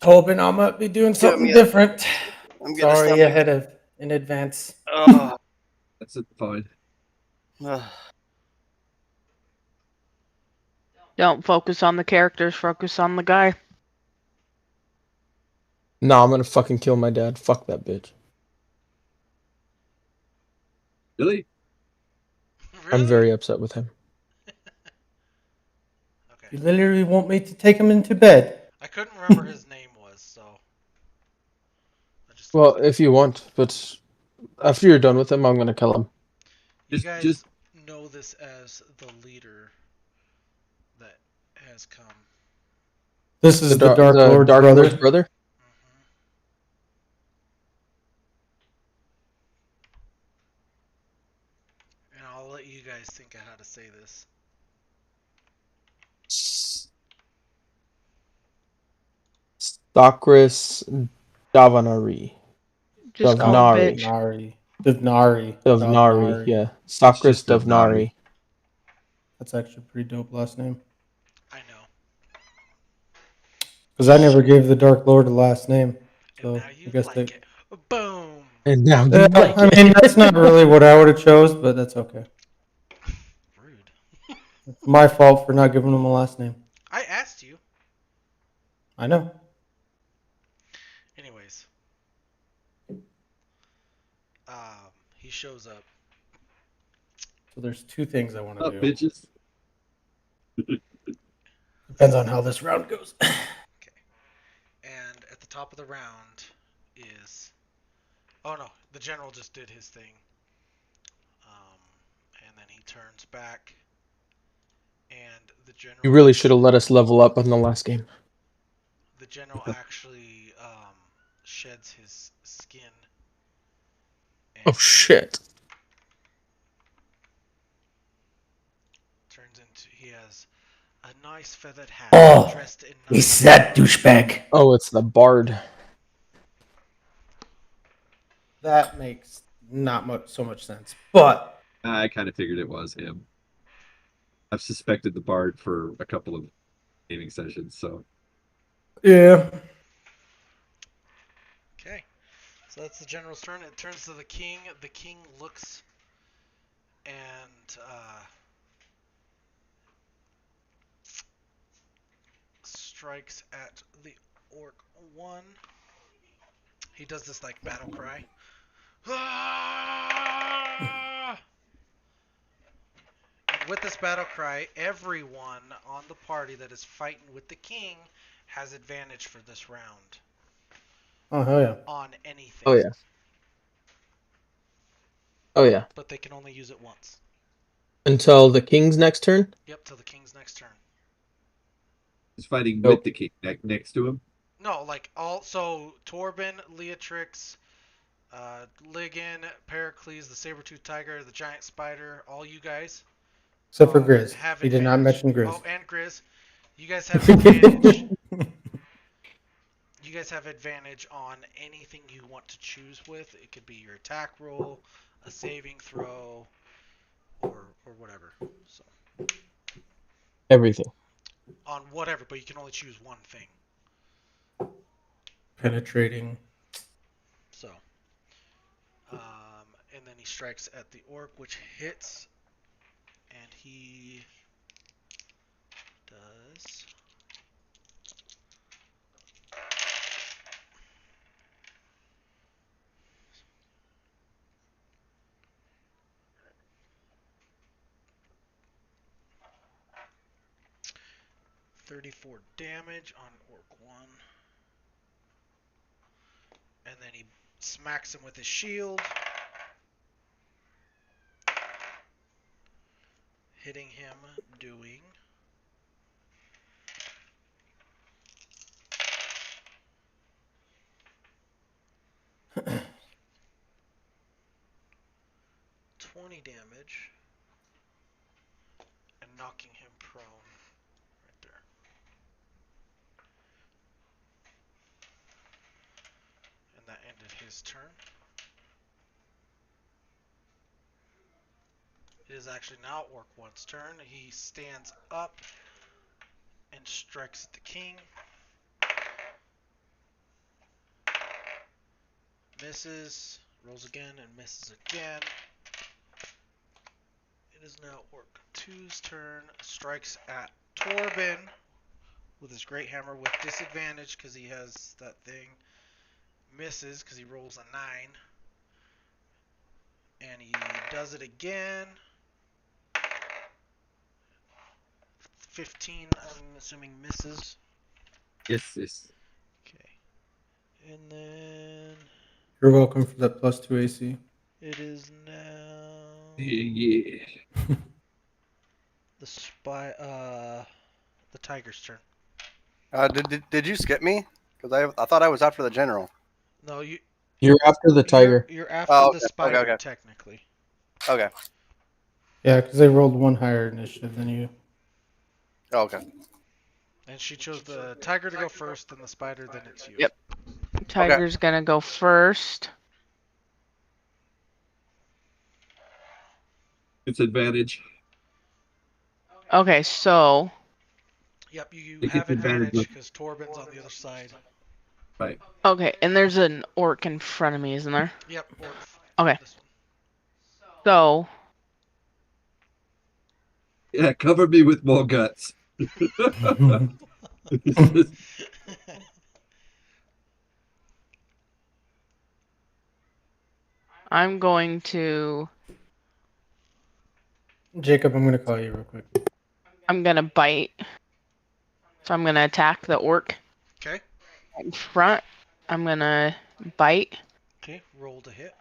Hoping I might be doing Give something me a. different. I'm It's gonna already stomach. ahead of in advance. Ugh. That's fine. Don't focus on the characters, focus on the guy. No, I'm gonna fucking kill my dad. Fuck that bitch. Really? I'm Really? very upset with him. Okay. You literally want me to take him into bed. I couldn't remember his name was, so I just Well, looked it if you want, but after you're done with him, I'm gonna kill him. You Just guys know this as the leader that has come. This is the Dark Lord's Dark brother. Lord's brother. And I'll let you guys think of how to say this. Stakris Davanari. Just call him Davnari. bitch. Davnari, yeah. it's Stakris just Davnari. Davnari. That's actually a pretty dope last name. I know. Because I never gave the Dark Lord a last name. And So now you I guess like it. Boom! And now you like I it. mean, that's not really what I would have chose, but that's okay. Rude. It's my fault for not giving him a last name. I asked you. I know. Anyways. He shows up. So there's two things I want to Up, do. bitches. Depends on how this round goes. Okay. And at the top of the round is... Oh no, the general just did his thing. And then he turns back. And the general... You really should have let us level up in the last game. The general actually sheds his skin. Oh shit. Turns into... He has a nice feathered hat. Oh, Dressed in it's nice that douchebag. Oh, it's the bard. That makes not so much sense. But I kind of figured it was him. I've suspected the bard for a couple of gaming sessions, so yeah. Okay. So that's the general's turn. It turns to the king. The king looks and strikes at the orc one. He does this like battle cry. Ah! And with this battle cry, everyone on the party that is fighting with the king has advantage for this round Oh hell yeah. on anything. Oh yeah. Oh yeah. But they can only use it once. Until the king's next turn? Yep, till the king's next turn. he's fighting Nope. with the king next to him. No, like all. So Torben, Leatrix, Ligon, Pericles, the saber-toothed tiger, the giant spider, all you guys. Except for Grizz. Have He did not advantage. mention Grizz. Oh, and Grizz. You guys have advantage. You guys have advantage on anything you want to choose with. It could be your attack roll, a saving throw, or whatever. So Everything. on whatever, but you can only choose one thing. Penetrating. So, and then he strikes at the orc, which hits, and he does 34 damage on orc 1. And then he smacks him with his shield, hitting him, doing 20 damage and knocking him prone right there. And that ended his turn. It is actually now Orc One's turn. He stands up and strikes at the king. Misses Rolls again and misses again. It is now Orc 2's turn. Strikes at Torben with his great hammer with disadvantage because he has that thing. Misses because he rolls a 9. And he does it again. 15, I'm assuming misses. Yes. Okay. And then You're welcome for that +2 AC. it is now Yeah. the Tiger's turn. Did you skip me? Because I thought I was after the general. No, You're after the tiger. you're after Oh, the okay, spider okay. technically. Okay. Yeah, because they rolled one higher initiative than you. Oh, okay. And she chose the tiger to go first, then the spider, then it's you. Yep. Tiger's gonna go first. It's advantage. Okay, so Yep, you It have gets advantage. advantage because Torben's on the other side. Right. okay, and there's an orc in front of me, isn't there? Yep, orc. Okay. This one. So Yeah, cover me with more guts. I'm going to Jacob, I'm going to call you real quick. bite. So I'm gonna attack the orc Okay. in front. I'm gonna bite. Okay, roll to hit.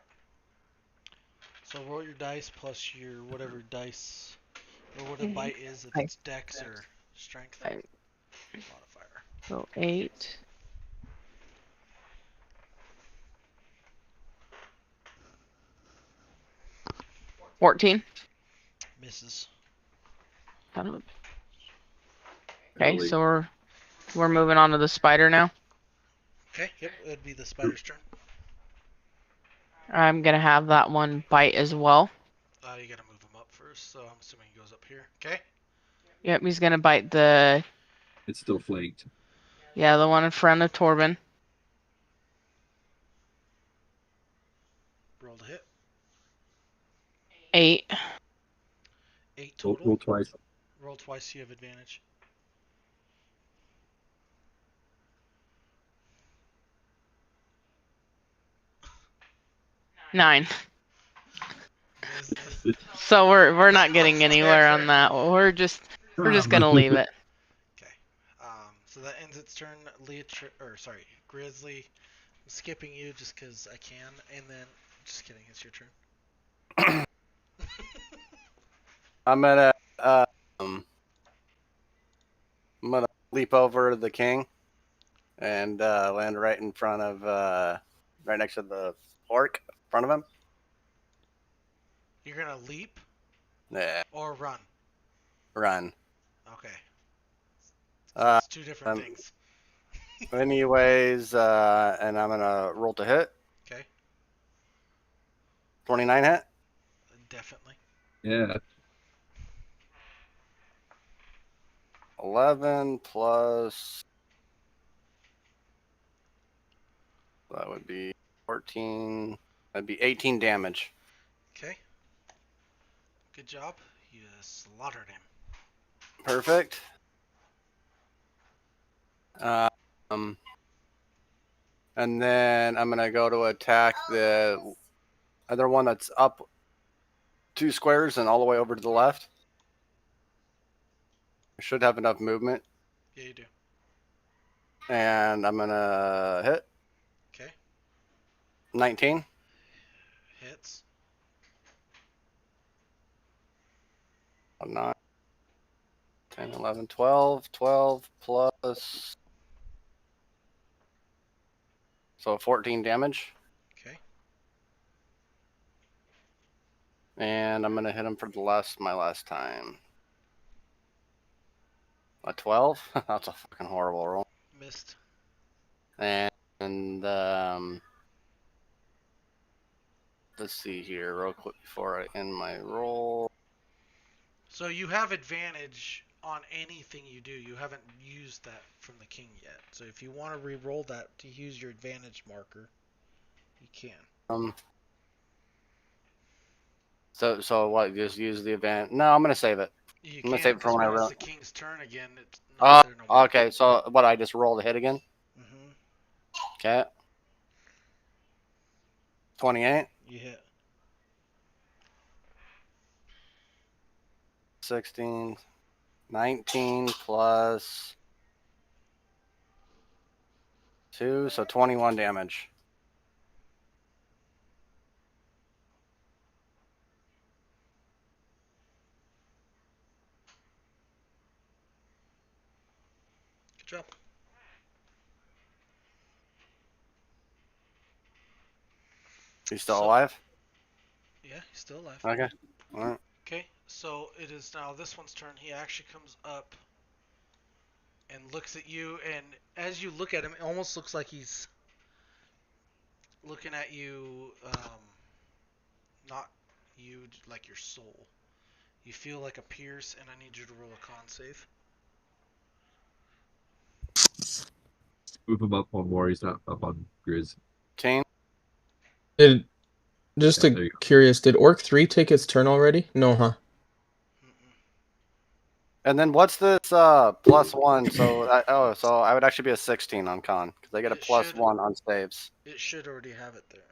So roll your dice plus your whatever dice or what a bite is, if it's dex or strength modifier. So 8. $14. Misses. Okay, Really? so we're moving on to the spider now. Okay, yep, it'd be the spider's turn. I'm gonna have that one bite as well. You gotta move him up first, so I'm assuming he goes up here. Okay. Yep, he's gonna bite the It's still flanked. the one in front of Torben. Roll to hit. 8. 8 Roll, total. roll twice. Roll twice, you have advantage. Nine. Missed. So we're not getting anywhere on that. We're just gonna leave it. Okay. So that ends its turn. Grizzly. I'm skipping you just because I can, and then just kidding. It's your turn. I'm gonna I'm gonna leap over the king and land right in front of right next to the orc in front of him. You're gonna leap Yeah, or run. run. Okay. So Uh, it's two different things. anyways, and I'm gonna roll to hit. Okay. 29 hit. Definitely. Yeah. 11 plus. That would be 14. That'd be 18 damage. Okay. Good job. You slaughtered him. Perfect. Um, and then I'm gonna go to attack the other one that's up 2 squares and all the way over to the left. I should have enough movement. Yeah, you do. And I'm gonna hit Okay. 19. Hits. 9, 10, 11, 12. 12 plus. So 14 damage. Okay. And I'm gonna hit him for my last time. A 12? That's a fucking horrible roll. Missed. And let's see here real quick before I end my roll. So you have advantage on anything you do. You haven't used that from the king yet. So if you want to re-roll that to use your advantage marker, you can. So what? Just use the event. No, I'm gonna save it. You I'm gonna can't save it for because when I when it's roll. the king's turn again, it's not there no more. Okay. So what? I just roll the hit again. Mm-hmm. Okay. 28, You hit. 16, 19 plus 2, so 21 damage. Good job. You still So- alive? Yeah, he's still alive. Okay. All right. Okay, so it is now this one's turn. He actually comes up and looks at you, and as you look at him, it almost looks like he's looking at you, not you, like your soul. You feel like a pierce, and I need you to roll a con save. Move him up one more. He's not up on Grizz. 18. Did just Yeah, there you go. curious, did Orc 3 take its turn already? No, huh? Mm-mm. And then what's this +1? So I would actually be a 16 on con because I get a It should- +1 on saves. It should already have it there.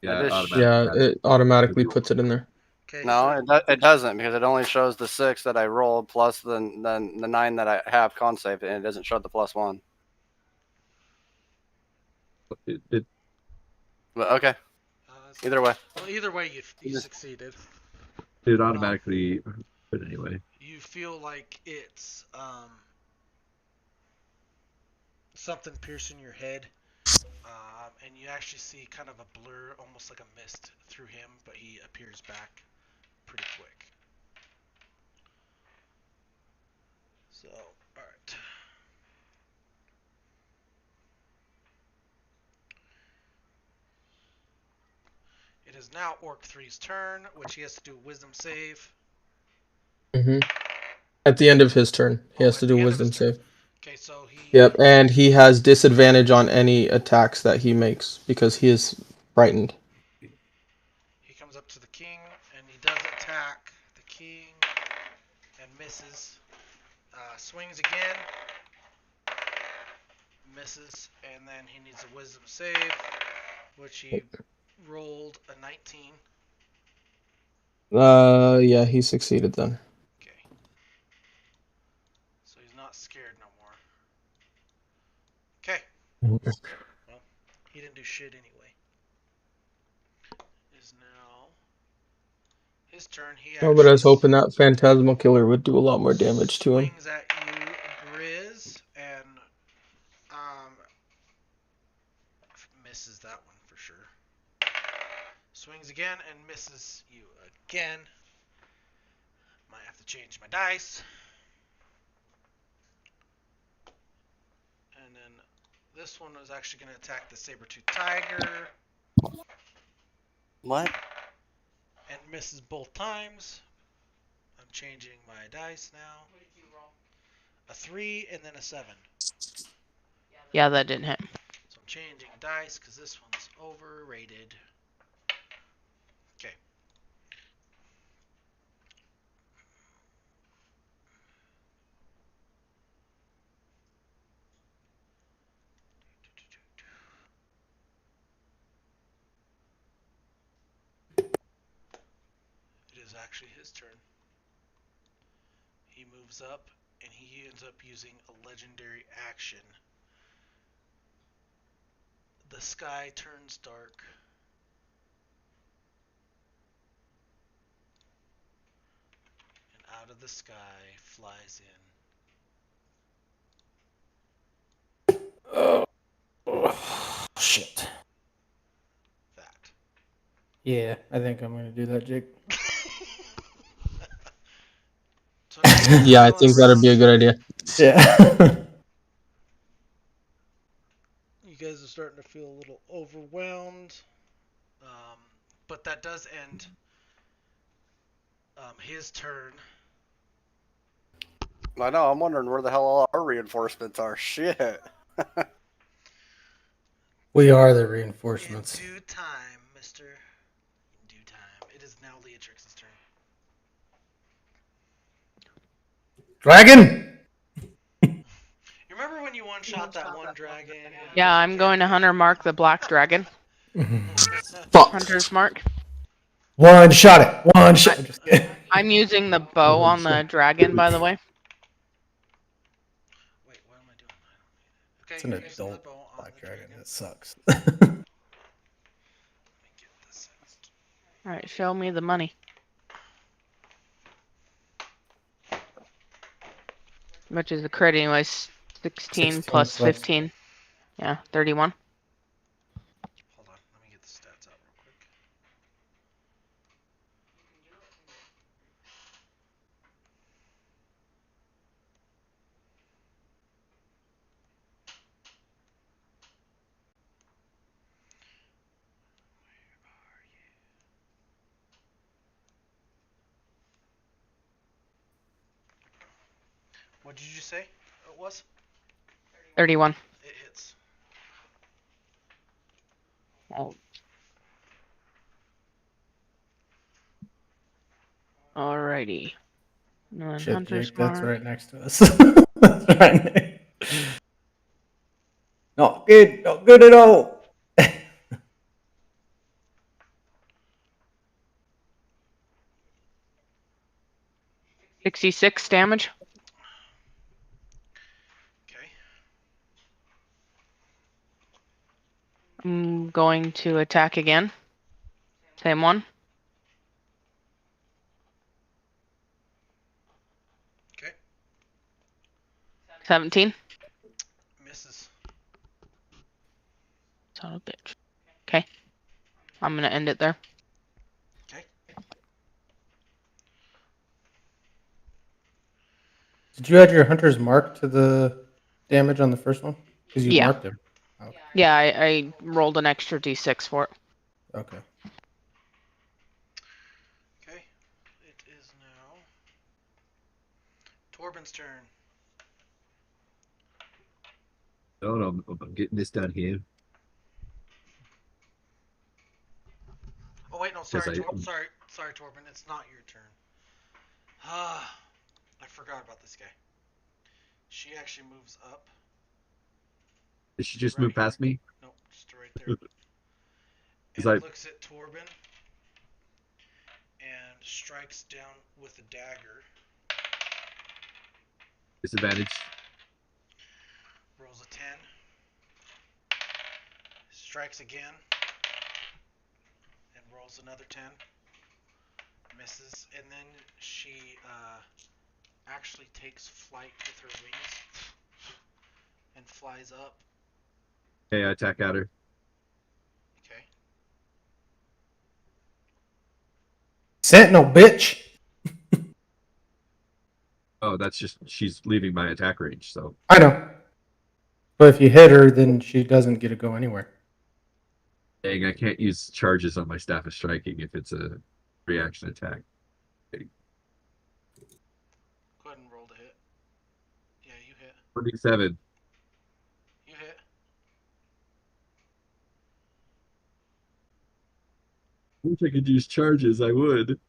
Yeah, That is- automatic. Yeah, it automatically puts it in there. Okay. No, it doesn't because it only shows the 6 that I rolled plus the 9 that I have con save, and it doesn't show the +1. It But okay, either way. Well, either way, you succeeded. automatically. But anyway, You feel like it's something piercing your head, and you actually see kind of a blur, almost like a mist through him, but he appears back pretty quick. So, all right. It is now Orc 3's turn, which he has to do a Wisdom save. Hmm. At the end of his turn, he has at to the do end of Wisdom his turn. save. Okay, so he. Yep, and he has disadvantage on any attacks that he makes because he is frightened. He comes up to the king, and he does attack the king, and misses. Swings again, misses, and then he needs a Wisdom save, which he rolled a 19. Yeah, he succeeded then. Okay. So he's not scared no more. Okay. Well, he didn't do shit anyway. It is now his turn. He Oh, but I was actually hoping that Phantasmal Killer would do a lot more damage to him. swings at you, Grizz, and misses that one for sure. Swings again and misses you again. Might have to change my dice. And then this one was actually going to attack the saber-tooth tiger. What? And misses both times. I'm changing my dice now. What did you roll? A 3 and then a 7. Yeah, that didn't hit. So I'm changing dice because this one's overrated. Okay. It is actually his turn. He moves up and he ends up using a legendary action. The sky turns dark. And out of the sky flies in Shit. that. Yeah, I think I'm gonna do that, Jake. So now you guys Yeah, are I going think that'd be a around. good idea. Yeah. You guys are starting to feel a little overwhelmed. But that does end his turn. I know. I'm wondering where the hell all our reinforcements are. Shit. We are the In reinforcements. due time, mister. In due time. It is now Leatrix's Dragon! You remember when you one-shot that one dragon? Yeah, I'm going to Hunter Mark the Black Dragon. Fuck. Hunter's Mark. One shot it. One shot. Just kidding. I'm using the bow on the dragon, by the way. Wait, what am I doing? Okay, It's an you're using the adult bow on black the dragon. dragon. That sucks. Let me get this out. Alright, show me the money. Which is the crit anyways. 16 plus 15. Yeah, 31. Hold on, let me get the stats out real quick. What did you say it was? 31. It hits. Oh. Alrighty. And then Shit, Hunter's Jake, that's Mark. right next to us. That's right. Not good. Not good at all. 66 damage. Okay. I'm going to attack again. Same one. Okay. 17. Misses. Son of a bitch. Okay. I'm gonna end it there. Okay. Did you add your hunter's mark to the damage on the first one? Because you Yeah. marked him. Okay. Yeah, I rolled an extra d6 for it. Okay. Okay. It is now Torben's turn. No, no, I'm getting this done here. Oh wait, no, sorry, sorry, Torben. It's not your turn. Ah, I forgot about this guy. She actually moves up. Did she just Right move past me? Nope, just right there. Is And I- looks at Torben and strikes down with a dagger. Disadvantage. Rolls a 10. Strikes again. And rolls another 10. Misses. And then she actually takes flight with her wings and flies up. Okay, I attack at her. Okay. Sentinel, bitch. Oh, that's just she's leaving my attack range. So I know. But if you hit her, then she doesn't get to go anywhere. dang, I can't use charges on my staff of striking if it's a reaction attack. Go ahead and roll to hit. Yeah, you hit. 27. You hit. I wish I could use charges. I would.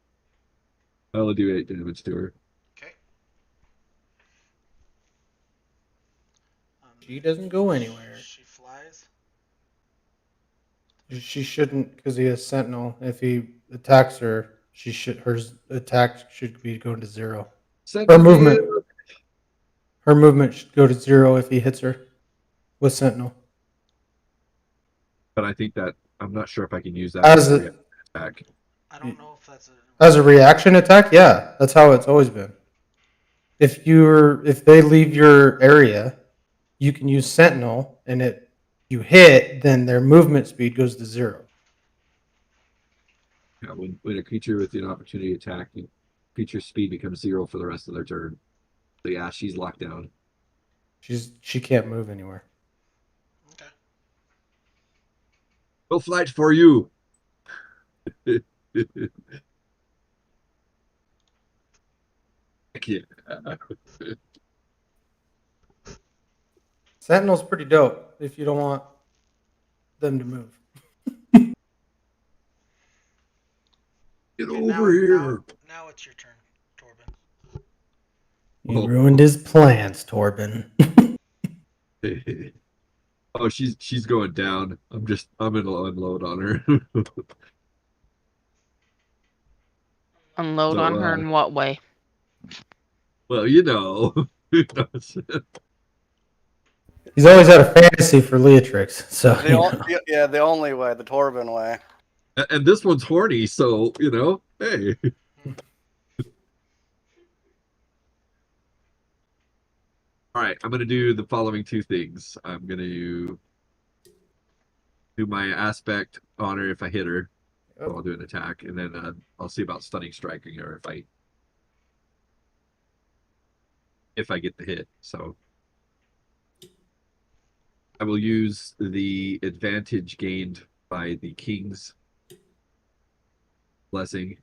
I'll do 8 damage to her. Okay. She doesn't go anywhere. She flies. She shouldn't, because he has Sentinel. If he attacks her, her attack should be going to 0. Her movement. Her movement should go to 0 if he hits her with Sentinel. But I think that I'm not sure if I can use that As as a, a attack. I don't know if that's a. as a reaction attack, yeah, that's how it's always been. If they leave your area, you can use Sentinel, and you hit, then their movement speed goes to 0. Yeah, when a creature with an opportunity attack, creature speed becomes 0 for the rest of their turn. So yeah, she's locked down. She can't move anywhere. Okay. We'll flight for you. Yeah. Sentinel's pretty dope if you don't want them to move. Get Okay, over here. Now it's your turn, Torben. You ruined his plans, Torben. Oh, she's going down. I'm gonna unload on her. Unload So, on her in what way? well, you know. Who knows? He's always had a fantasy for Leatrix, so The only way, the Torben way. And this one's horny, so you know, hey. All right, I'm gonna do the following two things. I'm gonna do my aspect on her if I hit her. Yep. I'll do an attack, and then I'll see about stunning striking her if I get the hit. So I will use the advantage gained by the king's blessing.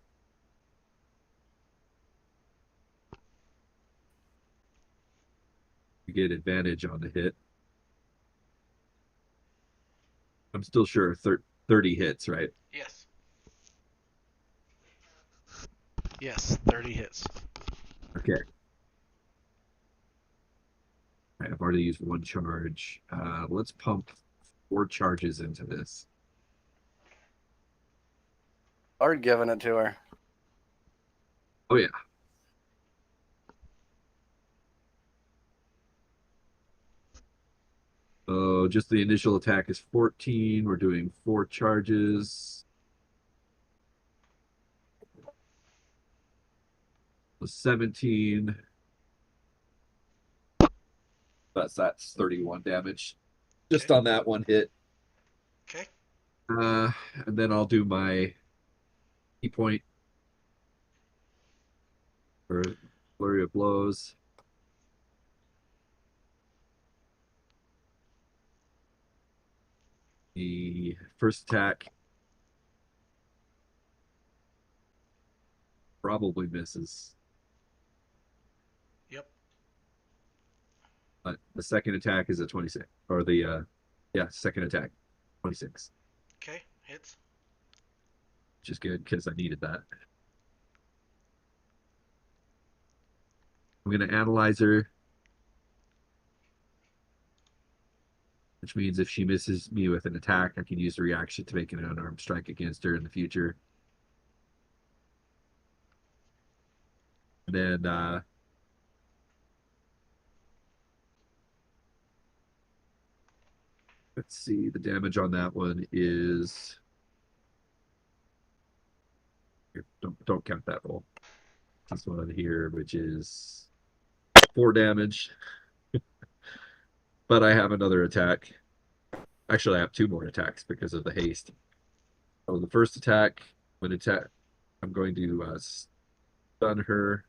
To get advantage on the hit. I'm still sure 30 hits, right? Yes. Yes, 30 hits. Okay. Right, I've already used one charge. Let's pump 4 charges into this. Already giving it to her. Oh yeah. So just the initial attack is 14. We're doing 4 charges. Plus 17. That's 31 damage. Just Okay. on that one hit. Okay. And then I'll do my key point for flurry of blows. The first attack probably misses. Yep. But the second attack is a 26. Or the second attack, 26. Okay. Hits. Which is good because I needed that. I'm going to analyze her, which means if she misses me with an attack, I can use the reaction to make an unarmed strike against her in the future. And then let's see, the damage on that one is here, don't count that roll. This one here, which is 4 damage. But I have another attack. Actually, I have 2 more attacks because of the haste. So the first attack, I'm going to stun her.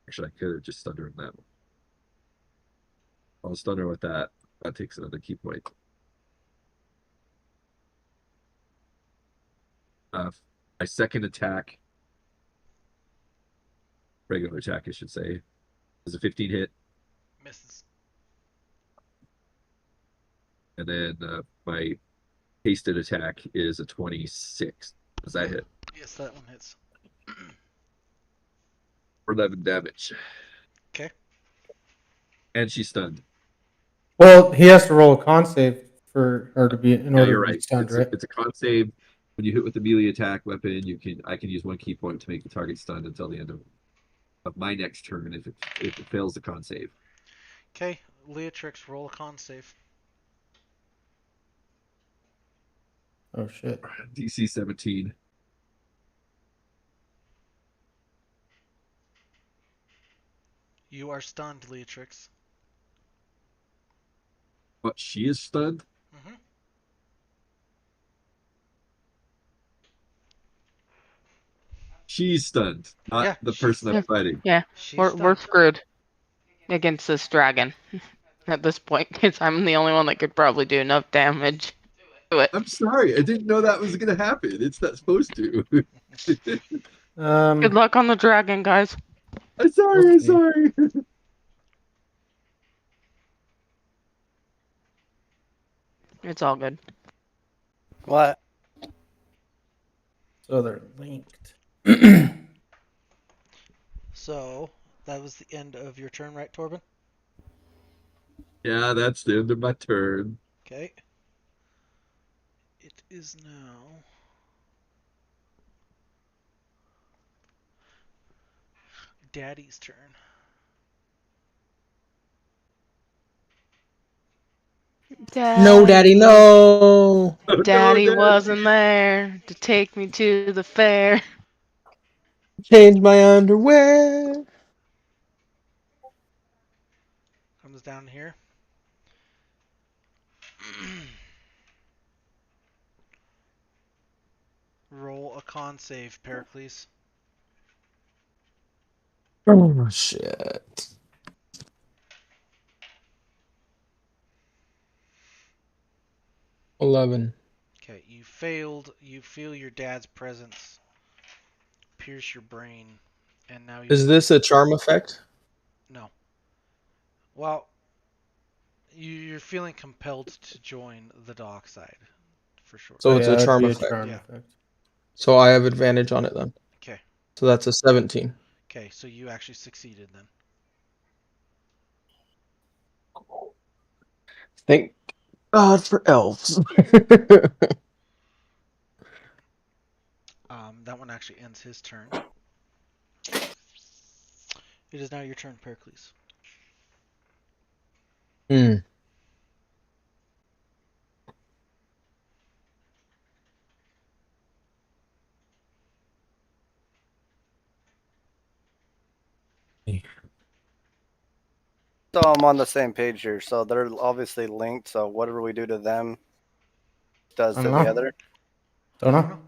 Actually, I could have just stunned her in that one. I'll stun her with that. That takes another key point. My second attack, regular attack, I should say, is a 15 hit. Misses. And then my hasted attack is a 26. Does that hit? Yes, that one hits. For 11 damage. Okay. And she's stunned. well, he has to roll a con save for her to be in Yeah, order you're to be right. stunned, right? It's a con save. When you hit with the melee attack weapon, I can use 1 key point to make the target stunned until the end of my next turn if it fails the con save. Okay. Leatrix, roll a con save. Oh shit. DC 17. You are stunned, Leatrix. But she is stunned? Mm-hmm. She's stunned, not Yeah, the she's person I'm stunned. fighting. Yeah, She's we're stunned. screwed against this dragon at this point because I'm the only one that could probably do enough damage to it. I'm sorry. I didn't know that was going to happen. It's not supposed to. Good luck on the dragon, guys. I'm sorry. We'll I'm see. sorry. It's all good. What? So they're linked. So that was the end of your turn, right, Torben? Yeah, that's the end of my turn. Okay. It is now Daddy's turn. No, Daddy, no. Oh, no, Daddy wasn't there to take me to the fair. Change my underwear. Comes down here. Roll a con save, Pericles. Oh shit. 11. Okay, you failed. You feel your dad's presence pierce your brain, and now Is this a charm effect? no. Well, you're feeling compelled to join the dark side, for sure. So Oh it's yeah, a that'd charm be a effect. charm Yeah. effect. So I have advantage on it then. Okay. So that's a 17. Okay, so you actually succeeded then. Thank God for elves. That one actually ends his turn. It is now your turn, Pericles. Hmm. So I'm on the same page here. So they're obviously linked. So whatever we do to them does I to don't the know. other. Don't know.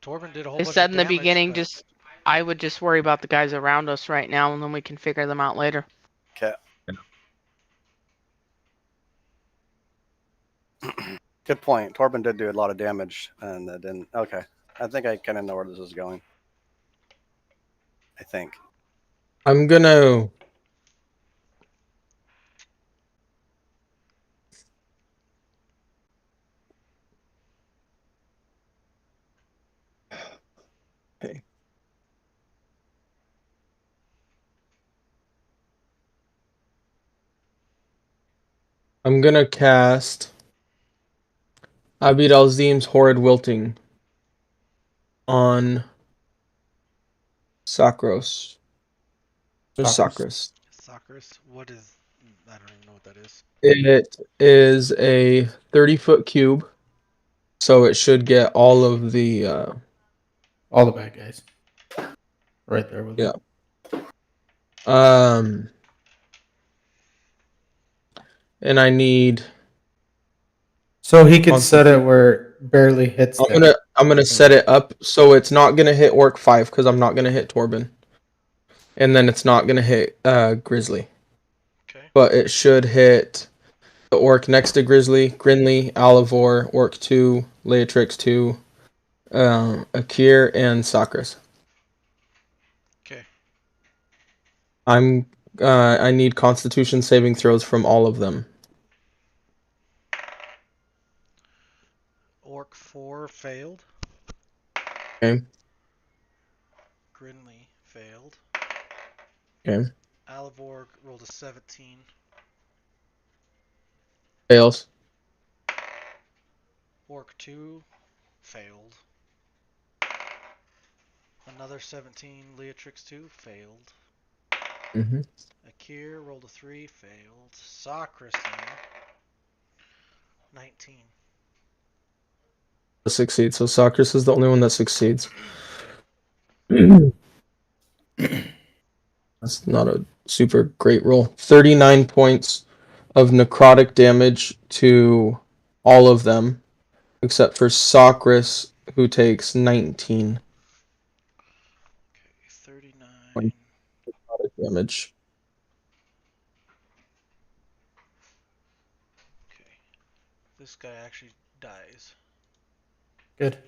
Torben did a whole I bunch said of in the damage, beginning, but I would just worry about the guys around us right now, and then we can figure them out later. Okay. Good point. Torben did do a lot of damage, and that didn't. Okay. I think I kind of know where this is going. I think. I'm gonna. Okay. I'm gonna cast Abid Alzim's Horrid Wilting on Sakros. Or Socrates. Sakras. Soccerus, what is? I don't even know what that is. It is a 30-foot cube, so it should get all of the. All the bad guys. Right there with Yeah. him. And I need. So he could set it Constitution. where it barely hits them. I'm gonna set it up so it's not gonna hit Orc 5 because I'm not gonna hit Torben, and then it's not gonna hit Grizzly, Okay. but it should hit the Orc next to Grizzly, Grinly, Alivor, Orc 2, Leatrix 2, Akir, and Sakras. Okay. I need Constitution saving throws from all of them. Orc 4 failed. Okay. Grinley failed. Okay. Alivor rolled a 17. Fails. Orc 2 failed. Another 17. Leatrix 2 failed. Mm-hmm. Akir rolled a 3, failed. Socrates 19. Succeeds. So Sakras is the only one that succeeds. That's not a super great roll. 39 points of necrotic damage to all of them, except for Sakras, who takes 19 Okay, 39. necrotic damage. Okay. This guy actually dies. Good.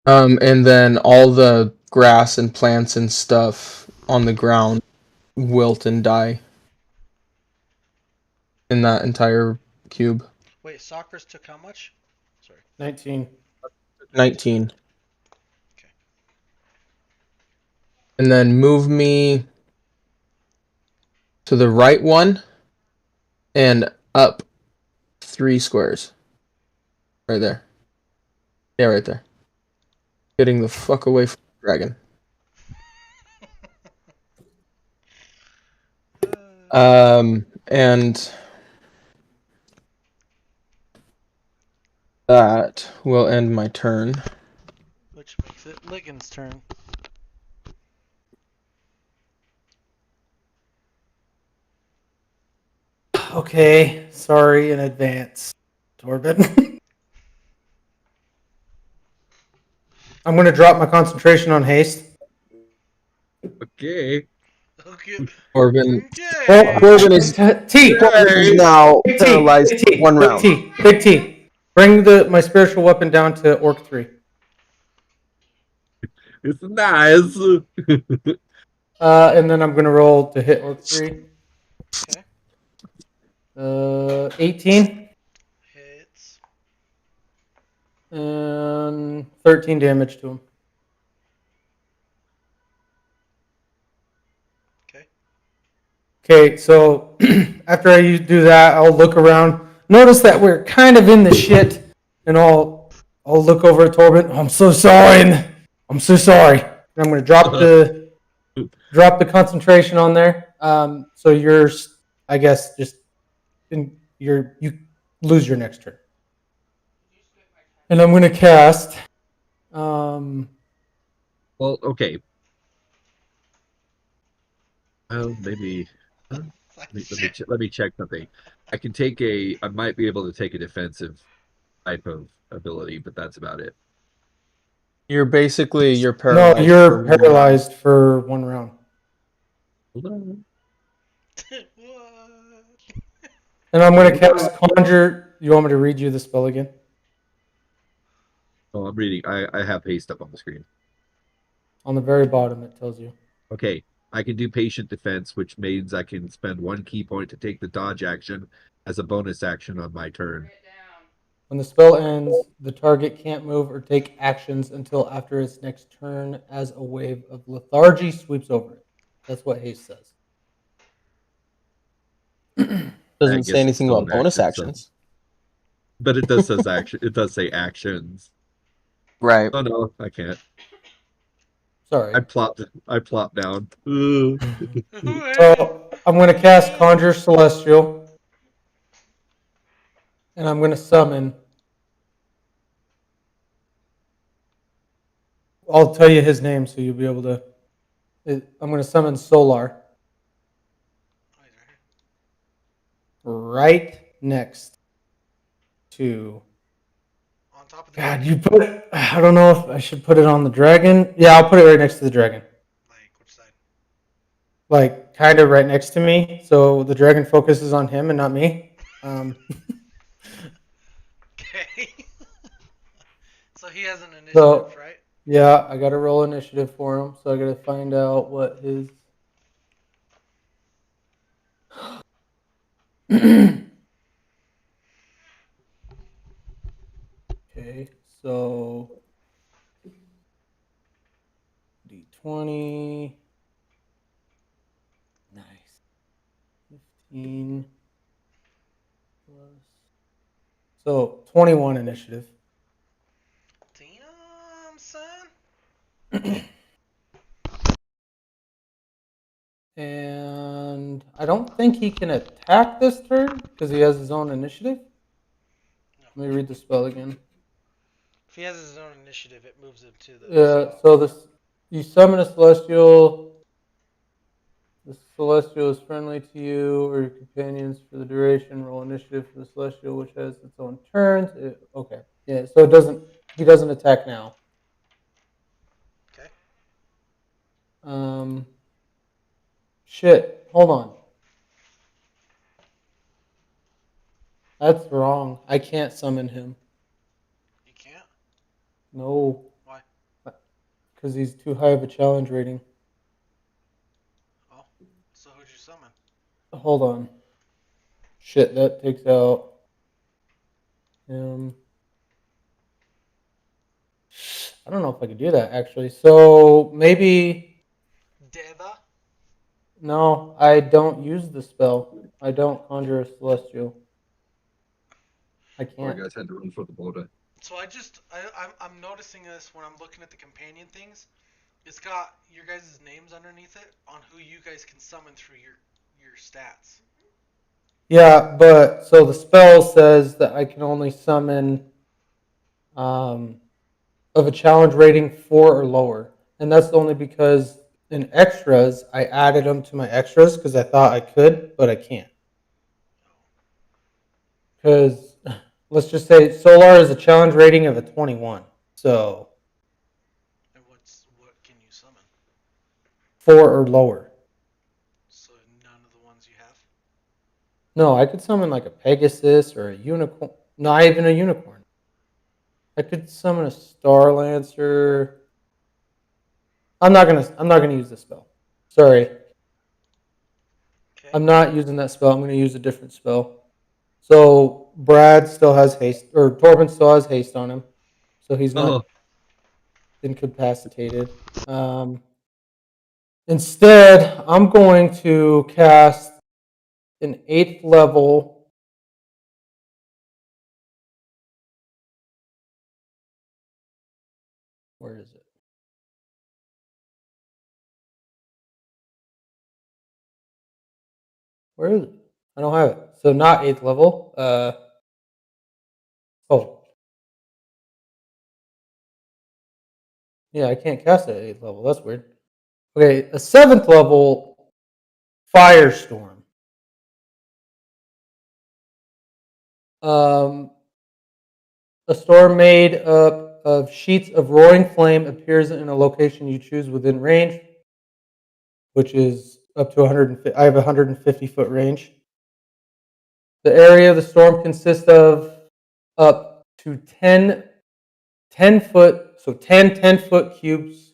And then all the grass and plants and stuff on the ground wilt and die in that entire cube. Wait, Socrates took how much? Sorry. 19. 19. Okay. And then move me to the right one and up 3 squares. Right there. Yeah, right there. Getting the fuck away from the dragon. And that will end my turn. Which makes it Ligon's turn. Okay, sorry in advance, Torben. I'm going to drop my concentration on haste. Okay. Okay. Corbin Okay. Corbin is T. Corbin is now Big T. paralyzed Big T. 1 Big round. T. Big T. Bring my spiritual weapon down to Orc 3. It's nice. And then I'm going to roll to hit Orc 3. Okay. 18 Hits. and 13 damage to him. Okay. Okay, so after I do that, I'll look around. Notice that we're kind of in the shit, and I'll look over at Torben. I'm so sorry. I'm so sorry. And I'm going to drop the concentration on there. So you're, I guess, just you lose your next turn. And I'm going to cast. Well, okay. Maybe. Let me check something. I might be able to take a defensive type of ability, but that's about it. You're No, paralyzed. you're for 1 round. paralyzed for 1 round. Hold on. What? And I'm going to cast Conjure. You want me to read you the spell again? Oh, I'm reading. I have haste up on the screen. On the very bottom, it tells you. Okay. I can do patient defense, which means I can spend 1 key point to take the dodge action as a bonus action on my turn. When the spell ends, the target can't move or take actions until after its next turn as a wave of lethargy sweeps over it. That's what haste says. I Doesn't say guess it's anything still about an bonus action, so- actions. But it does says action. It does say actions. Right. Oh no, I can't. Sorry. I plopped down. So I'm going to cast Conjure Celestial. And I'm going to summon. I'll tell you his name so you'll be able to. I'm going to summon Solar right next to. On top of the God, dragon? you put it. I don't know if I should put it on the dragon. Yeah, I'll put it right next to the dragon. Like, which side? Like, kind of right next to me. So the dragon focuses on him and not me. Okay. So he has an initiative, So, right? yeah, I got to roll initiative for him. So I got to find out what his. Okay, so D20. Nice. 15 plus. So 21 initiative. Damn, son. And I don't think he can attack this turn because he has his own initiative. No. Let me read the spell again. If he has his own initiative, it moves him to the. Yeah, so this you summon a celestial. The celestial is friendly to you or your companions for the duration. Roll initiative for the celestial, which has its own turns. Okay, yeah. So it doesn't. He doesn't attack now. Okay. Shit. Hold on. That's wrong. I can't summon him. You can't? No. Why? Because he's too high of a challenge rating. Oh. So who'd you summon? Hold on. Shit, that takes out him. I don't know if I could do that actually. So maybe Deva? no, I don't use the spell. I don't conjure a celestial. I Or can't. you guys had to run for the border. So I'm noticing this when I'm looking at the companion things. It's got your guys' names underneath it on who you guys can summon through your stats. Yeah, but so the spell says that I can only summon um, of a challenge rating 4 or lower, and that's only because in extras I added them to my extras because I thought I could, but I can't. Because let's just say Solar is a challenge rating of a 21, so And what can you summon? 4 or lower. So none of the ones you have. No, I could summon like a Pegasus or a unicorn. Not even a unicorn. I could summon a Star Lancer. I'm not gonna use this spell. Sorry. Okay. I'm not using that spell. I'm gonna use a different spell. So Brad still has haste, or Torben still has haste on him, so he's not Oh, incapacitated. Instead, I'm going to cast an 8th level. Where is it? Where is it? I don't have it. So not 8th level. Oh, yeah, I can't cast it at 8th level. That's weird. Okay, a 7th level Firestorm. Um, a storm made up of sheets of roaring flame appears in a location you choose within range, which is up to 150. I have a 150-foot range. The area of the storm consists of up to 10 foot, so 10 10-foot cubes,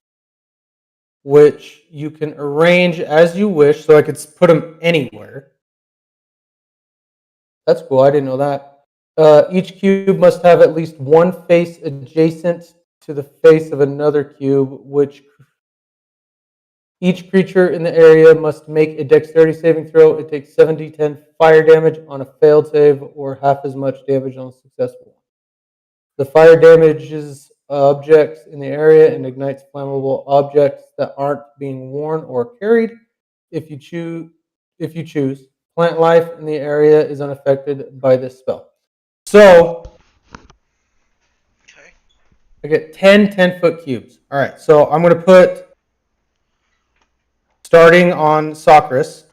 which you can arrange as you wish. So I could put them anywhere. That's cool. I didn't know that. Each cube must have at least one face adjacent to the face of another cube, which each creature in the area must make a dexterity saving throw. It takes 7d10 fire damage on a failed save or half as much damage on a successful one. The fire damages objects in the area and ignites flammable objects that aren't being worn or carried. If you choose, plant life in the area is unaffected by this spell. So Okay. I get 10 10-foot cubes. All right, so I'm going to put, starting on Socrates,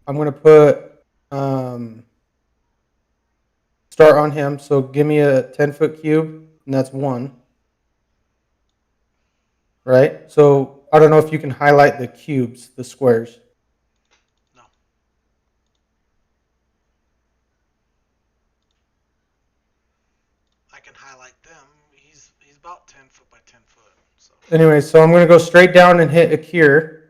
I'm going to put, start on him. So give me a 10-foot cube, and that's one. Right? So I don't know if you can highlight the cubes, the squares. No. I can highlight them. He's about 10 foot by 10 foot. So Anyway, so I'm going to go straight down and hit a cure.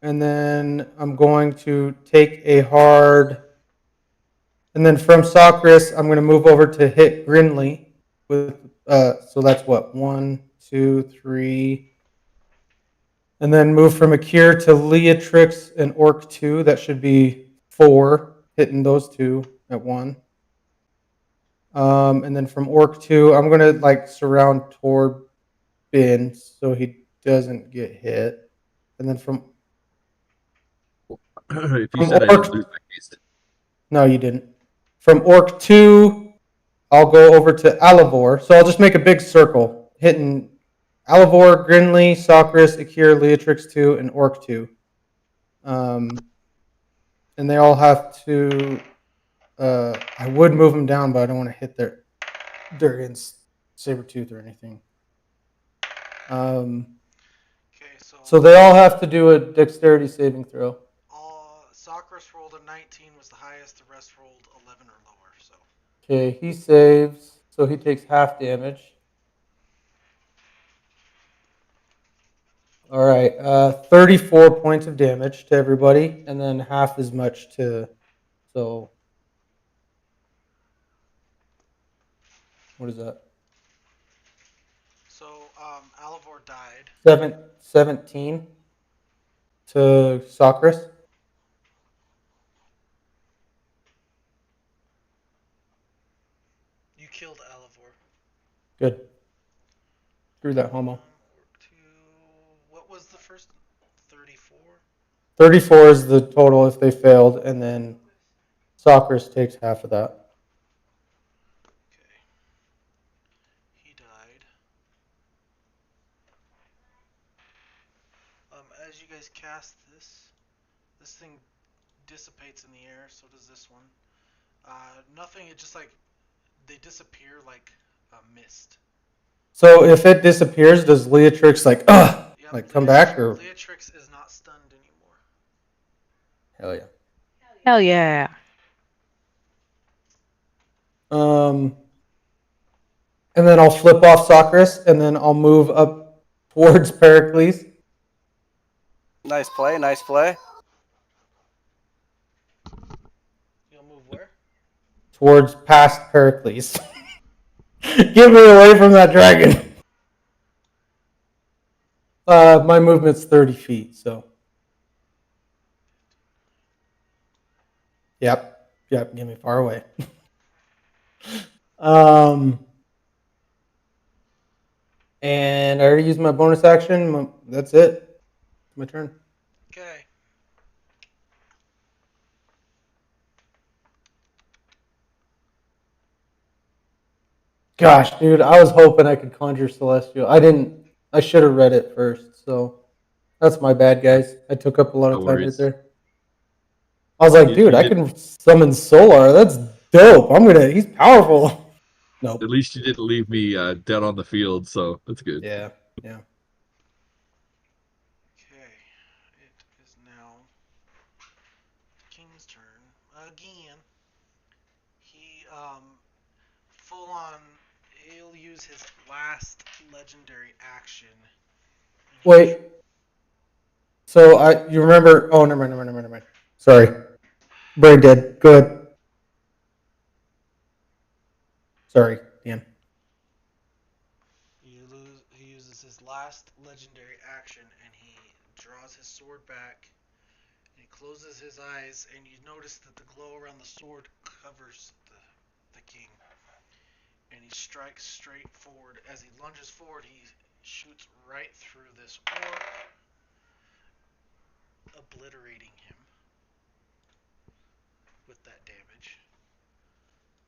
And then I'm going to take a hard. And then from Socrates, I'm going to move over to hit Grinley with. So that's what, 1, 2, 3. And then move from a cure to Leatrix and Orc 2. That should be 4, hitting those two at 1. And then from Orc 2, I'm going to like surround Torbin so he doesn't get hit. And then if you from said I didn't Orc, lose my haste. no, you didn't. From Orc 2, I'll go over to Alivor. So I'll just make a big circle, hitting Alivor, Grinley, Socrates, Akir, Leatrix 2, and Orc 2. And they all have to. I would move them down, but I don't want to hit their Sabertooth or anything. okay. So they all have to do a dexterity saving throw. Socrates rolled a 19 was the highest. The rest rolled 11 or lower. So Okay, he saves, so he takes half damage. All right, 34 points of damage to everybody, and then half as much to. So What is that? So, Alivor died. 17 to Socrates. You killed Alivor. Good. Screw that homo. What was the first? 34? 34 is the total if they failed, and then Socrates takes half of that. Okay. He died. As you guys cast this thing dissipates in the air. So does this one. Nothing. It just like they disappear like a mist. So if it disappears, does Leatrix like Yep, like come back or? Leatrix is not stunned anymore. Hell yeah. Hell yeah. And then I'll flip off Socrates, and then I'll move up towards Pericles. Nice play. Nice play. You'll move where? Towards past Pericles. Get me away from that dragon. My movement's 30 feet, so. Yep, get me far away. And I already used my bonus action. That's it. It's my turn. Okay. Gosh, dude, I was hoping I could conjure Celestial. I didn't. I should have read it first, so that's my bad, guys. I took up a lot of No time right worries. there. I was like, dude, I can summon Solar. That's dope. He's powerful. Nope. At least you didn't leave me dead on the field, so that's good. Yeah. Okay. It is now King's turn again. He full on. He'll use his last legendary action. Wait. So you remember? Oh, never mind. Sorry, brain dead. Go ahead. Sorry, Dan. He uses his last legendary action and he draws his sword back. And he closes his eyes, and you notice that the glow around the sword covers the king. And he strikes straight forward. As he lunges forward, he shoots right through this orc, obliterating him with that damage.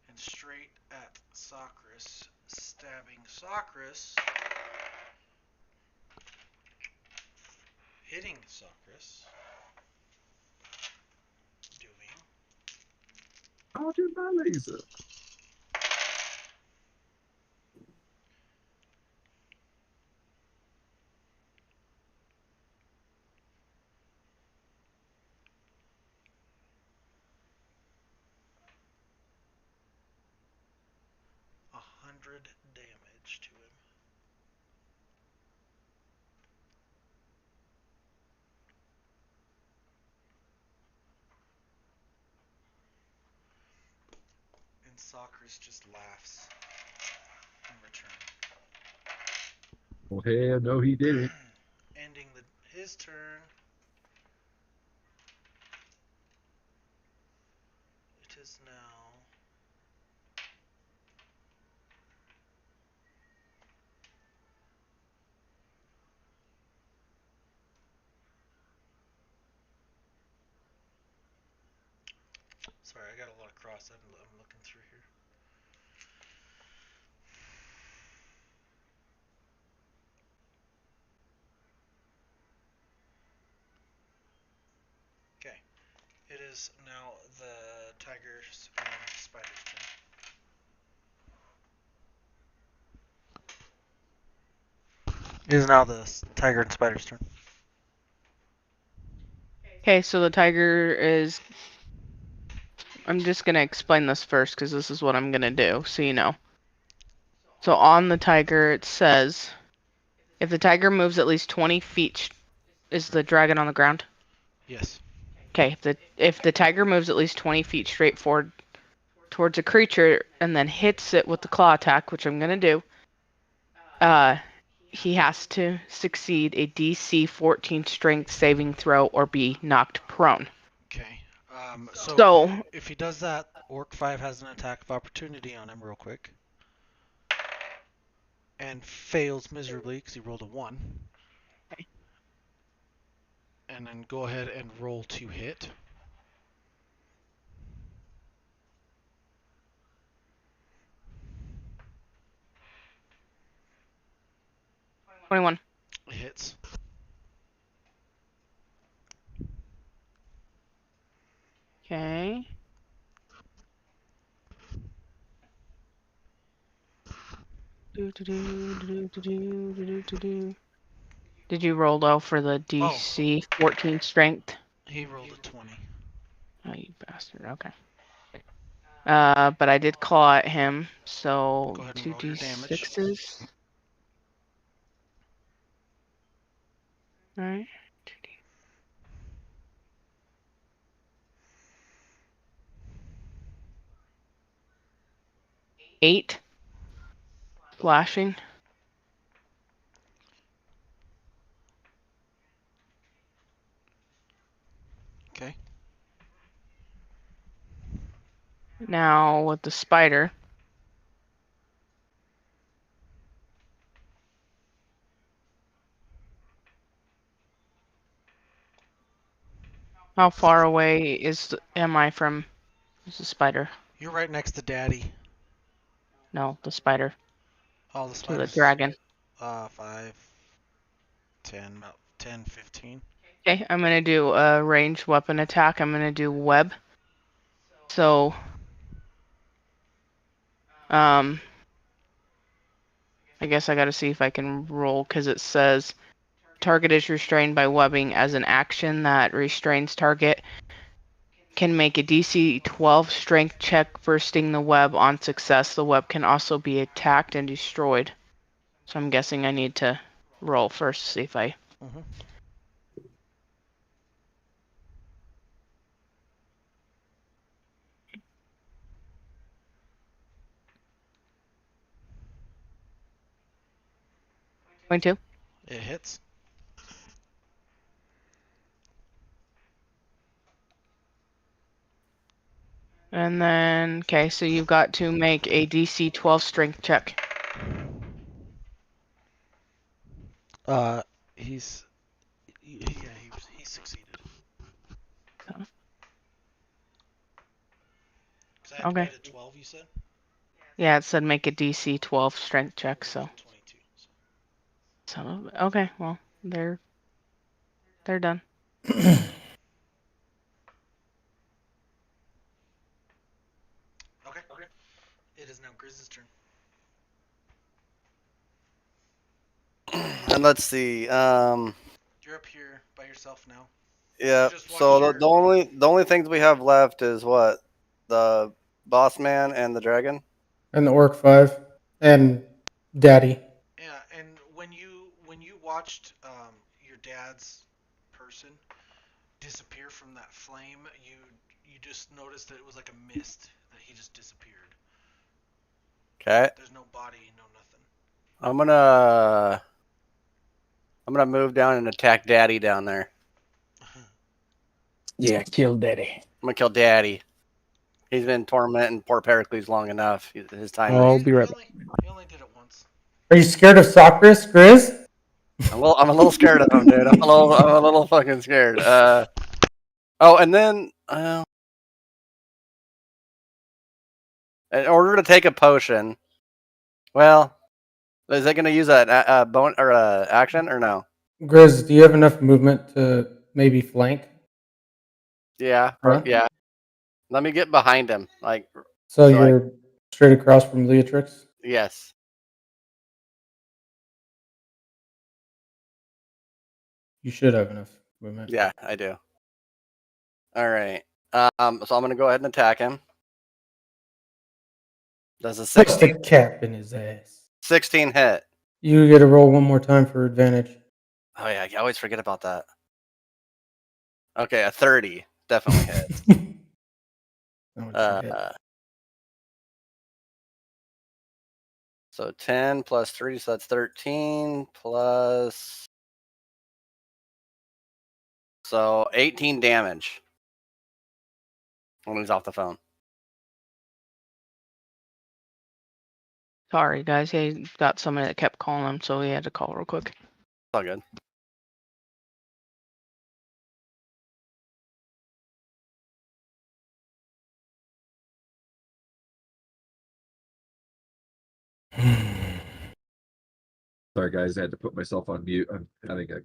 And straight at Socrates, stabbing Socrates, hitting Socrates, doing I'll do my laser. damage to him. And Socrates just laughs in return. Oh, hell no, he didn't. Ending his turn. It is now sorry, I got a lot of cross. I'm looking through here. Okay. It is now the tiger's and spider's turn. It is now the tiger and spider's turn. Okay, so the tiger is. I'm just gonna explain this first because this is what I'm gonna do, so you know. So on the tiger, it says, if the tiger moves at least 20 feet, is the dragon on the ground? Yes. Okay, if the tiger moves at least 20 feet straight forward towards a creature and then hits it with the claw attack, which I'm gonna do, he has to succeed a DC 14 Strength saving throw or be knocked prone. Okay. So So if he does that, Orc 5 has an attack of opportunity on him real quick. And fails miserably because he rolled a 1. Okay. And then go ahead and roll to hit. #21. Hits. Okay. Did you roll low for the DC 14 Strength? He rolled a 20. Oh, you bastard. Okay. But I did claw at him, so Go ahead and roll your damage. 2d6s. Alright. 8 slashing. Okay. Now with the spider. How far away am I from the spider? You're right next to Daddy. No, the spider. Oh, the To the spider's dragon. 5, 10, about 10, 15. Okay, I'm gonna do a ranged weapon attack. I'm gonna do web. So, I guess I gotta see if I can roll, because it says target is restrained by webbing. As an action that restrains target can make a DC 12 strength check bursting the web. On success, the web can also be attacked and destroyed. So I'm guessing I need to roll first to see if I... Mm-hmm. Going to? It hits. And then, okay, so you've got to make a DC 12 strength check. He's he succeeded. Oh. I Okay. divided 12, you said? Yeah, it said make a DC 12 strength check, so. 22. Okay, well, they're done. Okay. It is now Grizz's turn. And let's see. You're up here by yourself now. Yeah. Just So watch the only things we have left is what, the boss man and the dragon. And the Orc 5 and Daddy. Yeah, and when you watched your dad's person disappear from that flame, you just noticed that it was like a mist that he just disappeared. Okay. There's no body, no nothing. I'm gonna move down and attack Daddy down there. Yeah, kill Daddy. I'm gonna kill Daddy. He's been tormenting poor Pericles long enough. His time. I'll be right back. He only did it once. Are you scared of Socrates, Grizz? I'm a little scared of him, dude. I'm a little fucking scared. Oh, and then in order to take a potion, well, is it gonna use a bone or a action or no? Grizz, do you have enough movement to maybe flank? Yeah, Huh? yeah. Let me get behind him. So you're straight across from Leatrix? Yes. You should have enough movement. Yeah, I do. All right. So I'm gonna go ahead and attack him. Does a Puts the cap in his ass. 16 hit? You get to roll one more time for advantage. Oh yeah, I always forget about that. Okay, a 30 definitely hits. That one should hit. So 10 plus 3, so that's 13 plus. So 18 damage when he's off the phone. Sorry, guys. He got somebody that kept calling him, so he had to call real quick. It's all good. Sorry, guys. I had to put myself on mute. I'm having a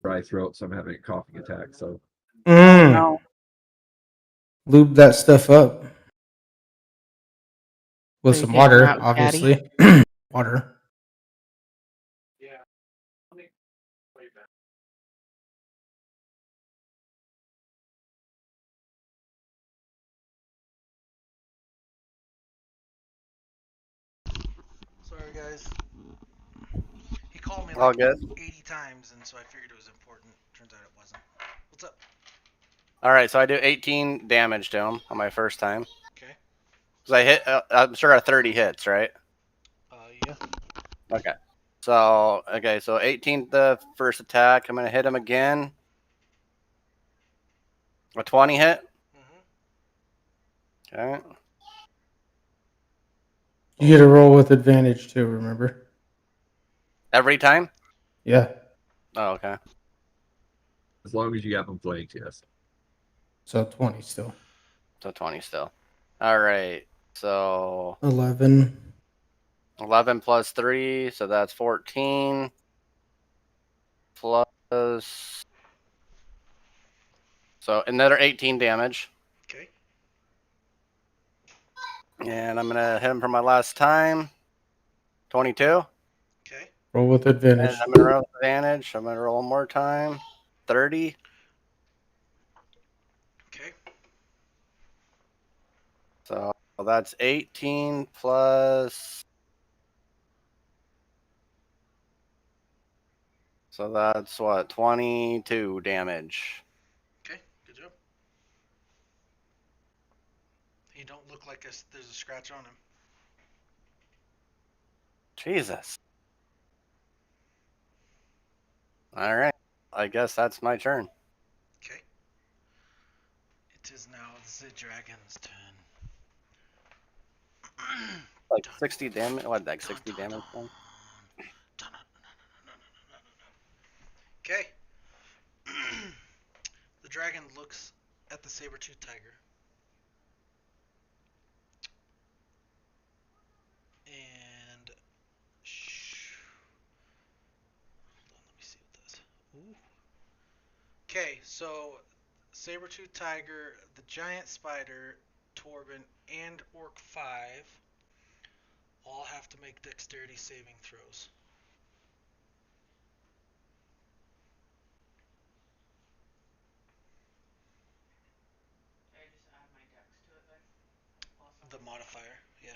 dry throat, so I'm having a coughing attack. So Mm. Lube that stuff up with Are you some getting water, out, Daddy? obviously. Water. Sorry, guys. He called me All like good. 80 times, and so I figured it was important. Turns out it wasn't. What's up? All right, so I do 18 damage to him on my first time. Okay. Because I hit, I'm sure 30 hits, right? Yeah. Okay. So 18 the first attack. I'm gonna hit him again. A 20 hit. Mm-hmm. Okay. You get a roll with advantage too, remember? Every time. Yeah. Oh, okay. as long as you have them flanked, yes. So 20 still. So 20 still. All right. So 11. 11 plus 3, so that's 14. Plus. So another 18 damage. Okay. And I'm gonna hit him for my last time. 22. Okay. Roll with And advantage. I'm gonna roll with advantage. I'm gonna roll one more time. 30. Okay. So that's 18 plus. So that's what? 22 damage. Okay. Good job. You don't look like there's a scratch on him. Jesus. All right. I guess that's my turn. Okay. It is now the dragon's turn. Like 60 damage. What? Like 60 damage? Okay. The dragon looks at the saber-tooth tiger. And hold on, let me see what this. Ooh. Okay, so saber-tooth tiger, the giant spider, Torben, and Orc 5 all have to make dexterity saving throws. The modifier, yeah.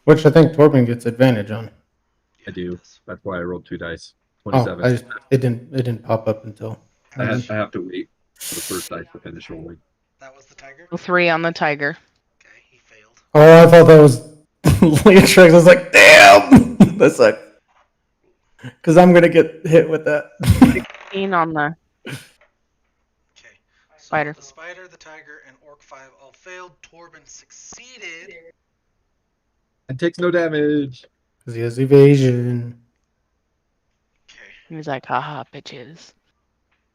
Which I think Torben gets advantage on. Yeah, I do. That's why I rolled 2 dice. Oh, 27. it didn't pop up until. I have to wait for the first dice to finish rolling. That was the tiger? 3 on the tiger. Okay, he failed. Oh, I thought that was Leatrix. I was like, damn! That's like. Because I'm going to get hit with that. 16 on the Okay. So spider. the spider, the tiger, and Orc 5 all failed. Torben succeeded. And takes no damage. Because he has evasion. Okay. He was like, haha, bitches.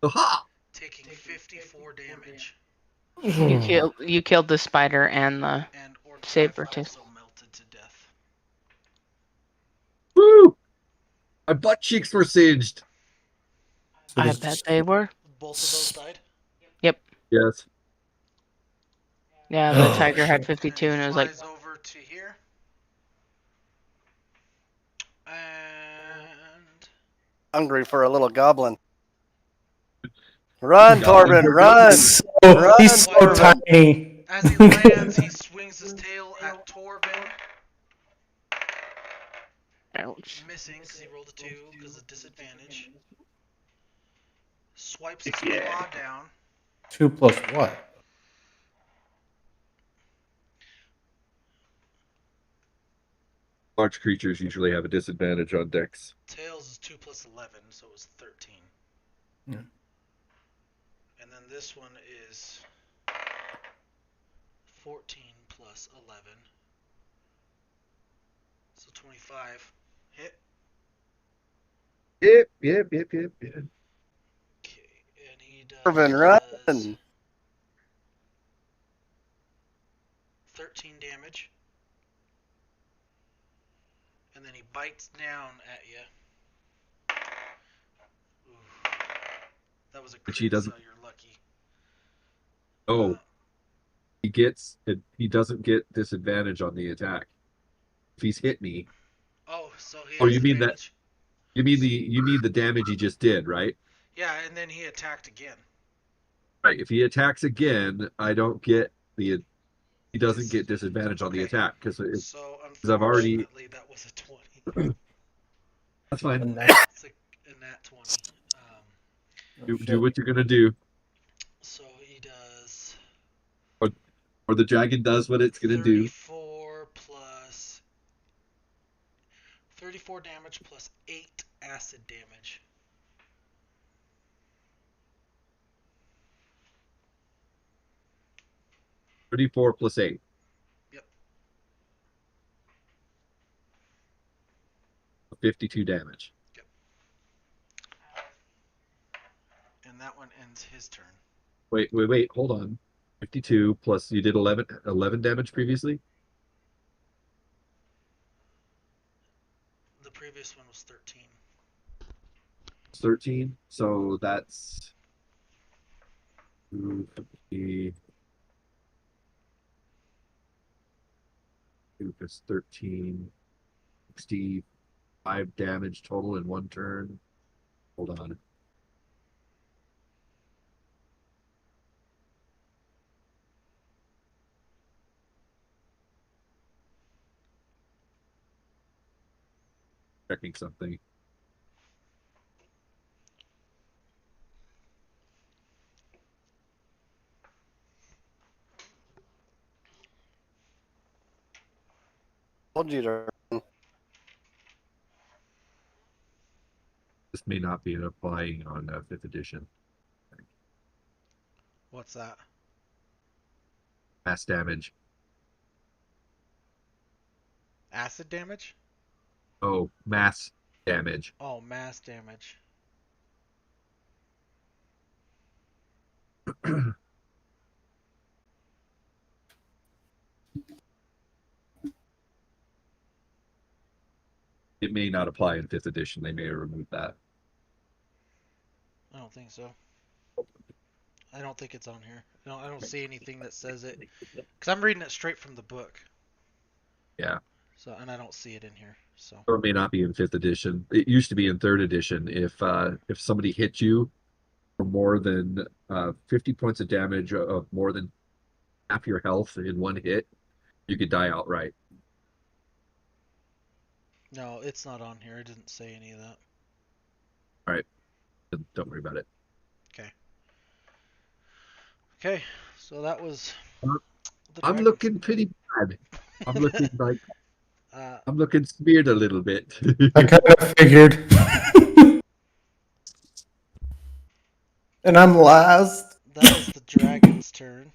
Aha! Taking 54 damage. You killed the spider and the And Orc 5 saber-tooth. also melted to death. Woo! My butt cheeks were singed. So I this- bet they were. Both of those died? Yep. Yes. Yeah, the tiger had 52 and it was like, flies over to here. And Hungry for a little goblin. Run, Goblin. Torben, run! Oh, he's so Torben. tiny. as he lands, he swings his tail at Torben, ouch. missing because he rolled a 2 because of disadvantage. Swipes his claw down. 2 plus what? Large creatures usually have a disadvantage on dex. Tails is 2 plus 11, so it was 13. Yeah. And then this one is 14 plus 11. So 25. Hit. Yep. Okay, and he Corbin, does run! 13 damage. And then he bites down at you. Ooh. That was a Which he crit, so doesn't. you're lucky. Oh, he doesn't get disadvantage on the attack. If he's hit me. Oh, so he Oh, has you mean that? advantage. You mean the damage he just did, right? Yeah, and then he attacked again. Right. If he attacks again, I don't get the. He doesn't get disadvantage on the Okay. attack because So I've already. unfortunately, that was a 20. That's A fine. nat. It's a nat 20. Oh, Do shit. what you're gonna do, So he does or or the dragon does what it's gonna do. 34 damage plus 8 acid damage. 34 plus 8. Yep. 52 damage. Yep. And that one ends his turn. Wait. Hold on. 52 plus you did 11 damage previously. The previous one was 13. 13. So that's 2 plus 13, 65 damage total in one turn. Hold on. Checking something. Told you to. This may not be applying on 5th edition. What's that? Mass damage. Acid damage? Oh, mass damage. Oh, mass damage. It may not apply in 5th edition. They may remove that. I don't think so. I don't think it's on here. I don't see anything that says it. Because I'm reading it straight from the book. Yeah. So, and I don't see it in here. So. Or it may not be in 5th edition. It used to be in 3rd edition. If somebody hit you for more than 50 points of damage of more than half your health in one hit, you could die outright. No, it's not on here. It didn't say any of that. All right. Don't worry about it. Okay. Okay, so that was the I'm dragon. looking pretty bad. I'm looking like Uh, I'm looking smeared a little bit. I kind of figured. And I'm last. that was the dragon's turn.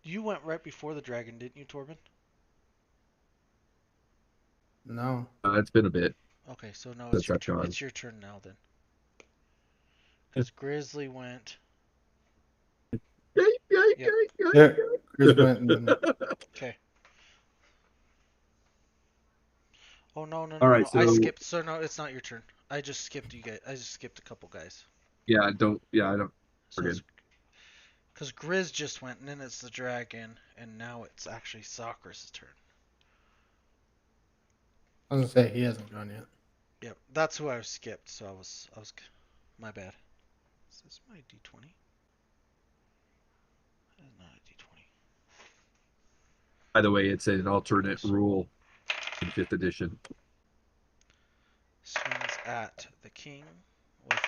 You went right before the dragon, didn't you, Torben? No. It's been a bit Okay, so no, it's since your I've turn. gone. It's your turn now then. Because Grizzly went. Yeah, Chris went and then Okay. Oh no no All no right, no! I so skipped. So no, it's not your turn. I just skipped you guys. I just skipped a couple guys. I don't. So We're it's good. because Grizz just went, and then it's the dragon, and now it's actually Socra's turn. I was gonna say he hasn't gone yet. Yep, that's who I skipped. So I was, my bad. Is this my D20? That is not a D20. By the way, it's an alternate rule in 5th edition. Swings at the king with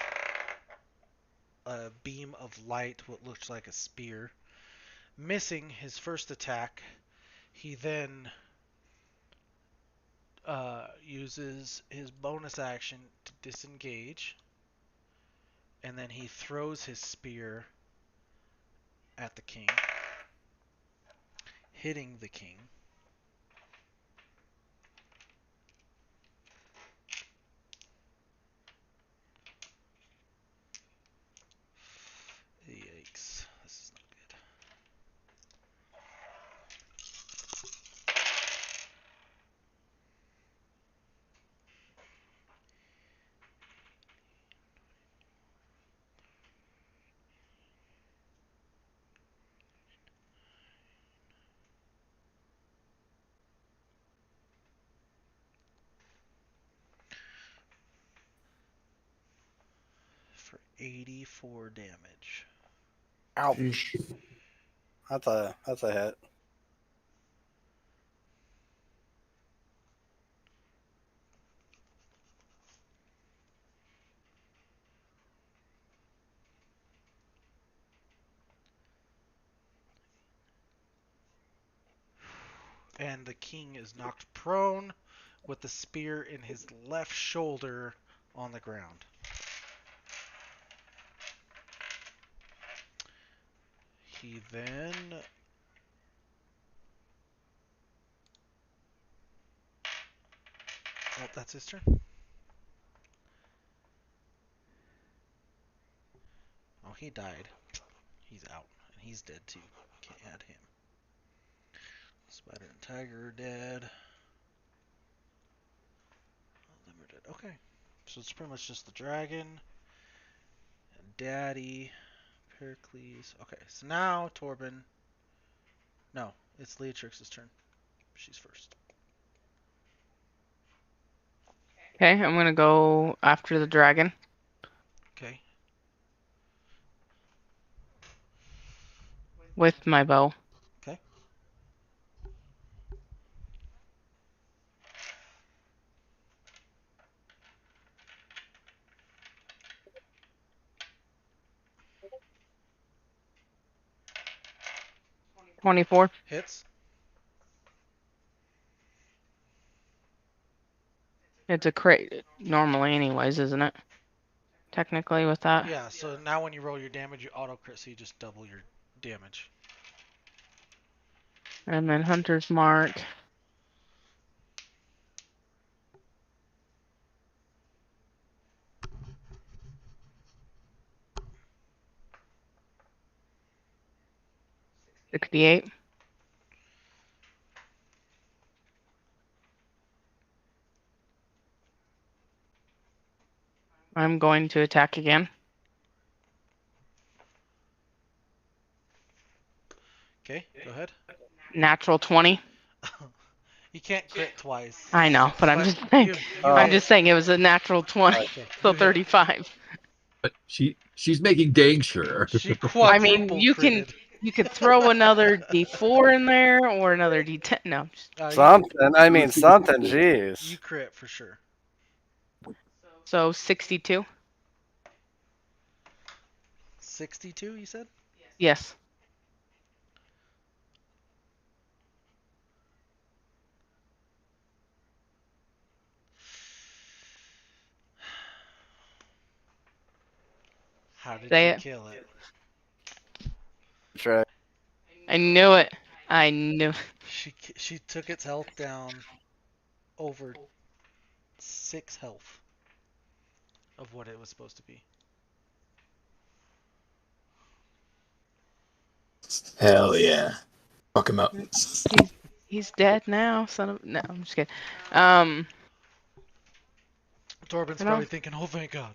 a beam of light, what looks like a spear. Missing his first attack, he then uses his bonus action to disengage, and then he throws his spear at the king, hitting the king. Yikes. This is not good. For 84 damage. Ouch. That's a hit. And the king is knocked prone with the spear in his left shoulder on the ground. He then oh, that's his turn. Oh, he died. He's out. And he's dead too. Can't add him. Spider and Tiger are dead. All of them are dead. Okay. So it's pretty much just the dragon and Daddy, Pericles. Okay, so now Torben. No, it's Leatrix's turn. She's first. Okay, I'm gonna go after the dragon Okay. with my bow. Okay. $24. Hits. It's a crit normally, anyways, isn't it? Technically, with that. Yeah, so now when you roll your damage, you auto crit, so you just double your damage. And then Hunter's Mark. $68. I'm going to attack again. Okay, go ahead. Natural 20. You can't crit twice. I know, but I'm But just saying. you I'm hit. just saying it was a natural 20, Okay, so you hit. 35. But she's making dang sure. She I mean, quadruple critted. you could throw another D4 in there or another D10. No, Something. I mean, something. You Jeez. crit for sure. so 62. 62, you said? Yes. How did Say you it. kill it? Try. I knew it. I knew. She took its health down over 6 health of what it was supposed to be. Hell yeah. Fuck him up. He's dead now, son of. No, I'm just kidding. Um, Torben's You know- probably thinking, "Oh, thank God."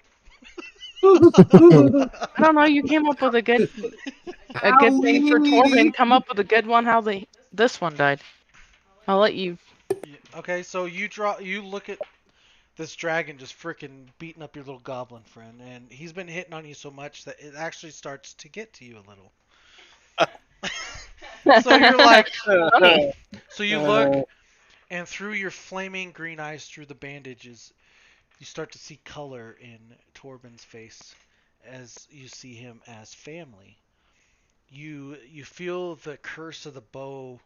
I don't know. You came up with a good thing for Torben. Come up with a good one. How this one died. I'll let you. Yeah, okay, so you look at this dragon just freaking beating up your little goblin friend, and he's been hitting on you so much that it actually starts to get to you a little. So you're like, Funny. so you look, and through your flaming green eyes, through the bandages, you start to see color in Torben's face, as you see him as family. You feel the curse of the bow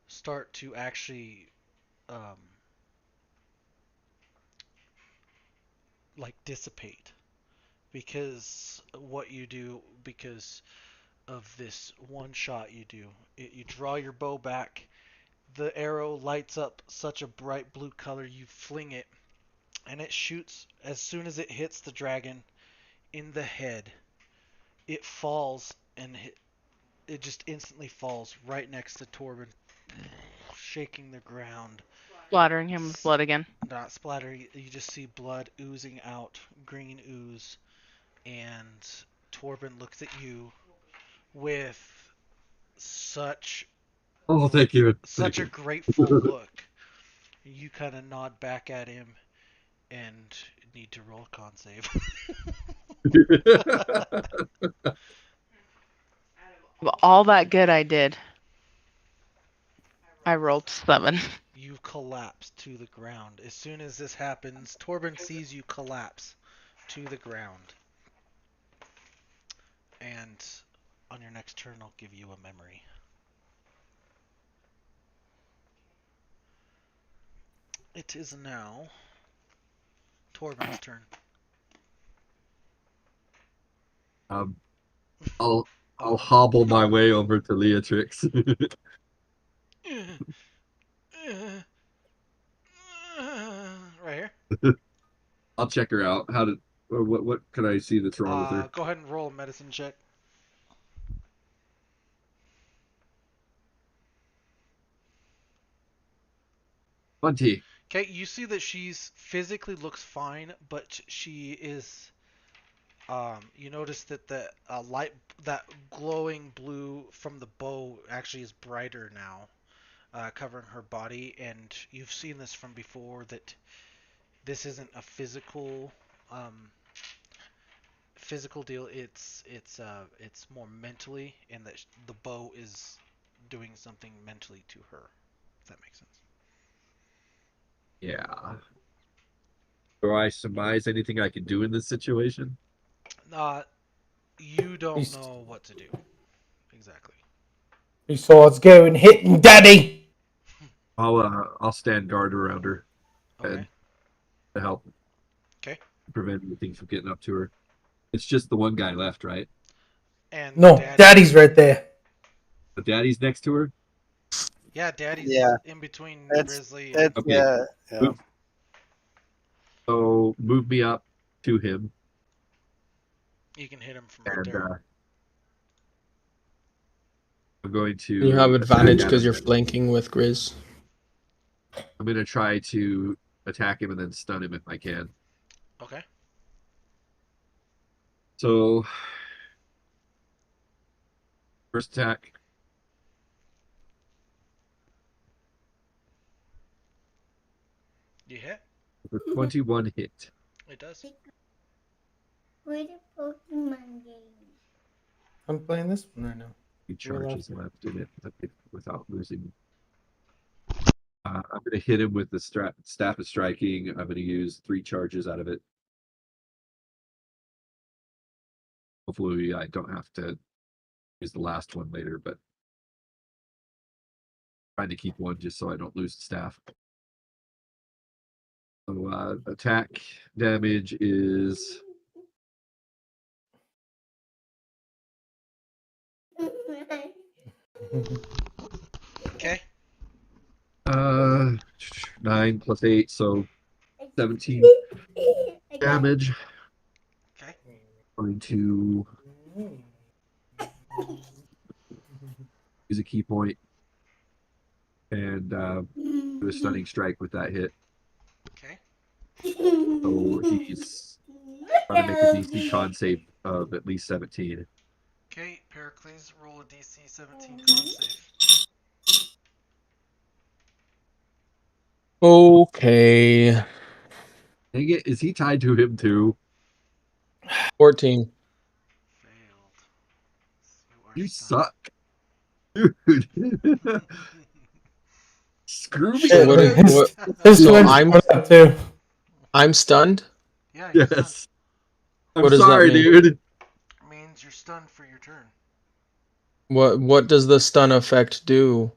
start to actually um, like dissipate because what you do because of this one shot you do. You draw your bow back. The arrow lights up such a bright blue color. You fling it, and it shoots as soon as it hits the dragon in the head. It falls and it just instantly falls right next to Torben, shaking the ground. Splattering him with blood again. Not splattering. You just see blood oozing out, green ooze, and Torben looks at you with such Oh, thank you. such Thank a you. grateful look. You kind of nod back at him and need to roll a con save. Of all that good I did, I rolled 7. You collapse to the ground. As soon as this happens, Torben sees you collapse to the ground. And on your next turn, I'll give you a memory. It is now Torben's turn. um, I'll hobble my way over to Leatrix. Right here. I'll check her out. What can I see that's wrong with her? Go ahead and roll a medicine check. Bunty. Okay, you see that she's physically looks fine, but she is. You notice that the light, that glowing blue from the bow, actually is brighter now, covering her body. And you've seen this from before that this isn't a um, physical deal. It's more mentally, and that the bow is doing something mentally to her. If that makes sense. Yeah. Do I surmise anything I can do in this situation? You don't He's- know what to do exactly. These swords go and hit daddy. I'll stand guard around her Okay. and to help Okay. prevent anything from getting up to her. It's just the one guy left, right? And No, daddy's right there. The daddy's next to her. Yeah, Daddy's Yeah. in between It's- Grizzly. It's Okay. yeah. So move me up to him, You can hit him from right and there. I'm going to. You have advantage attack because him. you're flanking with Grizz. I'm going to try to attack him and then stun him if I can. Okay. So, first attack. You hit. For 21 hit. It does. Where the Pokemon game? I'm playing this one right now. 3 You're allowed charges to. left in it without losing. I'm going to hit him with the staff of striking. I'm going to use 3 charges out of it. Hopefully, I don't have to use the last one later, but trying to keep one just so I don't lose the staff. So attack damage is Okay. 9 plus 8, so 17 damage. Okay. Going to use a key point and do a stunning strike with that hit. Okay. So he's trying to make a DC con save of at least 17. Okay, Pericles, roll a DC 17 con save. Okay. Dang it, is he tied to him too? 14. Failed. You stunned. suck. Dude. Screw me. So what man. is- what- His So twins I'm- put up too. I'm stunned. Yeah, you're stunned. Yes. I'm What does that sorry, mean? dude. What does the stun effect do?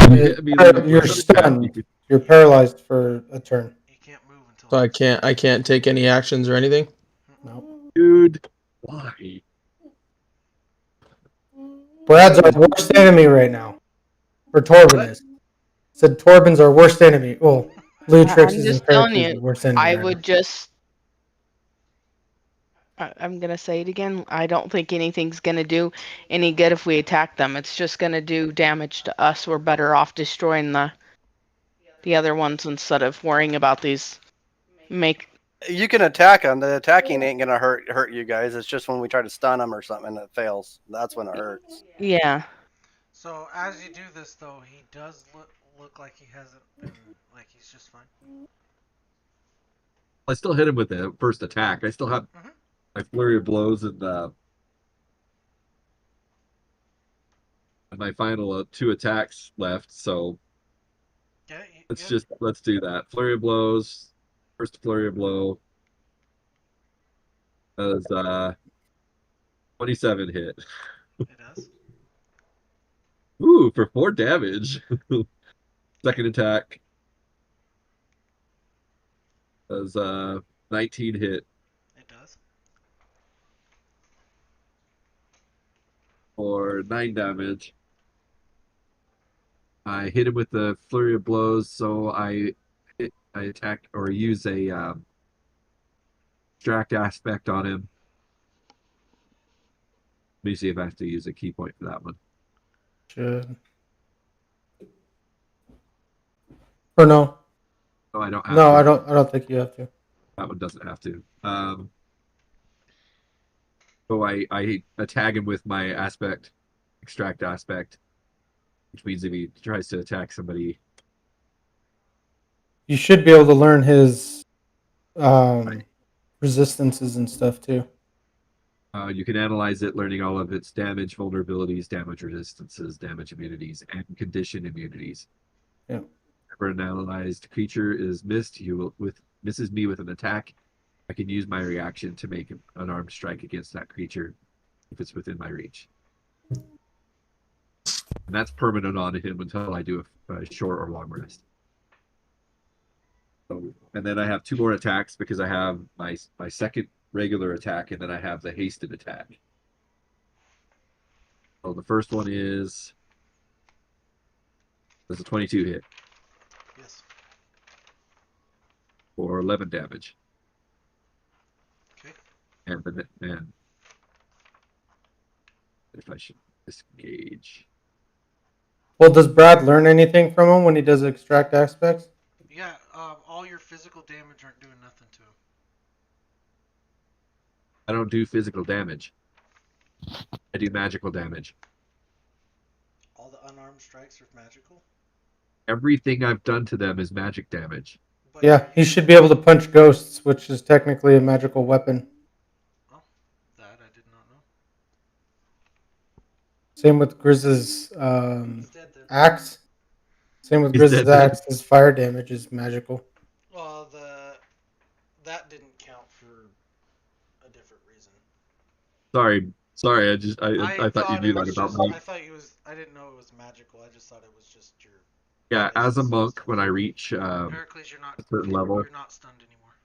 You're stunned. You're paralyzed for a turn. You can't move until. So I can't take any actions or anything? No. Dude, why? Brad's our worst enemy right now. Or Torben is. Said Torben's our worst enemy. Well, Leotrix I'm is just telling Pericles' you, worst enemy I right would just. I'm gonna say it again. I don't think anything's gonna do any good if we attack them. It's just gonna do damage to us. We're better off destroying the other ones instead of worrying about these. You can attack them. The attacking ain't gonna hurt you guys. It's just when we try to stun them or something and it fails. That's when it hurts. Yeah. So as you do this, though, he does look like he hasn't been, like he's just fine. I still hit him with the first attack. I still have Mhm. my flurry of blows and my final 2 attacks left. So Yeah. let's do that. Flurry of blows. First flurry of blow. Does 27 hit. It does. Ooh, for 4 damage. Second attack does 19 hit It does. for 9 damage. I hit him with the flurry of blows, so I attack or use a distract aspect on him. Let me see if I have to use a key point for that one. Should. Or no? Oh, I don't have No, to. I don't think you have to. That one doesn't have to. So I tag him with my extract aspect, which means if he tries to attack somebody, You should be able to learn his resistances and stuff too. you can analyze it, learning all of its damage, vulnerabilities, damage resistances, damage immunities, and condition immunities. Yeah. Whenever an analyzed creature is missed, misses me with an attack. I can use my reaction to make an unarmed strike against that creature if it's within my reach. And that's permanent on him until I do a short or long rest. So, and then I have 2 more attacks because I have my second regular attack, and then I have the hasted attack. So the first one is a 22 hit. Yes. For 11 damage. Okay. And if I should disengage. Well, does Brad learn anything from him when he does extract aspects? Yeah. All your physical damage aren't doing nothing to him. I don't do physical damage. I do magical damage. All the unarmed strikes are magical. Everything I've done to them is magic damage. But Yeah, he should be able to punch ghosts, which is technically a magical weapon. Oh, that I did not know. Same with Grizz's He's dead then. axe. Same with He's Grizz's dead then. axe. His fire damage is magical. Well, that didn't count for a different reason. Sorry. I thought you knew that about I thought he was. I didn't know it was magical. I just thought it was just your. Yeah, as a monk, when I reach Pericles, you're not a certain level. You're not stunned anymore.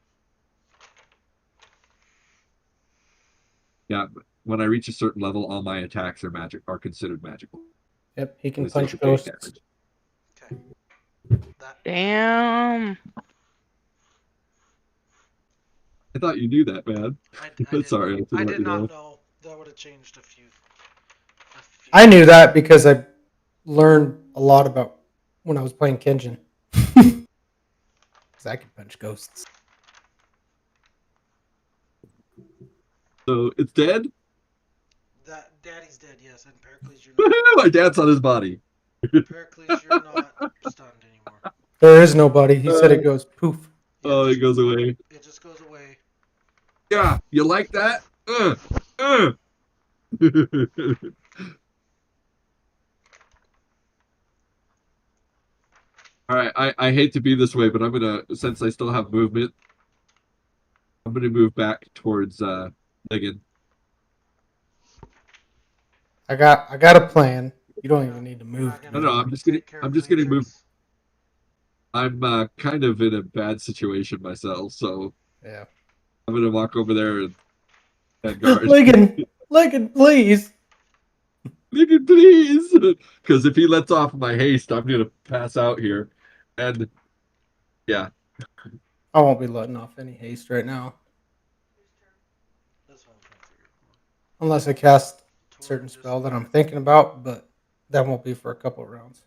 Yeah, when I reach a certain level, all my attacks are considered magical. Yep, he can At least they punch can take ghosts. damage. Okay. Damn. I thought you knew that, man. Sorry. I did not know. That would have changed a few. I knew that because I learned a lot about when I was playing Kenjin. Because I can punch ghosts. So it's dead? That Daddy's dead, yes, and Pericles, you're Woohoo! I dance on his body. Pericles, you're not stunned anymore. There is nobody. He said it goes poof. Yeah, Oh, it goes away. It just goes away. Yeah, you like that? All right, I hate to be this way, but I'm gonna, since I still have movement, I'm gonna move back towards Megan. I got a plan. You don't even need to You're move not to No, gonna do no, it. take care I'm of just gonna move. Leatrix? I'm kind of in a bad situation myself, so Yeah. I'm gonna walk over there and guard. Lincoln, please. Nigga, please, because if he lets off my haste, I'm gonna pass out here. And yeah, I won't be letting off any haste right now. That's what I'm trying to figure out. Unless I cast a Torben certain just spell that I'm moved. thinking about, but that won't be for a couple of rounds.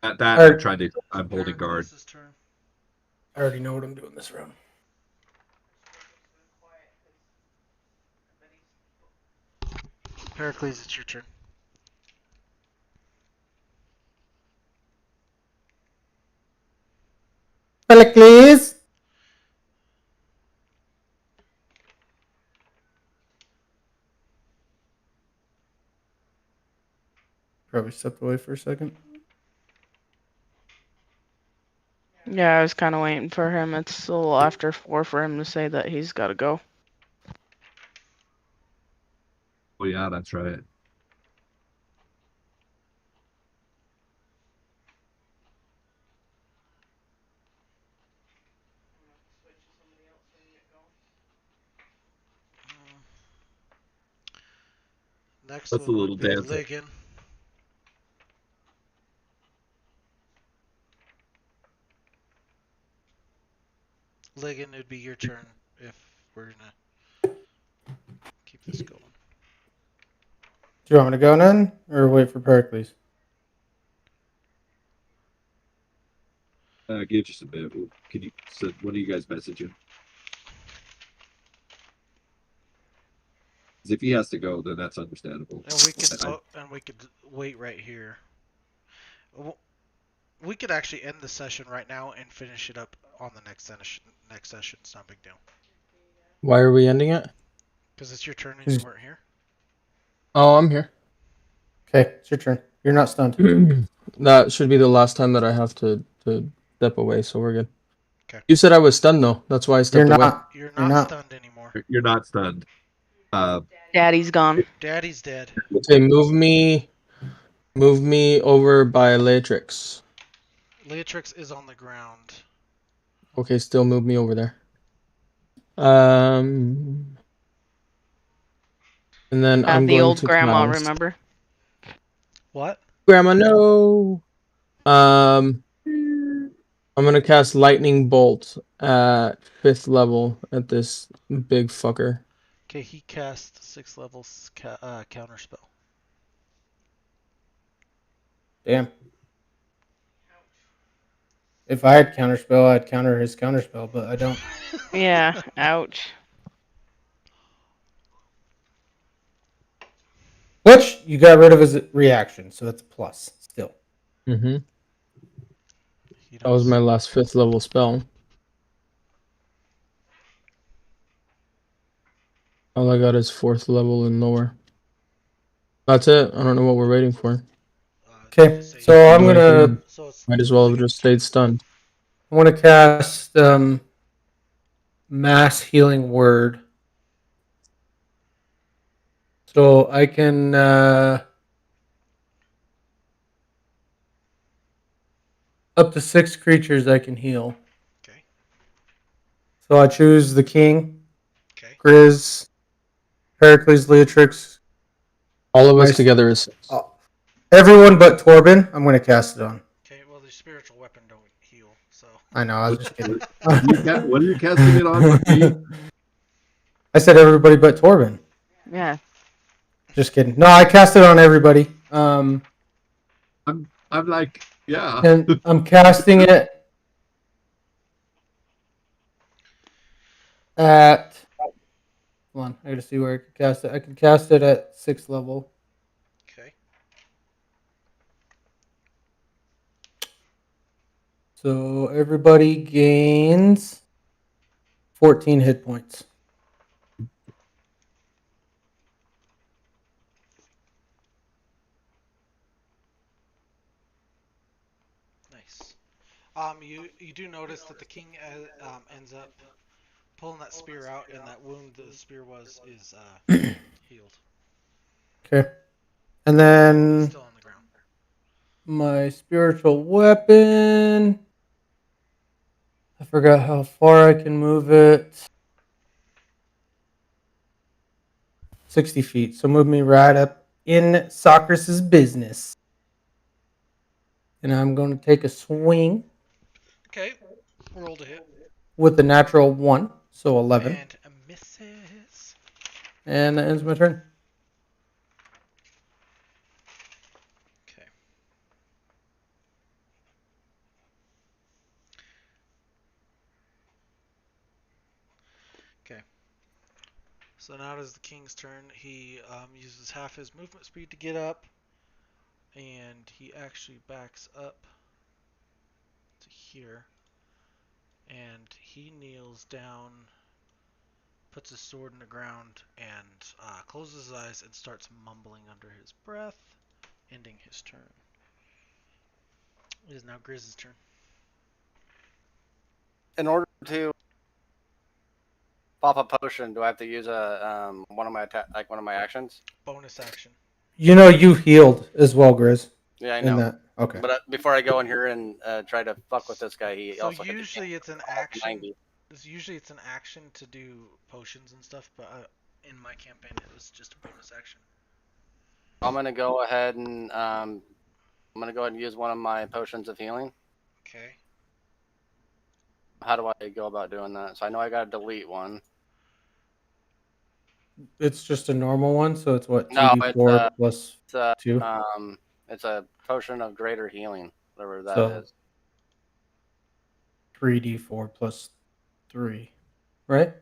at that Or I'm holding guard. Pericles' turn. I already know what I'm doing this round. Pericles, it's your turn. Pericles. Probably stepped away for a second. Yeah, I was kind of waiting for him. It's a little after 4 for him to say that he's got to go. Oh yeah, that's right. Next That's a one little would be dance. Ligon. Ligon, it'd be your turn if we're gonna keep this going. Do you want me to go then, or wait for Pericles? Give just a bit. Can you? So, what are you guys messaging? Because if he has to go, then that's understandable. And we could wait right here. We could actually end the session right now and finish it up on the next session. Next session, it's not a big deal. Why are we ending it? Because it's your turn and you weren't here. Oh, I'm here. Okay, it's your turn. You're not stunned. That should be the last time that I have to step away, so we're good. Okay. You said I was stunned though. That's why I stepped away. You're not stunned anymore. You're not stunned. Daddy's gone. Daddy's dead. Okay, move me over by Latrix. Leatrix is on the ground. Okay, still move me over there. And then I'm The going old to grandma, cast. remember? What? Grandma, no. I'm gonna cast Lightning Bolt at 5th level at this big fucker. Okay, he cast 6 levels counter spell. Damn. If I had counterspell, I'd counter his counterspell, but I don't. Yeah, ouch. Which you got rid of his reaction, so that's a plus still. Mm-hmm. That was my last 5th level spell. All I got is 4th level and lower. That's it. I don't know what we're waiting for. Okay, so I'm gonna Might as well have just stayed stunned. cast mass healing word. So I can up to 6 creatures I can heal. Okay. So I choose the king, Okay. Grizz, Pericles, Leatrix. All of us together is 6. Everyone but Torben, I'm going to cast it on. Okay, well the spiritual weapon don't heal, so. I know, I was just kidding. What are you casting it on? I said everybody but Torben. Yeah. Just kidding. No, I cast it on everybody. I'm like, yeah. And I'm casting it at. Hold on, I gotta see where I can cast it. I can cast it at 6th level. Okay. So everybody gains 14 hit points. Nice. You do notice that the king ends up pulling that spear out, and that wound the spear was is healed. Okay. And He's then still on the ground. my spiritual weapon. I forgot how far I can move it. 60 feet. So move me right up in Socrates' business. And I'm going to take a swing Okay. Roll to hit. with the natural 1. So 11. And a misses. And that ends my turn. Okay. Okay. So now it is the king's turn. He uses half his movement speed to get up, and he actually backs up to here, and he kneels down, puts his sword in the ground, and closes his eyes and starts mumbling under his breath, ending his turn. It is now Grizz's turn. In order to pop a potion, do I have to use a one of my actions? Bonus action. You know you healed as well, Grizz. Yeah, I In know. that. Okay. But before I go in here and try to fuck with this guy, he So also hit the usually game it's an for action. 90. Usually it's an action to do potions and stuff, but in my campaign it was just a bonus action. I'm gonna go ahead and use one of my potions of healing. Okay. How do I go about doing that? So I know I gotta delete one. It's just a normal one, so it's what, No, 2d4 plus it's a 2? it's a potion of greater healing, whatever that So is. 3d4 plus 3. Right?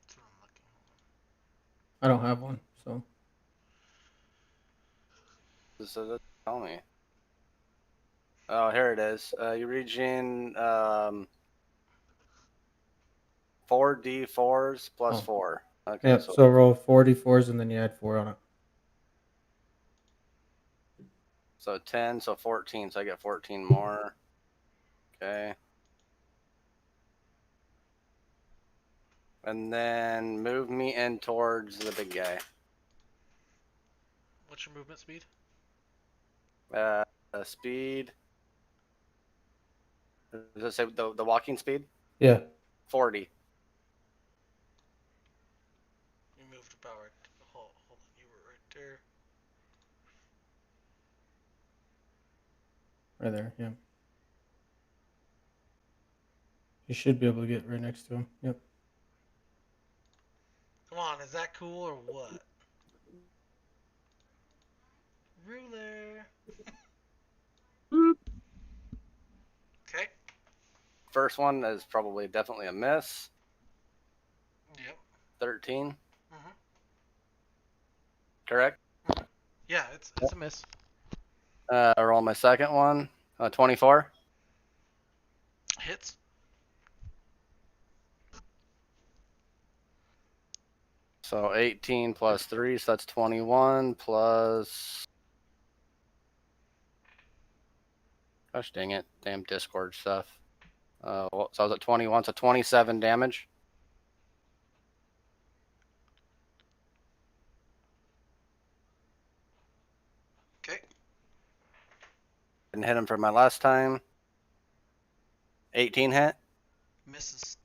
That's what I'm looking. I don't have one, so. So just tell me. Oh, here it is. You regen 4d4s plus Oh. 4. Okay, Yep, so roll 4d4s and then you add 4 on it. so 10, so 14, so I get 14 more. Okay. And then move me in towards the big guy. What's your movement speed? Speed. Does it say the walking speed? Yeah. 40. You moved about right. Hold on, you were right there. Right there, yeah. You should be able to get right next to him. Yep. Come on, is that cool or what? Ruler. Okay. First one is probably definitely a miss. Yep. 13. Mhm. Correct? Yeah, it's a miss. Roll my second one. 24. Hits. So 18 plus 3, so that's 21 plus. Gosh dang it. Damn Discord stuff. So I was at 21, so 27 damage. Okay. Didn't hit him for my last time. 18 hit. Misses.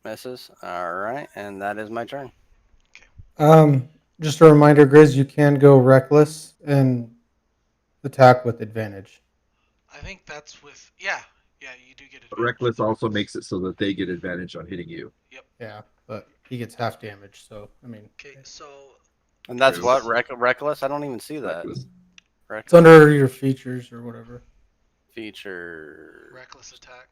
Misses. All right. And that is my turn. Just a reminder, Grizz, you can go reckless and attack with advantage. I think that's with yeah. You do get advantage. Reckless also makes it so that they get advantage on hitting you. Yep. Yeah, but he gets half damage, so I mean. Okay, so And that's True. what? Reckless? I don't even see that. Reckless. It's under your features or whatever. Feature. reckless attack.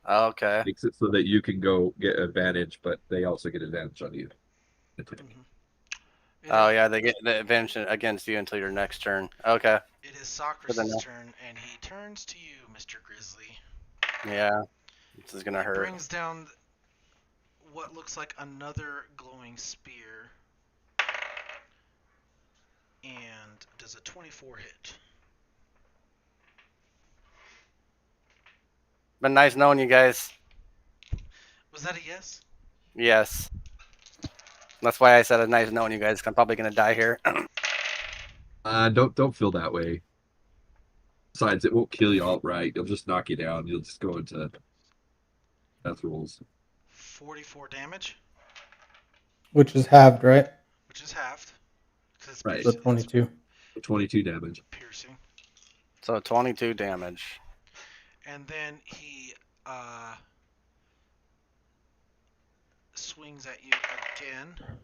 Okay. Makes it so that you can go get advantage, but they also get advantage on you. Mm-hmm. Oh yeah, they get the advantage against you until your next turn. Okay. It is Socrates' turn, and he turns to you, Mr. Grizzly. Yeah. This is gonna He hurt. brings down what looks like another glowing spear, and does a 24 hit. Been nice knowing you guys. Was that a yes? Yes. That's why I said a nice knowing you guys. I'm probably gonna die here. Don't feel that way. Besides, it won't kill you outright. It'll just knock you down. You'll just go into death rolls. 44 damage, which is halved, right? which is halved. 'Cause it's Right. So piercing, 22. 22 damage. piercing. So 22 damage. And then he swings at you again.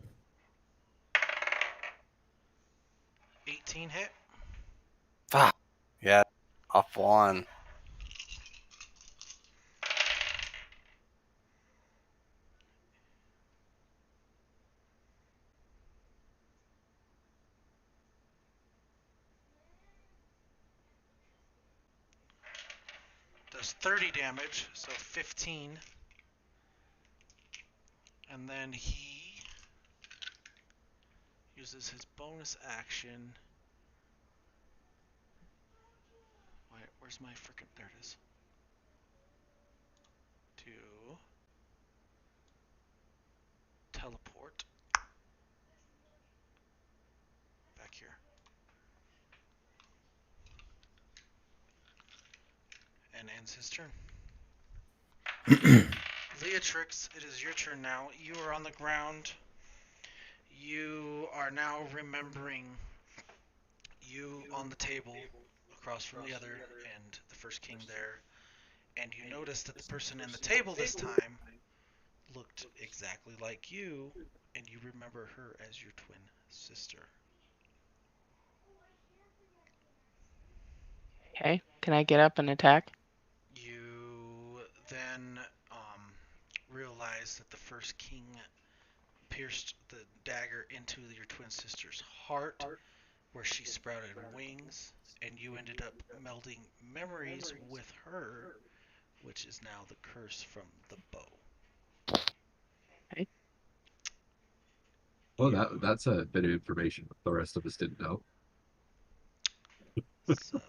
18 hit. Fuck. Yeah. Off one. Does 30 damage, so 15. And then he uses his bonus action. Wait, where's my frickin'? There it is. To teleport back here. And ends his turn. Leatrix, it is your turn now. You are on the ground. You are now remembering you on the table across from the other and the first king there. And you notice that the person in the table this time looked exactly like you, and you remember her as your twin sister. Okay. Can I get up and attack? You then realize that the first king pierced the dagger into your twin sister's heart, where she sprouted wings, and you ended up melding memories with her, which is now the curse from the bow. Okay. Oh, that's a bit of information the rest of us didn't know. So,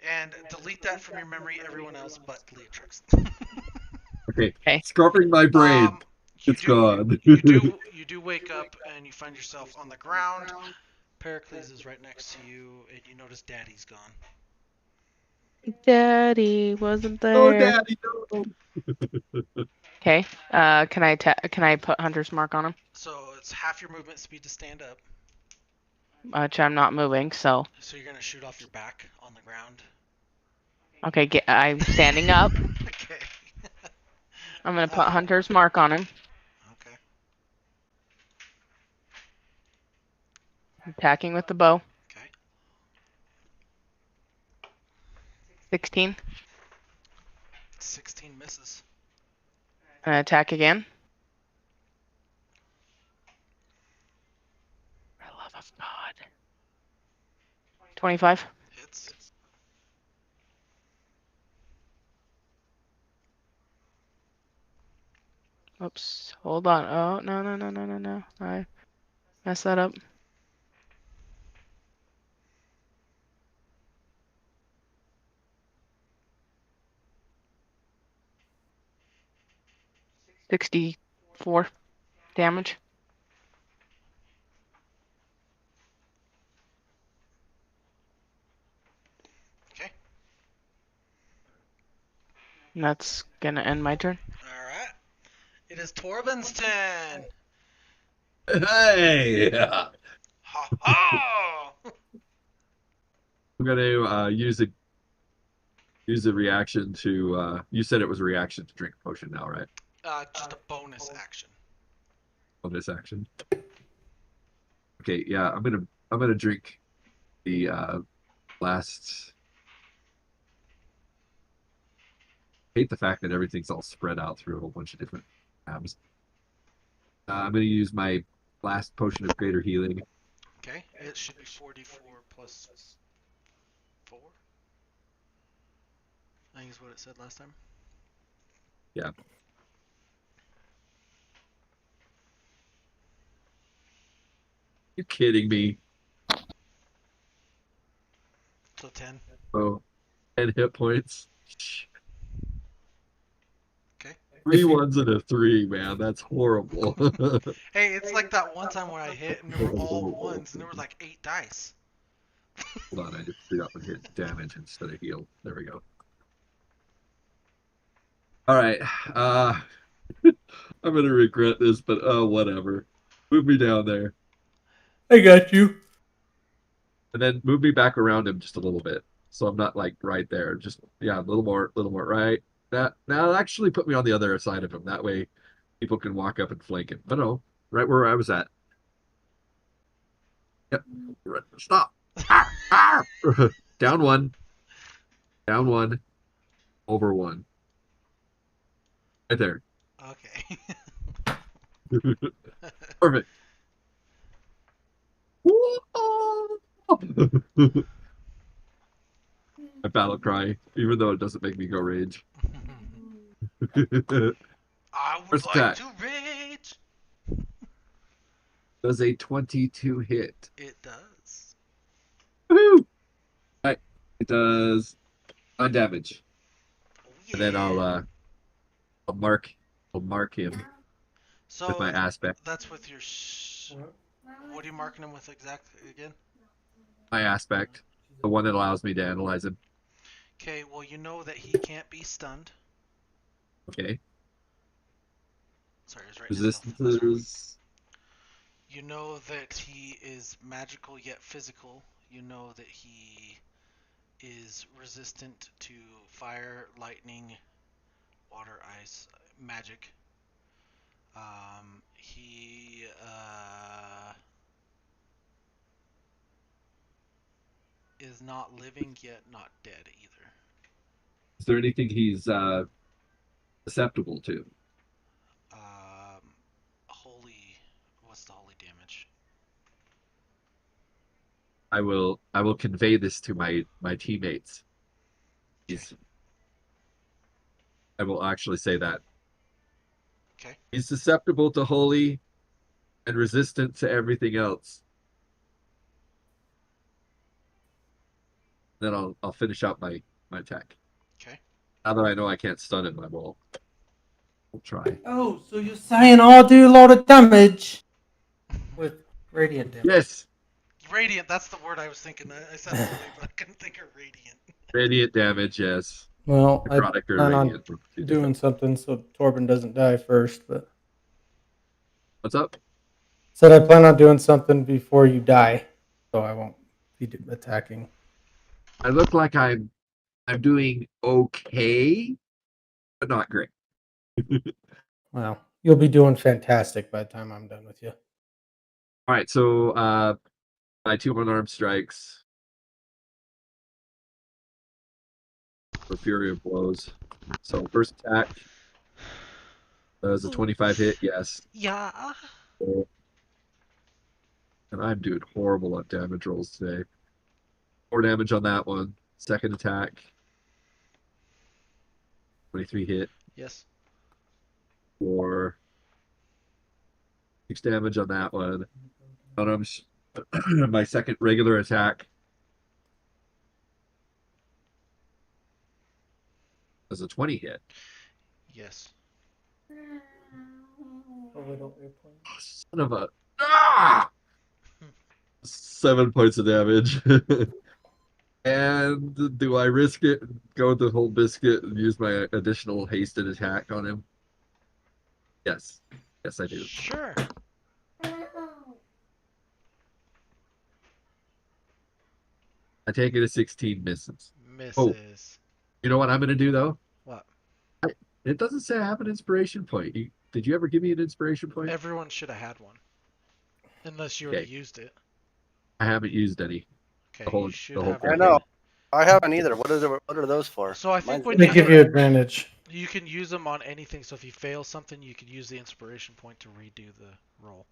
and delete that from your memory, everyone else but Leatrix. Okay, Okay. scrubbing my brain. It's gone. You do wake up and you find yourself on the ground. Pericles is right next to you, and you notice Daddy's gone. Daddy wasn't Oh, there. Daddy, no. Okay. Can I put Hunter's Mark on him? So it's half your movement speed to stand up. Which I'm not moving, so. So you're gonna shoot off your back on the ground. Okay, I'm standing up. Okay. I'm gonna put Hunter's Mark on him. Okay. Attacking with the bow. Okay. 16. 16 misses. And attack again. For the love of God. 25. Hits. Oops. Hold on. Oh, no. I messed that up. $64 damage. Okay. And that's gonna end my turn. All right. It is Torben's turn. Hey! Ha ha! I'm gonna use a reaction to. You said it was a reaction to drink a potion now, right? Just a bonus action. Bonus action. Okay, yeah, I'm gonna drink the last. I hate the fact that everything's all spread out through a whole bunch of different tabs. I'm gonna use my last potion of greater healing. Okay. It should be 44 plus 4. I think is what it said last time. Yeah. You kidding me? So 10. Oh, 10 hit points. Okay. 3 ones and a 3, man. That's horrible. Hey, it's like that one time where I hit and there were all ones and there was like 8 dice. Hold on, I just screwed up and hit damage instead of heal. There we go. All right. I'm gonna regret this, but whatever. Move me down there. I got you. And then move me back around him just a little bit. So I'm not like right there. Just yeah, a little more right. That now actually put me on the other side of him. That way people can walk up and flank him. But no, right where I was at. Yep. Right. Stop. Arr, arr. Down 1. Down 1. Over 1. Right there. Okay. Perfect. My battle cry, even though it doesn't make me go rage. I would First like attack. to rage. Does a 22 hit? It does. Woohoo! Right. It does 9 damage. Oh, And then yeah. I'll mark him with So my aspect. that's with your. What are you marking him with exactly again? My aspect. The one that allows me to analyze him. Okay, well, you know that he can't be stunned. Okay. Sorry, I was writing his health. That's right. Resistances. You know that he is magical yet physical. You know that he is resistant to fire, lightning, water, ice, magic. He is not living yet not dead either. Is there anything he's susceptible to? Holy, what's the holy damage? I will convey this to my teammates. Okay. I will actually say that. Okay. He's susceptible to holy and resistant to everything else. Then I'll finish out my attack. Okay. Now that I know I can't stun him, I will. We'll try. Oh, so you're saying I'll do a lot of damage with radiant damage? Yes, Radiant, that's the word I was thinking. I said holy, but I couldn't think of radiant. radiant damage. Yes, Well, I necrotic or plan on radiant. doing something so Torben doesn't die first, but What's up? said I plan on doing something before you die, so I won't be attacking. I look like I'm doing okay, but not great. Well, you'll be doing fantastic by the time I'm done with you. All right, so my 2 unarmed strikes for Fury of Blows. So first attack does a 25 hit. Yes. Yeah. And I'm doing horrible on damage rolls today. 4 damage on that one. Second attack, 23 hit Yes. for 6 damage on that one. My second regular attack was a 20 hit. Yes. Son of a ah! 7 points of damage. And do I risk it? Go with the whole biscuit and use my additional hasted attack on him? Yes. Yes, I do. Sure. I take it a 16 misses. Misses. You know what I'm going to do, though? What? It doesn't say I have an inspiration point. Did you ever give me an inspiration point? Everyone should have had one. Unless you already used it. I haven't used any. Okay, you should have I one. know. I haven't either. What are those for? So I think when They you give you advantage. you can use them on anything. So if you fail something, you could use the inspiration point to redo the roll.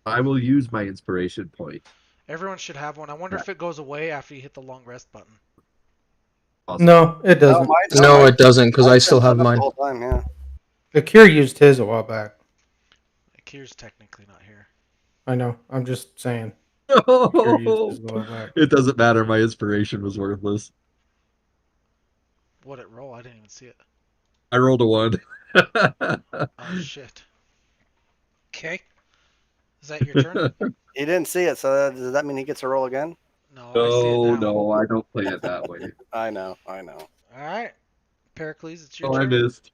I will use my inspiration point. Everyone should have one. I wonder if it goes away after you hit the long rest button. Awesome. No, it doesn't. No, it doesn't, because I still have mine. The whole time, yeah. Akir used his a while back. Kier's technically not here. I know. I'm just saying. Akir used his a while back. It doesn't matter. My inspiration was worthless. What it roll? I didn't even see it. I rolled a 1. Oh shit. Okay. Is that your turn? He didn't see it, so does that mean he gets a roll again? No, I see it No, now. no, I don't play it that way. I know, I know. All right, Pericles, it's your Oh, I turn. missed.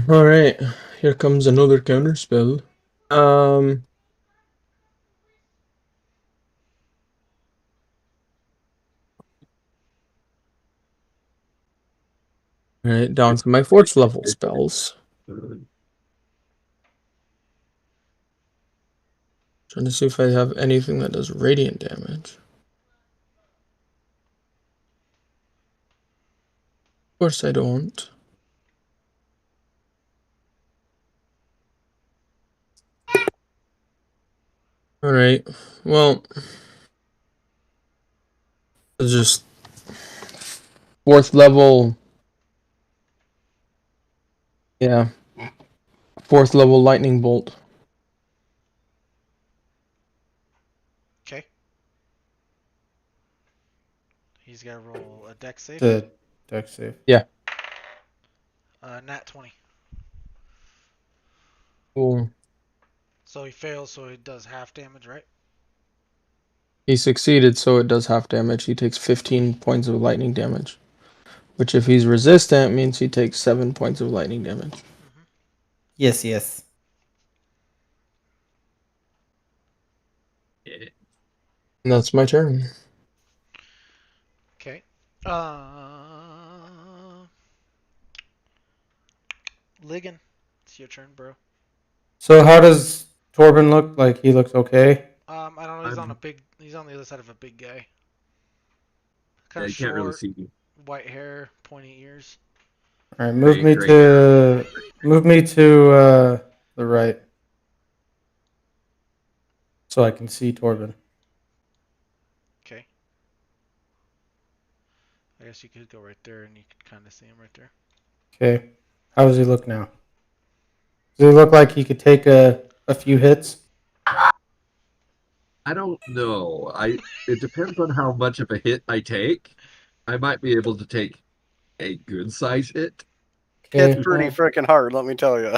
All right, here comes another counter spell. Um. All right, down to my 4th level spells. Trying to see if I have anything that does radiant damage. Of course I don't. Alright, well, it's just 4th level. Yeah. 4th level lightning bolt. Okay. He's got to roll a dex save. The deck save. Yeah. Nat 20. Cool. So he fails, so he does half damage, right? He succeeded, so it does half damage. He takes 15 points of lightning damage. Which, if he's resistant, means he takes 7 points of lightning damage. Mm-hmm. Yes, yes. And that's my turn. Okay. Ligon, it's your turn, bro. So how does Torben look? Like he looks okay? I don't know. He's on the other side of a big guy. Kind Yeah, of you can't really short, see me. white hair, pointy ears. All right, move me Great. to the right, so I can see Torben. Okay. I guess you could go right there, and you could kind of see him right there. Okay. How does he look now? Does he look like he could take a few hits? I don't know. It depends on how much of a hit I take. I might be able to take a good size hit. It's Okay. pretty freaking hard, let me tell you.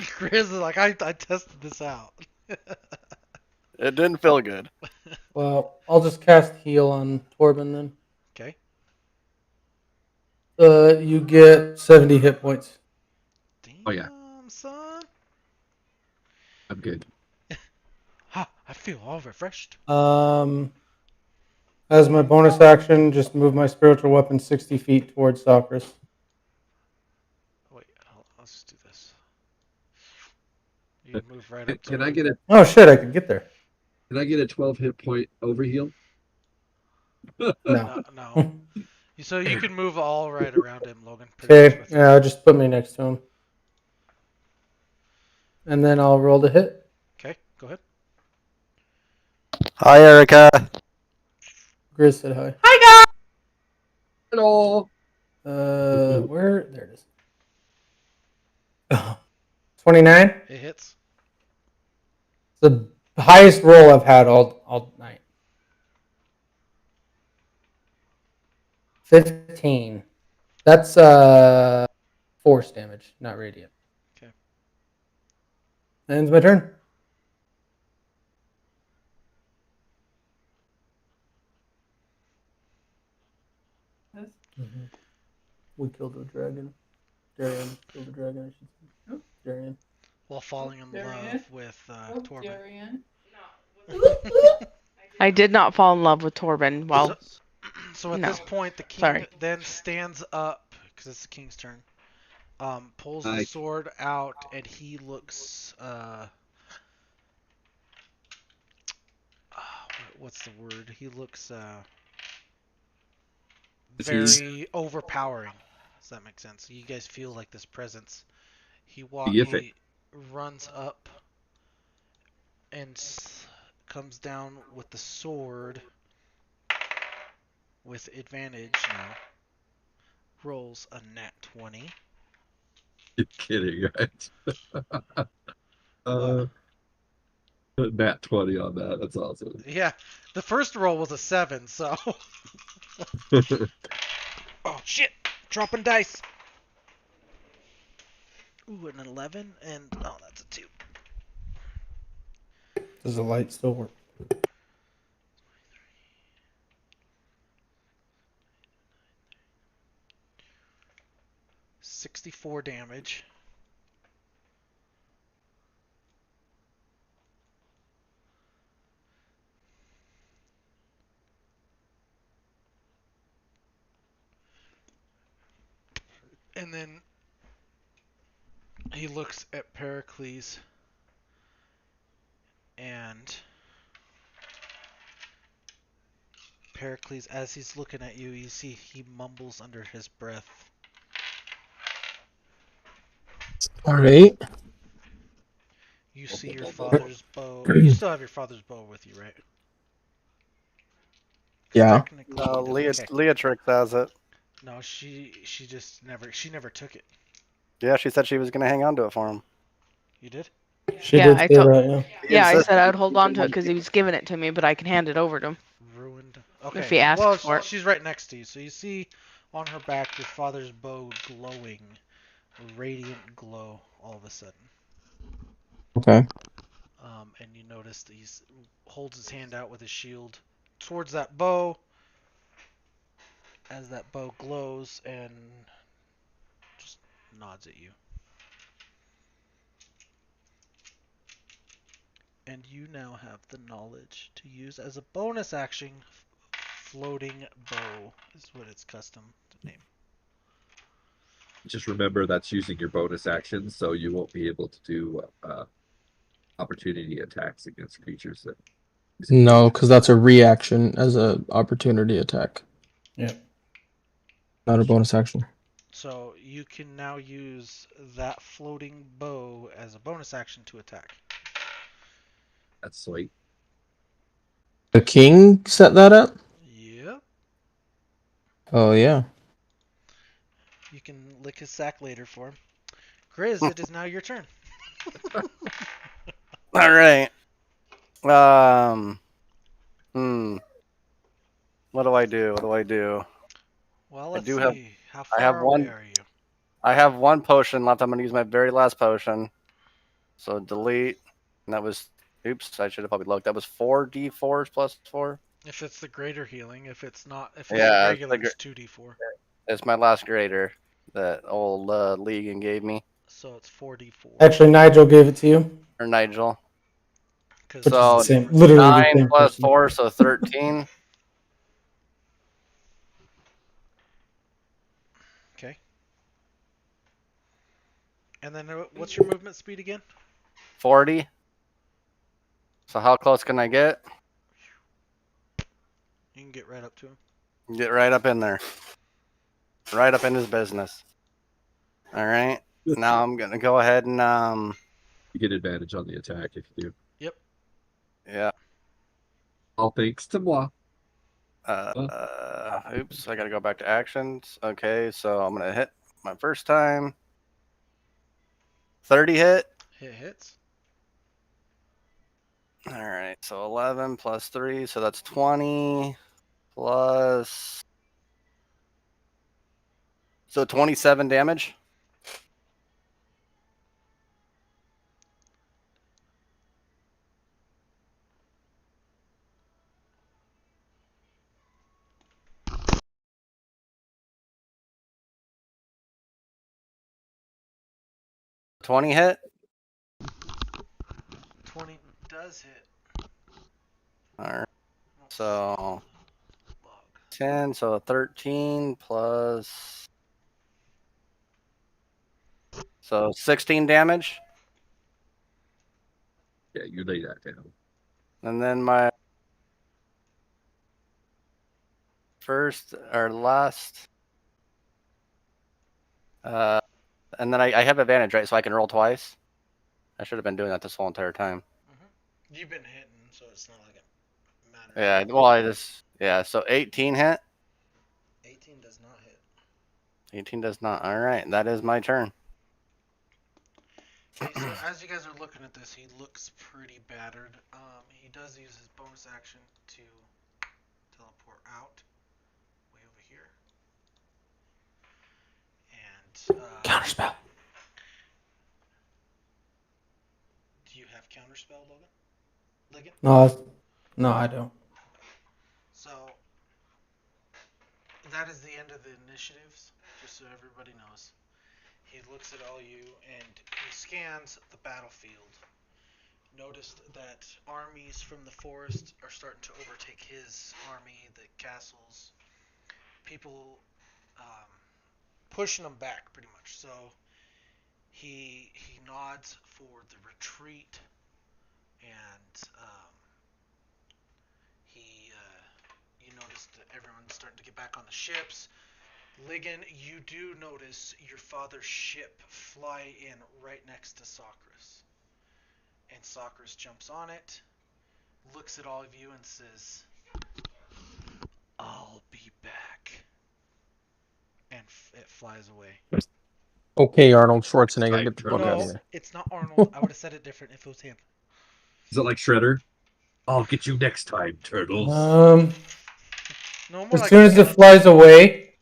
Chris is like, I tested this out. It didn't feel good. Well, I'll just cast heal on Torben then. Okay. You get 70 hit points. Damn, Oh, yeah. son. I'm good. Ha! I feel all refreshed. As my bonus action, just move my spiritual weapon 60 feet towards Socrates. Wait, I'll just do this. You move right up to Can him. I get a Oh shit! I could get there. 12 hit point overheal? No. No. So you can move all right around him, Logan. Pretty much Okay. with Yeah, just put me next to him, and then I'll roll the hit. Okay, go ahead. Hi, Erica. Grizz said hi. Hello. Where? There it is. 29. It hits. The highest roll I've had all night. 15. That's force damage, not radiant. Okay. Ends my turn. Mm-hmm. We killed a dragon. Darian killed a dragon, I should say. Darian. While falling in love with Torben. Darian. I did not fall in love with Torben. Well, So at no. this point, the king Sorry. then stands up, because it's the king's turn. Pulls the sword out, and he looks. What's the word? He looks very overpowering. Does that make sense? You guys feel like this presence. He runs up and comes down with the sword with advantage now. Rolls a nat 20. You're kidding, right? What? Nat 20 on that. That's awesome. Yeah, the first roll was a 7, so. Oh, shit! Dropping dice. Ooh, an 11, and oh, that's a 2. Does the light still work? 64 damage. And then he looks at Pericles, and Pericles, as he's looking at you, you see he mumbles under his breath. All right. You see your father's bow. You still have your father's bow with you, right? 'Cause Yeah. technically No, you do. Okay. Leatrix has it. No, she just never took it. Yeah, she said she was gonna hang on to it for him. You did? She Yeah, did I say told. that, yeah. He Yeah, I insisted said I he would hold keep on it to it on because you. he was giving it to me, but I can hand it over to him Ruined. if Okay. he asks Well, for it. she's right next to you. So you see on her back your father's bow glowing, a radiant glow all of a sudden. Okay. And you notice that he holds his hand out with his shield towards that bow as that bow glows and just nods at you. And you now have the knowledge to use as a bonus action. Floating bow is what it's custom to name. Just remember that's using your bonus action, so you won't be able to do opportunity attacks against creatures that. No, because that's a reaction as a opportunity attack, Yeah. not a bonus action. So you can now use that floating bow as a bonus action to attack. That's sweet. The king set that up? Yep. Oh, yeah. You can lick his sack later for him. Grizz, it is now your turn. All right. What do I do? What do I do? Well, I let's do have. see. How I have far away one. are you? I have one potion left. I'm gonna use my very last potion. So delete. And that was. Oops. I should have probably looked. That was 4d4s plus 4. If it's the greater healing, if it's not, if it's a Yeah, regular, it's 2d4. it's my last grader that old Legan gave me, So it's 4d4. Actually, Nigel gave it to you, or Nigel. Because which is the So same, difference is literally the 9 same plus person. 4, so 13. okay. And then what's your movement speed again? 40. So how close can I get? You can get right up to him. Get right up in there. Right up in his business. All right. Now I'm gonna go ahead and You get advantage on the attack if you do. Yep. yeah. All thanks to moi. Oops, I gotta go back to actions. Okay, so I'm gonna hit my first time. 30 hit. Hit hits. All right, so 11 plus 3, so that's 20 plus. So 27 damage. Twenty hit. 20 does hit. All right, Oh, so log. 10, so 13 plus. So 16 damage. Yeah, you lay that down. And then my first or last. And then I have advantage, right? So I can roll twice. I should have been doing that this whole entire time. You've been hitting, so it's not like it matters. Yeah, well, I just. Yeah, so 18 hit. 18 does not hit. 18 does not. All right, that is my turn. Okay, so as you guys are looking at this, he looks pretty battered. He does use his bonus action to teleport out, way over here. counterspell, Logan? Ligon? No, I don't. So that is the end of the initiatives, just so everybody knows. He looks at all you and he scans the battlefield. Noticed that armies from the forest are starting to overtake his army, the castles. People pushing them back pretty much. So he nods for the retreat, and you notice that everyone's starting to get back on the ships. Ligon, you do notice your father's ship fly in right next to Socrates. And Socrates jumps on it, looks at all of you, and says, "I'll be back." And it flies away. Okay, Arnold Schwarzenegger, Time get the fuck out of No, turtles. here. it's not Arnold. I would have said it different if it was him. Is it like Shredder? I'll get you next time, turtles. No, more As like soon as it Skeletor. flies away,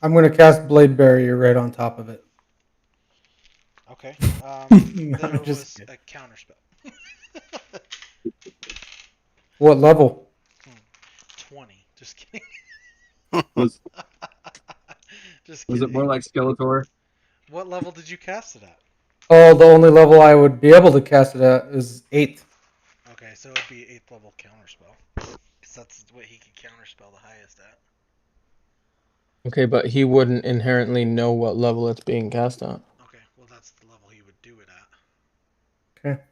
I'm gonna cast Blade Barrier right on top of it. Okay. No, There just was kidding. a counterspell. What level? 20. Just kidding. Was Just was it kidding. more like Skeletor? What level did you cast it at? Oh, the only level I would be able to cast it at is 8th. Okay, so it would be 8th level counterspell. Because that's what he could counterspell the highest at. Okay, but he wouldn't inherently know what level it's being cast on. Okay, well, that's the level he would do it at. Okay.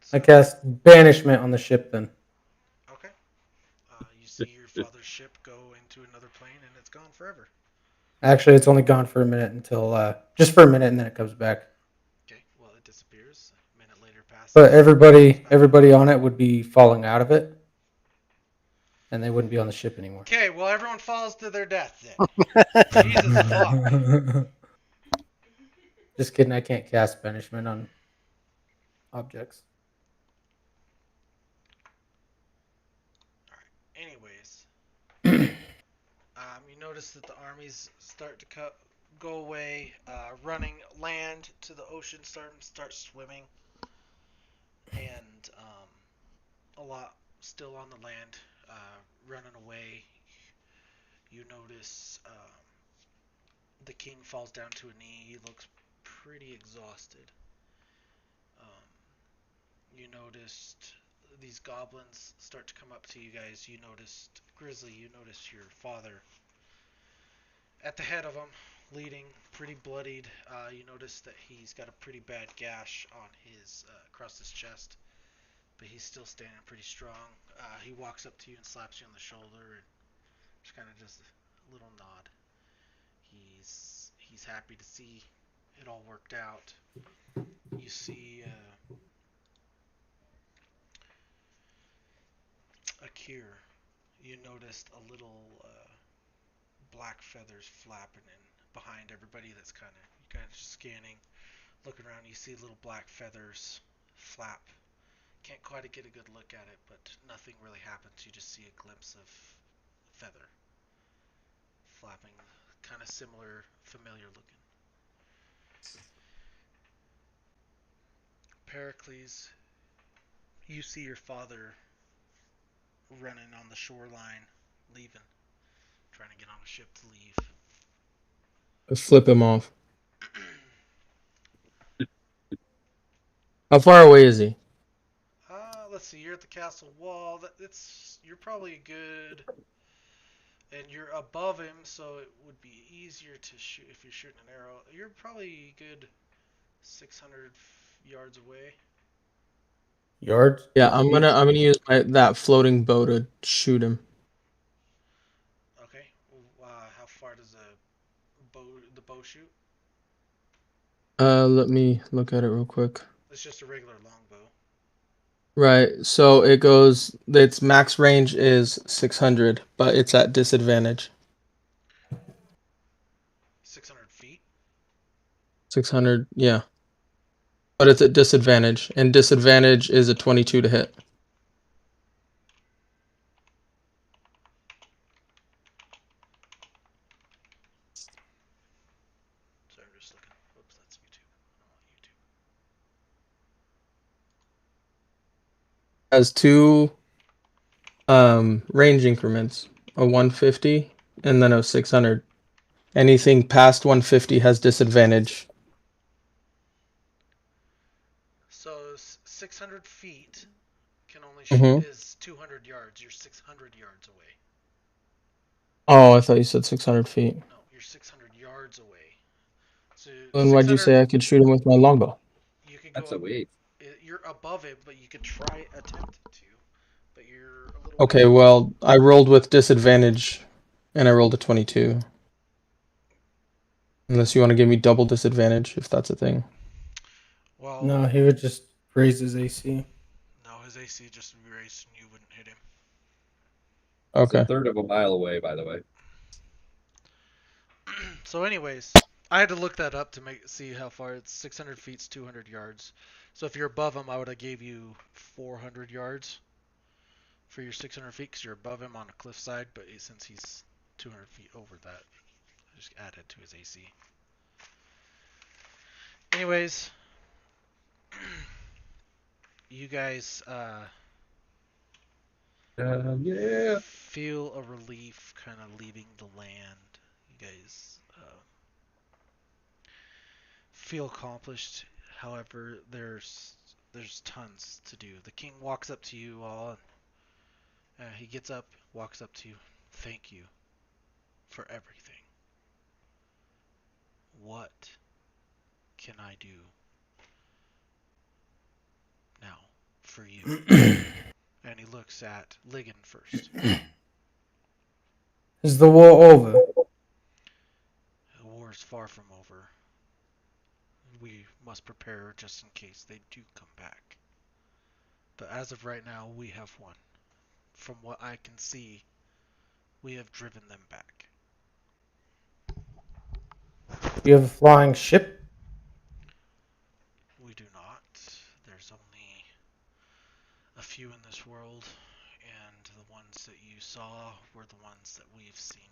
So, I cast Banishment on the ship then. okay. You see your father's ship go into another plane and it's gone forever. Actually, it's only gone for a minute until just for a minute, and then it comes back. Okay, well, it disappears. A minute later passes. But Comes back. everybody on it would be falling out of it, and they wouldn't be on the ship anymore. Okay, well, everyone falls to their death then. Jesus fuck. Just kidding. I can't cast Banishment on objects. Anyways, you notice that the armies start to go away, running land to the ocean, start swimming, and a lot still on the land, running away. You notice the king falls down to a knee. He looks pretty exhausted. Um, you noticed these goblins start to come up to you guys. You noticed Grizzly. You noticed your father at the head of them, leading, pretty bloodied. You notice that he's got a pretty bad gash on his across his chest, but he's still standing pretty strong. He walks up to you and slaps you on the shoulder, and just kind of does a little nod. He's happy to see it all worked out. You see Akir. You noticed a little black feathers flapping in behind everybody. That's kind of just scanning, looking around. You see little black feathers flap. Can't quite get a good look at it, but nothing really happens. You just see a glimpse of feather flapping, kind of similar, familiar looking. Pericles, you see your father running on the shoreline, leaving, trying to get on a ship to leave. Flip him off. How far away is he? Let's see. You're at the castle wall. You're probably good, and you're above him, so it would be easier to shoot if you're shooting an arrow. You're probably good 600 yards away. Yards? Yeah, I'm gonna use that floating bow to shoot him. Okay. How far does the bow shoot? Let me look at it real quick. It's just a regular longbow. Right, so it goes. Its max range is 600, but it's at disadvantage. 600 feet. 600, yeah, but it's at disadvantage, and disadvantage is a 22 to hit. Sorry, I'm just looking. Oops, that's me too. has two range increments, a 150 and then a 600. Anything past 150 has disadvantage. So 600 feet can only Mhm. is 200 yards. You're 600 yards away. Oh, I thought you said 600 feet. No, you're 600 yards away. So Then why'd you 600, say I could shoot him with my longbow? you could That's go a wait. you're above it, but you could try attempt to, but you're a little Okay, ways. well, I rolled with disadvantage, and I rolled a 22. Unless you want to give me double disadvantage, if that's a thing. Well, No, he would just raise his AC. no, his AC just erased and you wouldn't hit him. It's a Okay. third of a mile away, by the way. So, anyways, I had to look that up to see how far it's 600 feet's 200 yards. So if you're above him, I would have gave you 400 yards for your 600 feet because you're above him on a cliffside. But since he's 200 feet over that, I just added to his AC. Anyways, you guys Yeah. feel a relief kind of leaving the land. You guys feel accomplished. However, there's tons to do. The king walks up to you all. He gets up, walks up to you. Thank you for everything. What can I do now for you? And he looks at Ligon first. Is the war over? The war is far from over. We must prepare just in case they do come back. But as of right now, we have won. From what I can see, we have driven them back. You have a flying ship? We do not. There's only a few in this world, and the ones that you saw were the ones that we've seen.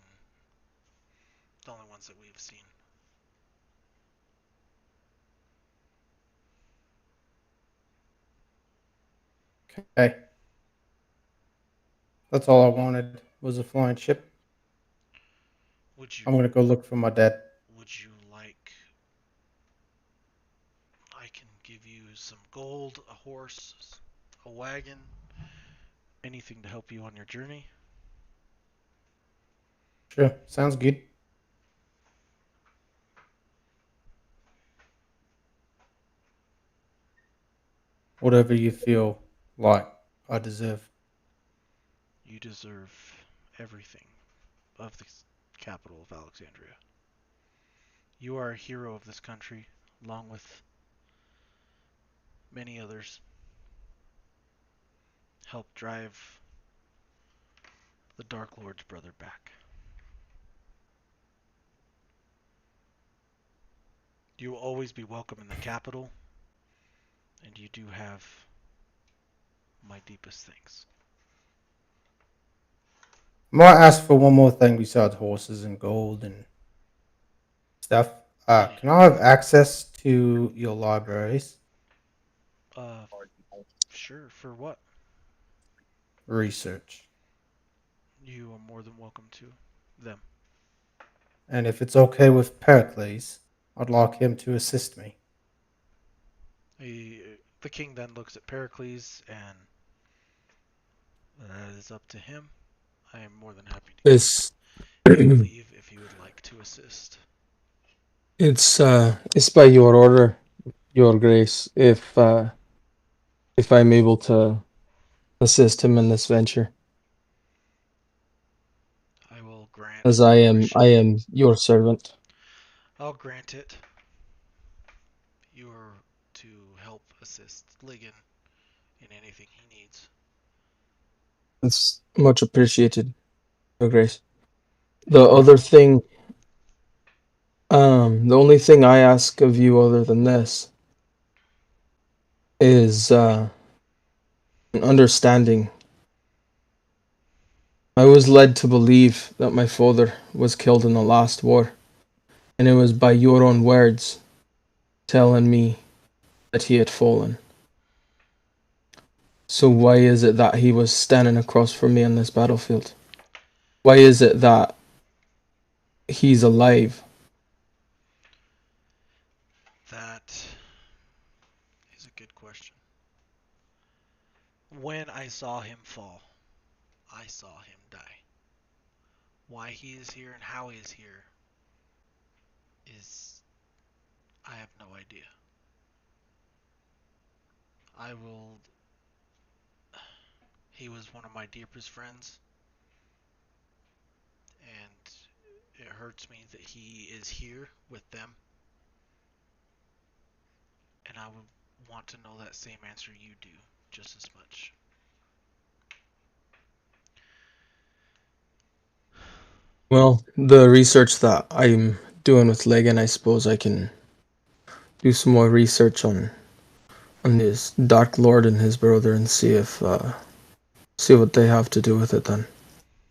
The only ones that we've seen. Okay. That's all I wanted was a flying ship. Would you I'm gonna go look for my dad. would you like I can give you some gold, a horse, a wagon, anything to help you on your journey? Sure, sounds good. Whatever you feel like I deserve. You deserve everything of the capital of Alexandria. You are a hero of this country, along with many others. Help drive the Dark Lord's brother back. You will always be welcome in the capital, and you do have my deepest thanks. I might ask for one more thing besides horses and gold and stuff. Any, Can I have access to your libraries? uh, sure, for what? Research. You are more than welcome to them. And if it's okay with Pericles, I'd like him to assist me. The king then looks at Pericles, and that is up to him. I am more than happy to It's give you leave if you would like to assist. it's by your order, your grace, if I'm able to assist him in this venture, I will grant as your I permission. am your servant. I'll grant it. You are to help assist Ligon in anything he needs. It's much appreciated, your grace. The other thing, the only thing I ask of you other than this is an understanding. I was led to believe that my father was killed in the last war, and it was by your own words telling me that he had fallen. So why is it that he was standing across from me on this battlefield? Why is it that he's alive? That is a good question. When I saw him fall, I saw him die. Why he is here and how he is here is I have no idea. I will He was one of my dearest friends, and it hurts me that he is here with them, and I would want to know that same answer you do just as much. Well, the research that I'm doing with Legan, I suppose I can do some more research on this Dark Lord and his brother and see what they have to do with it then.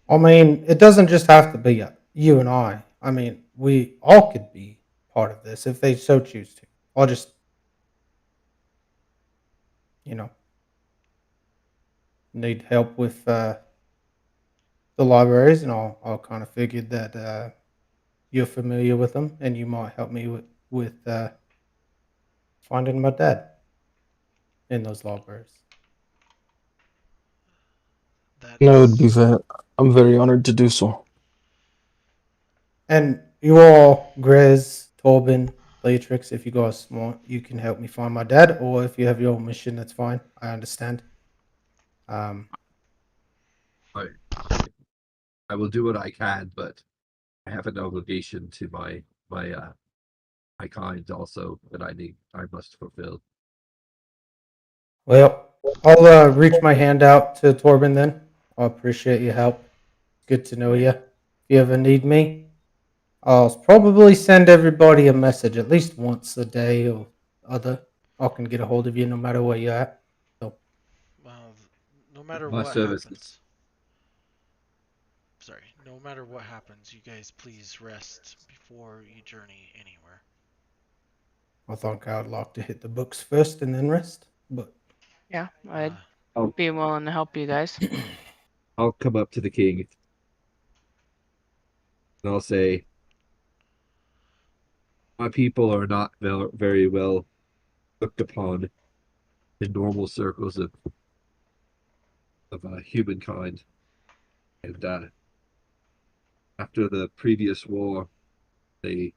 I mean, it doesn't just have to be you and I. I mean, we all could be part of this if they so choose to. I'll just, you know, need help with the libraries, and I'll kind of figured that you're familiar with them, and you might help me with finding my dad in those libraries. That And is I'm very honored to do so. And you all, Grizz, Tobin, Beatrix, if you guys want, you can help me find my dad, or if you have your own mission, that's fine. I understand. Um, I, I will do what I can, but I have an obligation to my kind also that I must fulfill. well, I'll reach my hand out to Torben then. I appreciate your help. Good to know you. If you ever need me, I'll probably send everybody a message at least once a day or other. I can get a hold of you no matter where you're at. So, well, no matter My what services. happens. Sorry, no matter what happens, you guys please rest before you journey anywhere. I think I'd like to hit the books first and then rest. But Yeah, I'd Uh, I'll be willing to help you guys. I'll come up to the king and I'll say, my people are not very well looked upon in normal circles of humankind, and after the previous war, they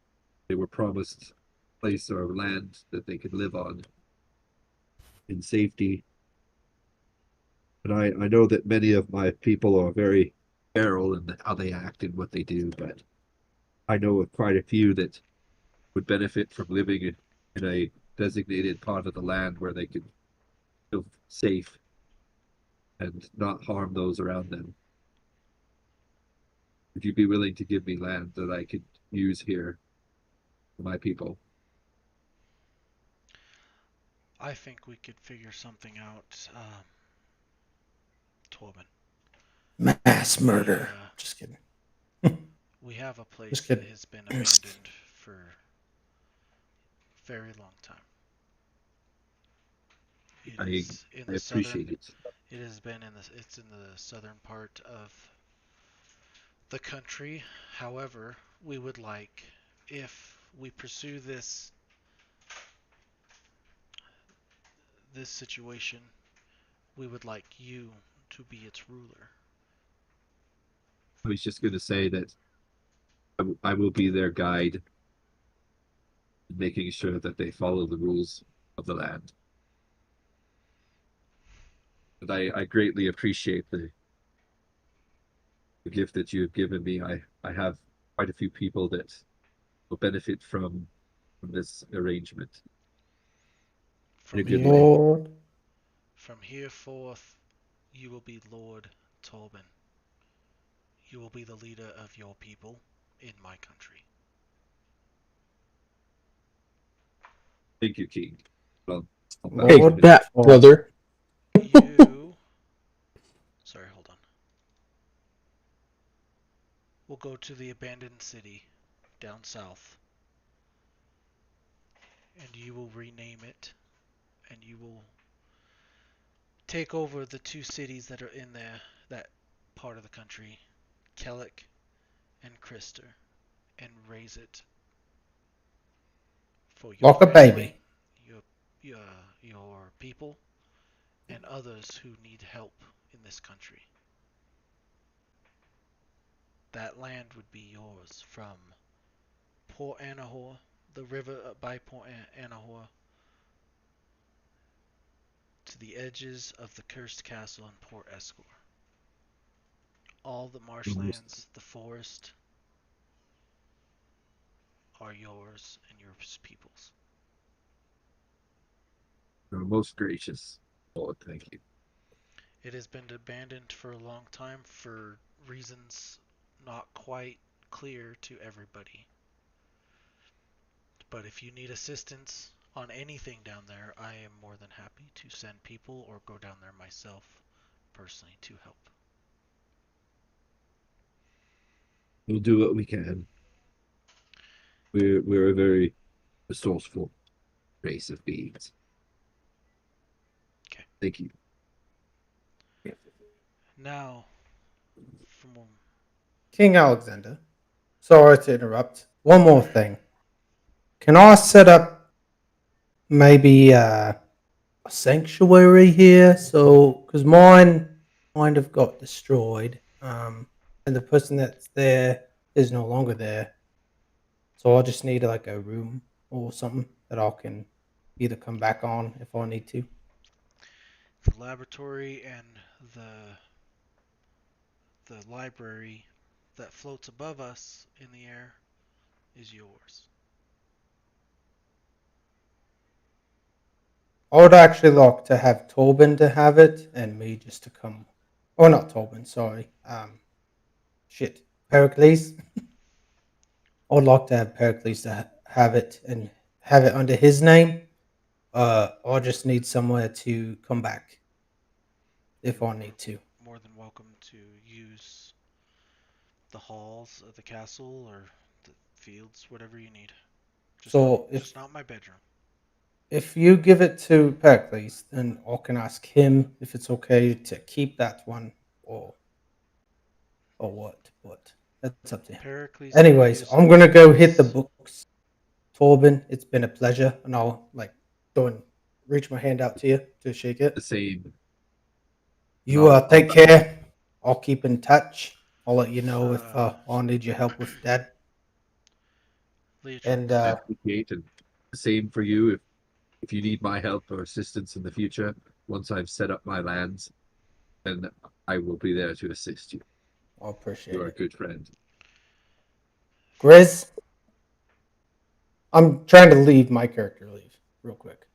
they were promised a place or land that they could live on in safety. And I know that many of my people are very feral in how they act and what they do, but I know of quite a few that would benefit from living in a designated part of the land where they could feel safe and not harm those around them. Would you be willing to give me land that I could use here for my people? I think we could figure something out, Torben. mass We murder. uh, Just kidding. we have a Just place that kidding. has been abandoned for a very long time. It I is in I the southern. appreciate it. It has been in the. It's in the southern part of the country. However, we would like, if we pursue this situation, we would like you to be its ruler. I was just going to say that I will be their guide, making sure that they follow the rules of the land. And I greatly appreciate the gift that you have given me. I have quite a few people that will benefit from this arrangement in a From good here, way. Lord. from here forth, you will be Lord Tolban. You will be the leader of your people in my country. Thank you, King. Well, I'll bow Hey, to Lord him. that Father. brother. You. Sorry, hold on. We'll go to the abandoned city down south, and you will rename it, and you will take over the two cities that are in there, that part of the country, Kellic and Krister, and raise it for your Like a family, baby. your your your people, and others who need help in this country. That land would be yours from Port Anahor, the river by Port Anahor, to the edges of the cursed castle in Port Escor. All the marshlands, the forest, are yours and your people's. You're most gracious. Lord, thank you. It has been abandoned for a long time for reasons not quite clear to everybody. But if you need assistance on anything down there, I am more than happy to send people or go down there myself personally to help. We'll do what we can. We're a very resourceful race of beings. Okay. Thank you. Now, from King Alexander, sorry to interrupt. One more thing. Can I set up maybe a sanctuary here? So, because mine kind of got destroyed, and the person that's there is no longer there. So I just need like a room or something that I can either come back on if I need to. the laboratory and the library that floats above us in the air is yours. I would actually like to have Torben to have it and me just to come. Oh, not Torben, sorry. Shit. Pericles. I would like to have Pericles to have it and have it under his name. I just need somewhere to come back if I need to. More than welcome to use the halls of the castle or the fields, whatever you need. So Just not my bedroom. if you give it to Pericles, then I can ask him if it's okay to keep that one or what. But that's up to him. Pericles can Anyways, use I'm it gonna go hit the as books. Torben, it's been a pleasure, and I'll like go and reach my hand out to you to shake The it. same. You take care. I'll keep in touch. I'll let you know if uh, I need your help with Dad. And Leatrix. I appreciate, and the same for you. If you need my help or assistance in the future, once I've set up my lands, then I will be there to assist you. I appreciate You're a it. good friend. Grizz, I'm trying to leave my character leave real quick.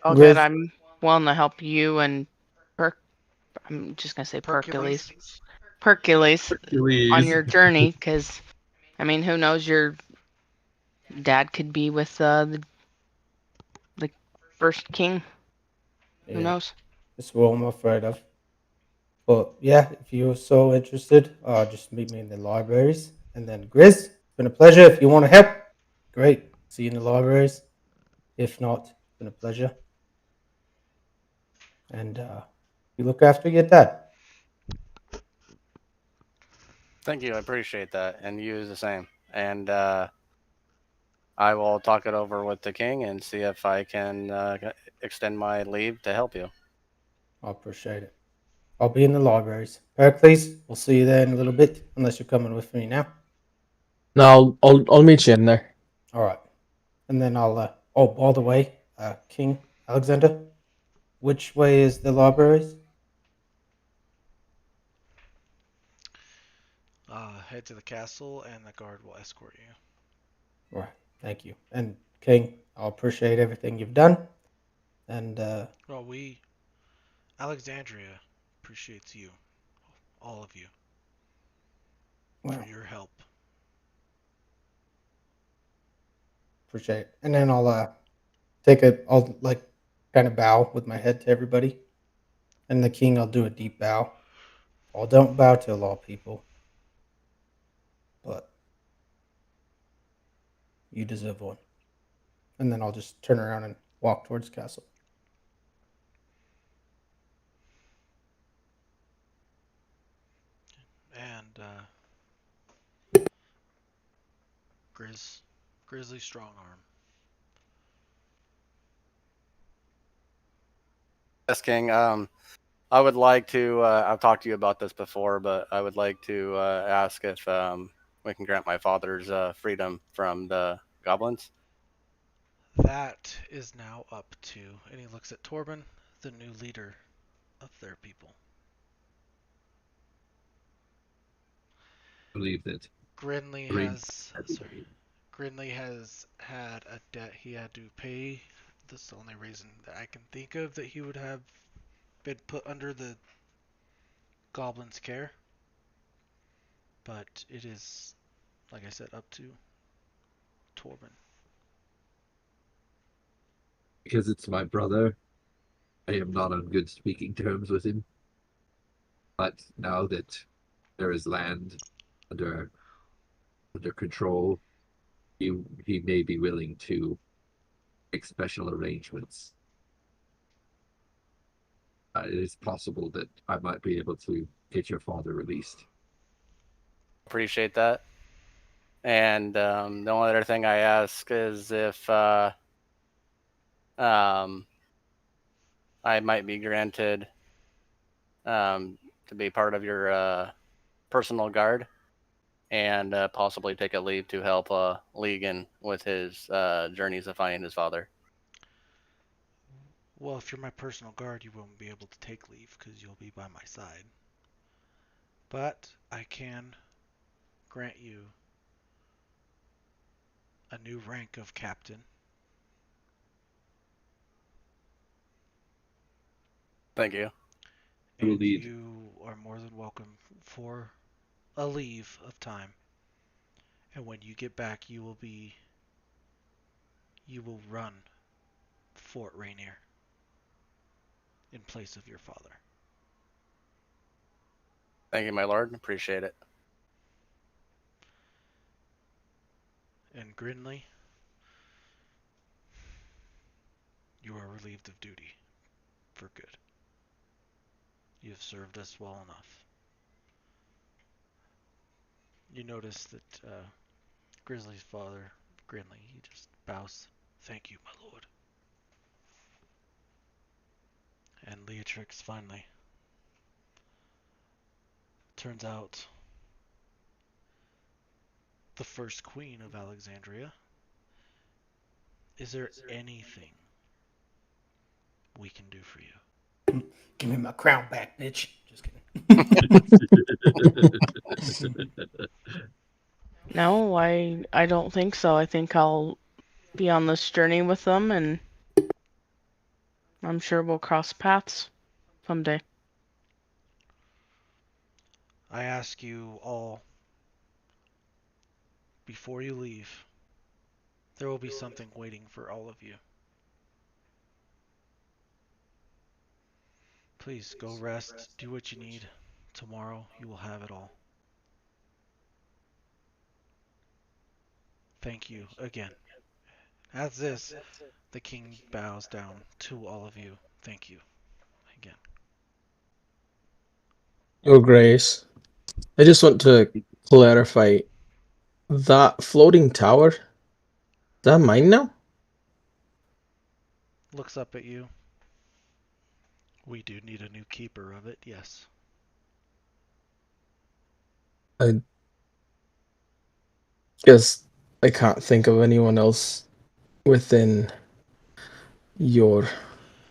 Oh, good. Grizz, I'm willing to help you and I'm just gonna say Percules. Percules on Please. your journey, because I mean, who knows? Your dad could be with the first king. Who yeah, knows? that's what I'm afraid of. But yeah, if you're so interested, just meet me in the libraries. And then Grizz, it's been a pleasure. If you want to help, great. See you in the libraries. If not, it's been a pleasure. And you look after your dad. Thank you. I appreciate that. And you the same. And I will talk it over with the king and see if I can extend my leave to help you. I appreciate it. I'll be in the libraries. Pericles, we'll see you there in a little bit, unless you're coming with me now. No, I'll meet you in there. All right. And then I'll. Oh, by the way, King Alexander, which way is the libraries? Head to the castle, and the guard will escort you. All right. Thank you. And King, I appreciate everything you've done. And Well, Alexandria, appreciates you, all of you, for well, your help. appreciate it. And then I'll I'll like kind of bow with my head to everybody. And the king, I'll do a deep bow. I don't bow to a lot of people, but you deserve one. And then I'll just turn around and walk towards the castle. and Grizzly strong arm. Yes, King. I would like to. I've talked to you about this before, but I would like to ask if we can grant my father's freedom from the goblins. That is now up to, and he looks at Torben, the new leader of their people. I believe that Grinley Green has, had sorry, Grinley has had a debt he had to pay. This is the only reason that I can think of that he would have been put under the goblin's care. But it is, like I said, up to Torben. because it's my brother. I am not on good speaking terms with him. But now that there is land under control, he may be willing to make special arrangements. It is possible that I might be able to get your father released. Appreciate that. And the only other thing I ask is if I might be granted to be part of your personal guard and possibly take a leave to help Legan with his journeys of finding his father. Well, if you're my personal guard, you won't be able to take leave because you'll be by my side. But I can grant you a new rank of captain. Thank you. And you are more than welcome for a leave of time. And when you get back, you will run Fort Rainier in place of your father. Thank you, my lord. Appreciate it. And Grinley, you are relieved of duty for good. You have served us well enough. You notice that Grizzly's father, Grinley, he just bows. Thank you, my lord. And Leatrix finally. Turns out the first queen of Alexandria. Is there anything we can do for you? Give me my crown back, bitch. Just kidding. No, I don't think so. I think I'll be on this journey with them, and I'm sure we'll cross paths someday. I ask you all, before you leave, there will be something waiting for all of you. Please go rest, do what you need. Tomorrow you will have it all. Thank you again. As this, the king bows down to all of you. Thank you again. Your Grace, I just want to clarify that floating tower. Is that mine now? Looks up at you. We do need a new keeper of it, yes. I guess I can't think of anyone else within your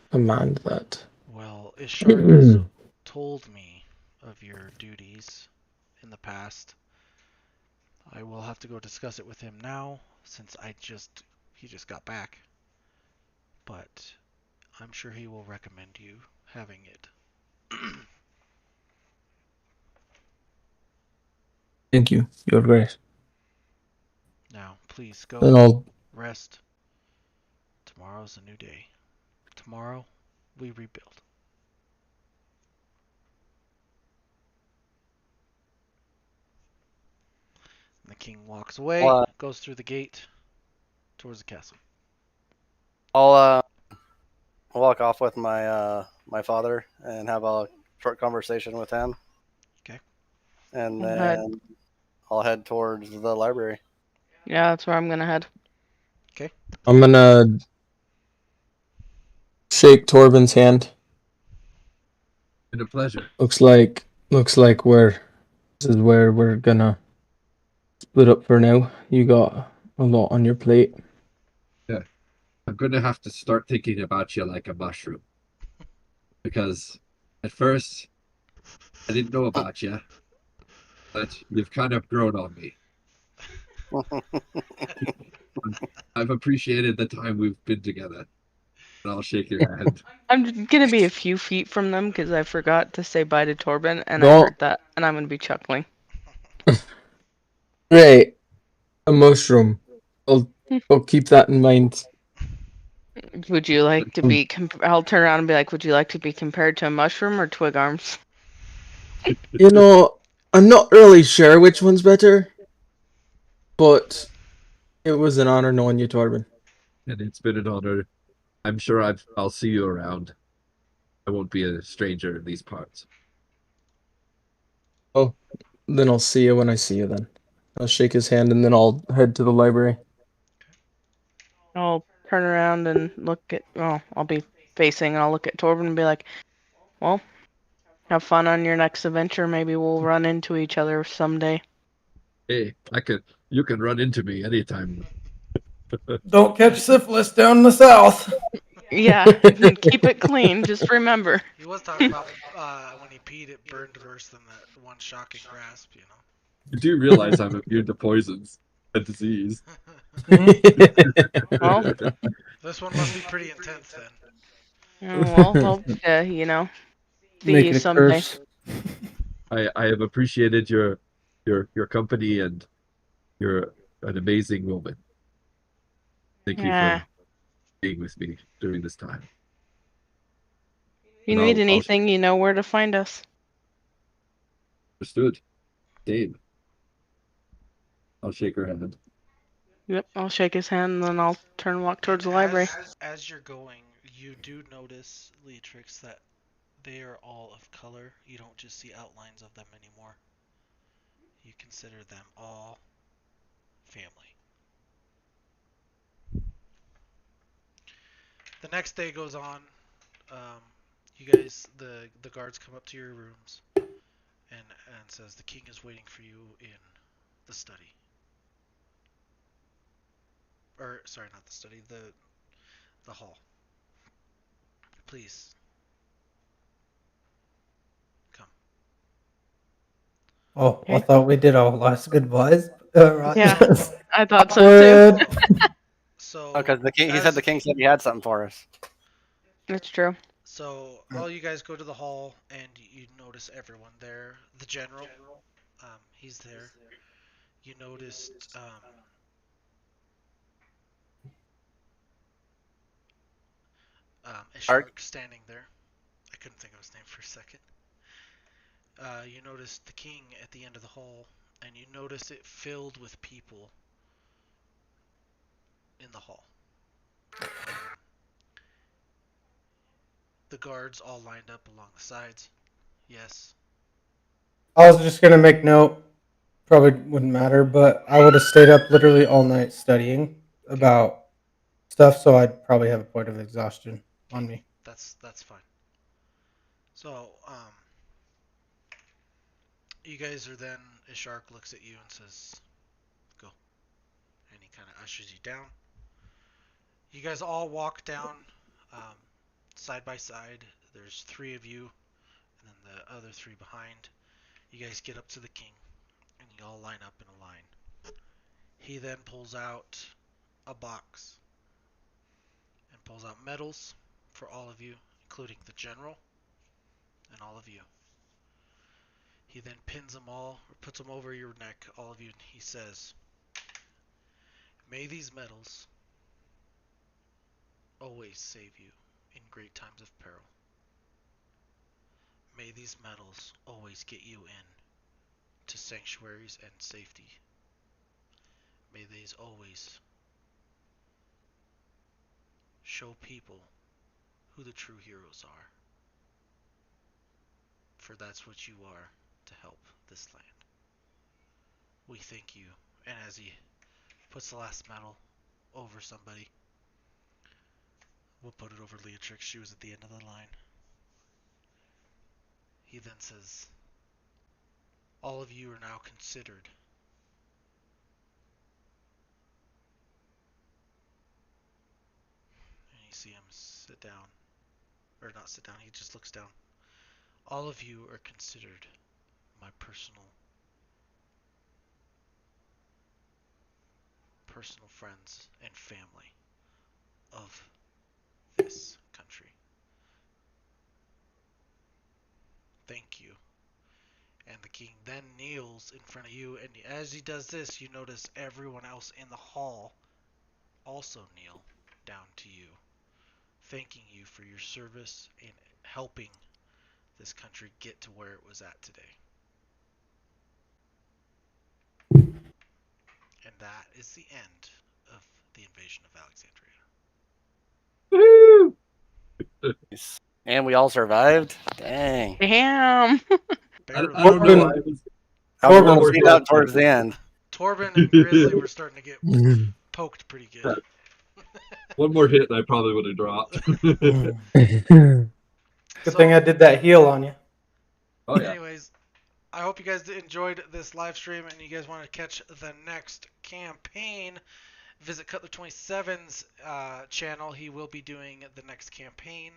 command that. Well, Ishard has told me of your duties in the past. I will have to go discuss it with him now, since he just got back. But I'm sure he will recommend you having it. Thank you, Your Grace. Now, please And go I'll rest. Tomorrow's a new day. Tomorrow, we rebuild. And the king walks away, goes through the gate towards the castle. I'll walk off with my my father and have a short conversation with him. Okay. and Go ahead. then I'll head towards the library. Yeah, that's where I'm gonna head. Okay. I'm gonna shake Torben's hand. Been a pleasure. Looks like this is where we're gonna split up for now. You got a lot on your plate. Yeah. I'm gonna have to start thinking about you like a mushroom. Because at first I didn't know about you, but you've kind of grown on me. I've appreciated the time we've been together. And I'll shake your hand. I'm gonna be a few feet from them because I forgot to say bye to Torben, and I Don't heard that, and I'm gonna be chuckling. Great, a mushroom. I'll keep that in mind. Would you like to be? I'll turn around and be like, "Would you like to be compared to a mushroom or twig arms?" You know, I'm not really sure which one's better, but it was an honor knowing you, Torben. And it's been an honor. I'm sure I'll see you around. I won't be a stranger in these parts. Oh, then I'll see you when I see you then. I'll shake his hand and then I'll head to the library. I'll turn around and look at. Well, I'll be facing, and I'll look at Torben and be like, "Well, have fun on your next adventure. Maybe we'll run into each other someday." Hey, you can run into me anytime. Don't catch syphilis down in the south. Yeah, keep it clean. Just remember. He was talking about when he peed, it burned worse than that one shocking grasp, you You do realize I'm immune to poisons and disease. know. Well, This one must be pretty intense then. well, hope see Make you it a someday. curse. I have appreciated your company, and you're an amazing woman. Thank you Yeah. for being with me during this time. If you And need I'll anything, you know where to find us. understood. Dave, I'll shake her hand. Yep, I'll shake his hand and then I'll turn and walk towards the library. As you're going, you do notice, Leatrix, that they are all of color. You don't just see outlines of them anymore. You consider them all family. The next day goes on. Um, you guys, the guards come up to your rooms and says the king is waiting for you in the study. Or sorry, not the study, the hall. Please come. Oh, I Okay. thought we did our last goodbyes. Yeah, Right. I thought so too. Awkward. So Because he said as the king said he had something for us. That's true. so all you guys go to the hall and you notice everyone there. The general, he's there. You noticed a Ark, shark standing there. I couldn't think of his name for a second. You notice the king at the end of the hall, and you notice it filled with people in the hall. The guards all lined up along the sides. Yes. I was just gonna make note. Probably wouldn't matter, but I would have stayed up literally all night studying Okay. about stuff, so I'd probably have a point of exhaustion Okay. on me. That's fine. So you guys are then. A shark looks at you and says, "Go," and he kind of ushers you down. You guys all walk down um, side by side. There's three of you, and then the other three behind. You guys get up to the king, and you all line up in a line. He then pulls out a box and pulls out medals for all of you, including the general and all of you. He then pins them all, or puts them over your neck, all of you, and he says, "May these medals always save you in great times of peril. May these medals always get you in to sanctuaries and safety. May these always show people who the true heroes are. For that's what you are to help this land." we thank you. And as he puts the last medal over somebody, we'll put it over Leatrix. She was at the end of the line. He then says, all of you are now considered. And you see him sit down. Or not sit down, he just looks down. All of you are considered my personal friends and family of this country. Thank you. And the king then kneels in front of you, and as he does this, you notice everyone else in the hall also kneel down to you, thanking you for your service in helping this country get to where it was at today. And that is the end of the invasion of Alexandria. Woo! And we all survived. Dang. Damn. Barely. I don't know. I was Torben more beat up hit. towards the end. Torben and Grizzly were starting to get poked pretty good. One more hit, and I probably would have dropped. Good thing I did that heal on you. Oh yeah. Anyways, I hope you guys enjoyed this live stream, and you guys want to catch the next campaign. Visit Cutler27's channel. He will be doing the next campaign.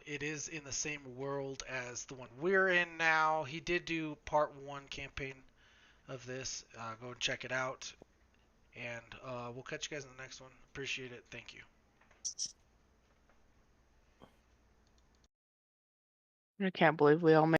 It is in the same world as the one we're in now. He did do part 1 campaign of this. Go and check it out. And we'll catch you guys in the next one. Appreciate it. Thank you. I can't believe we all made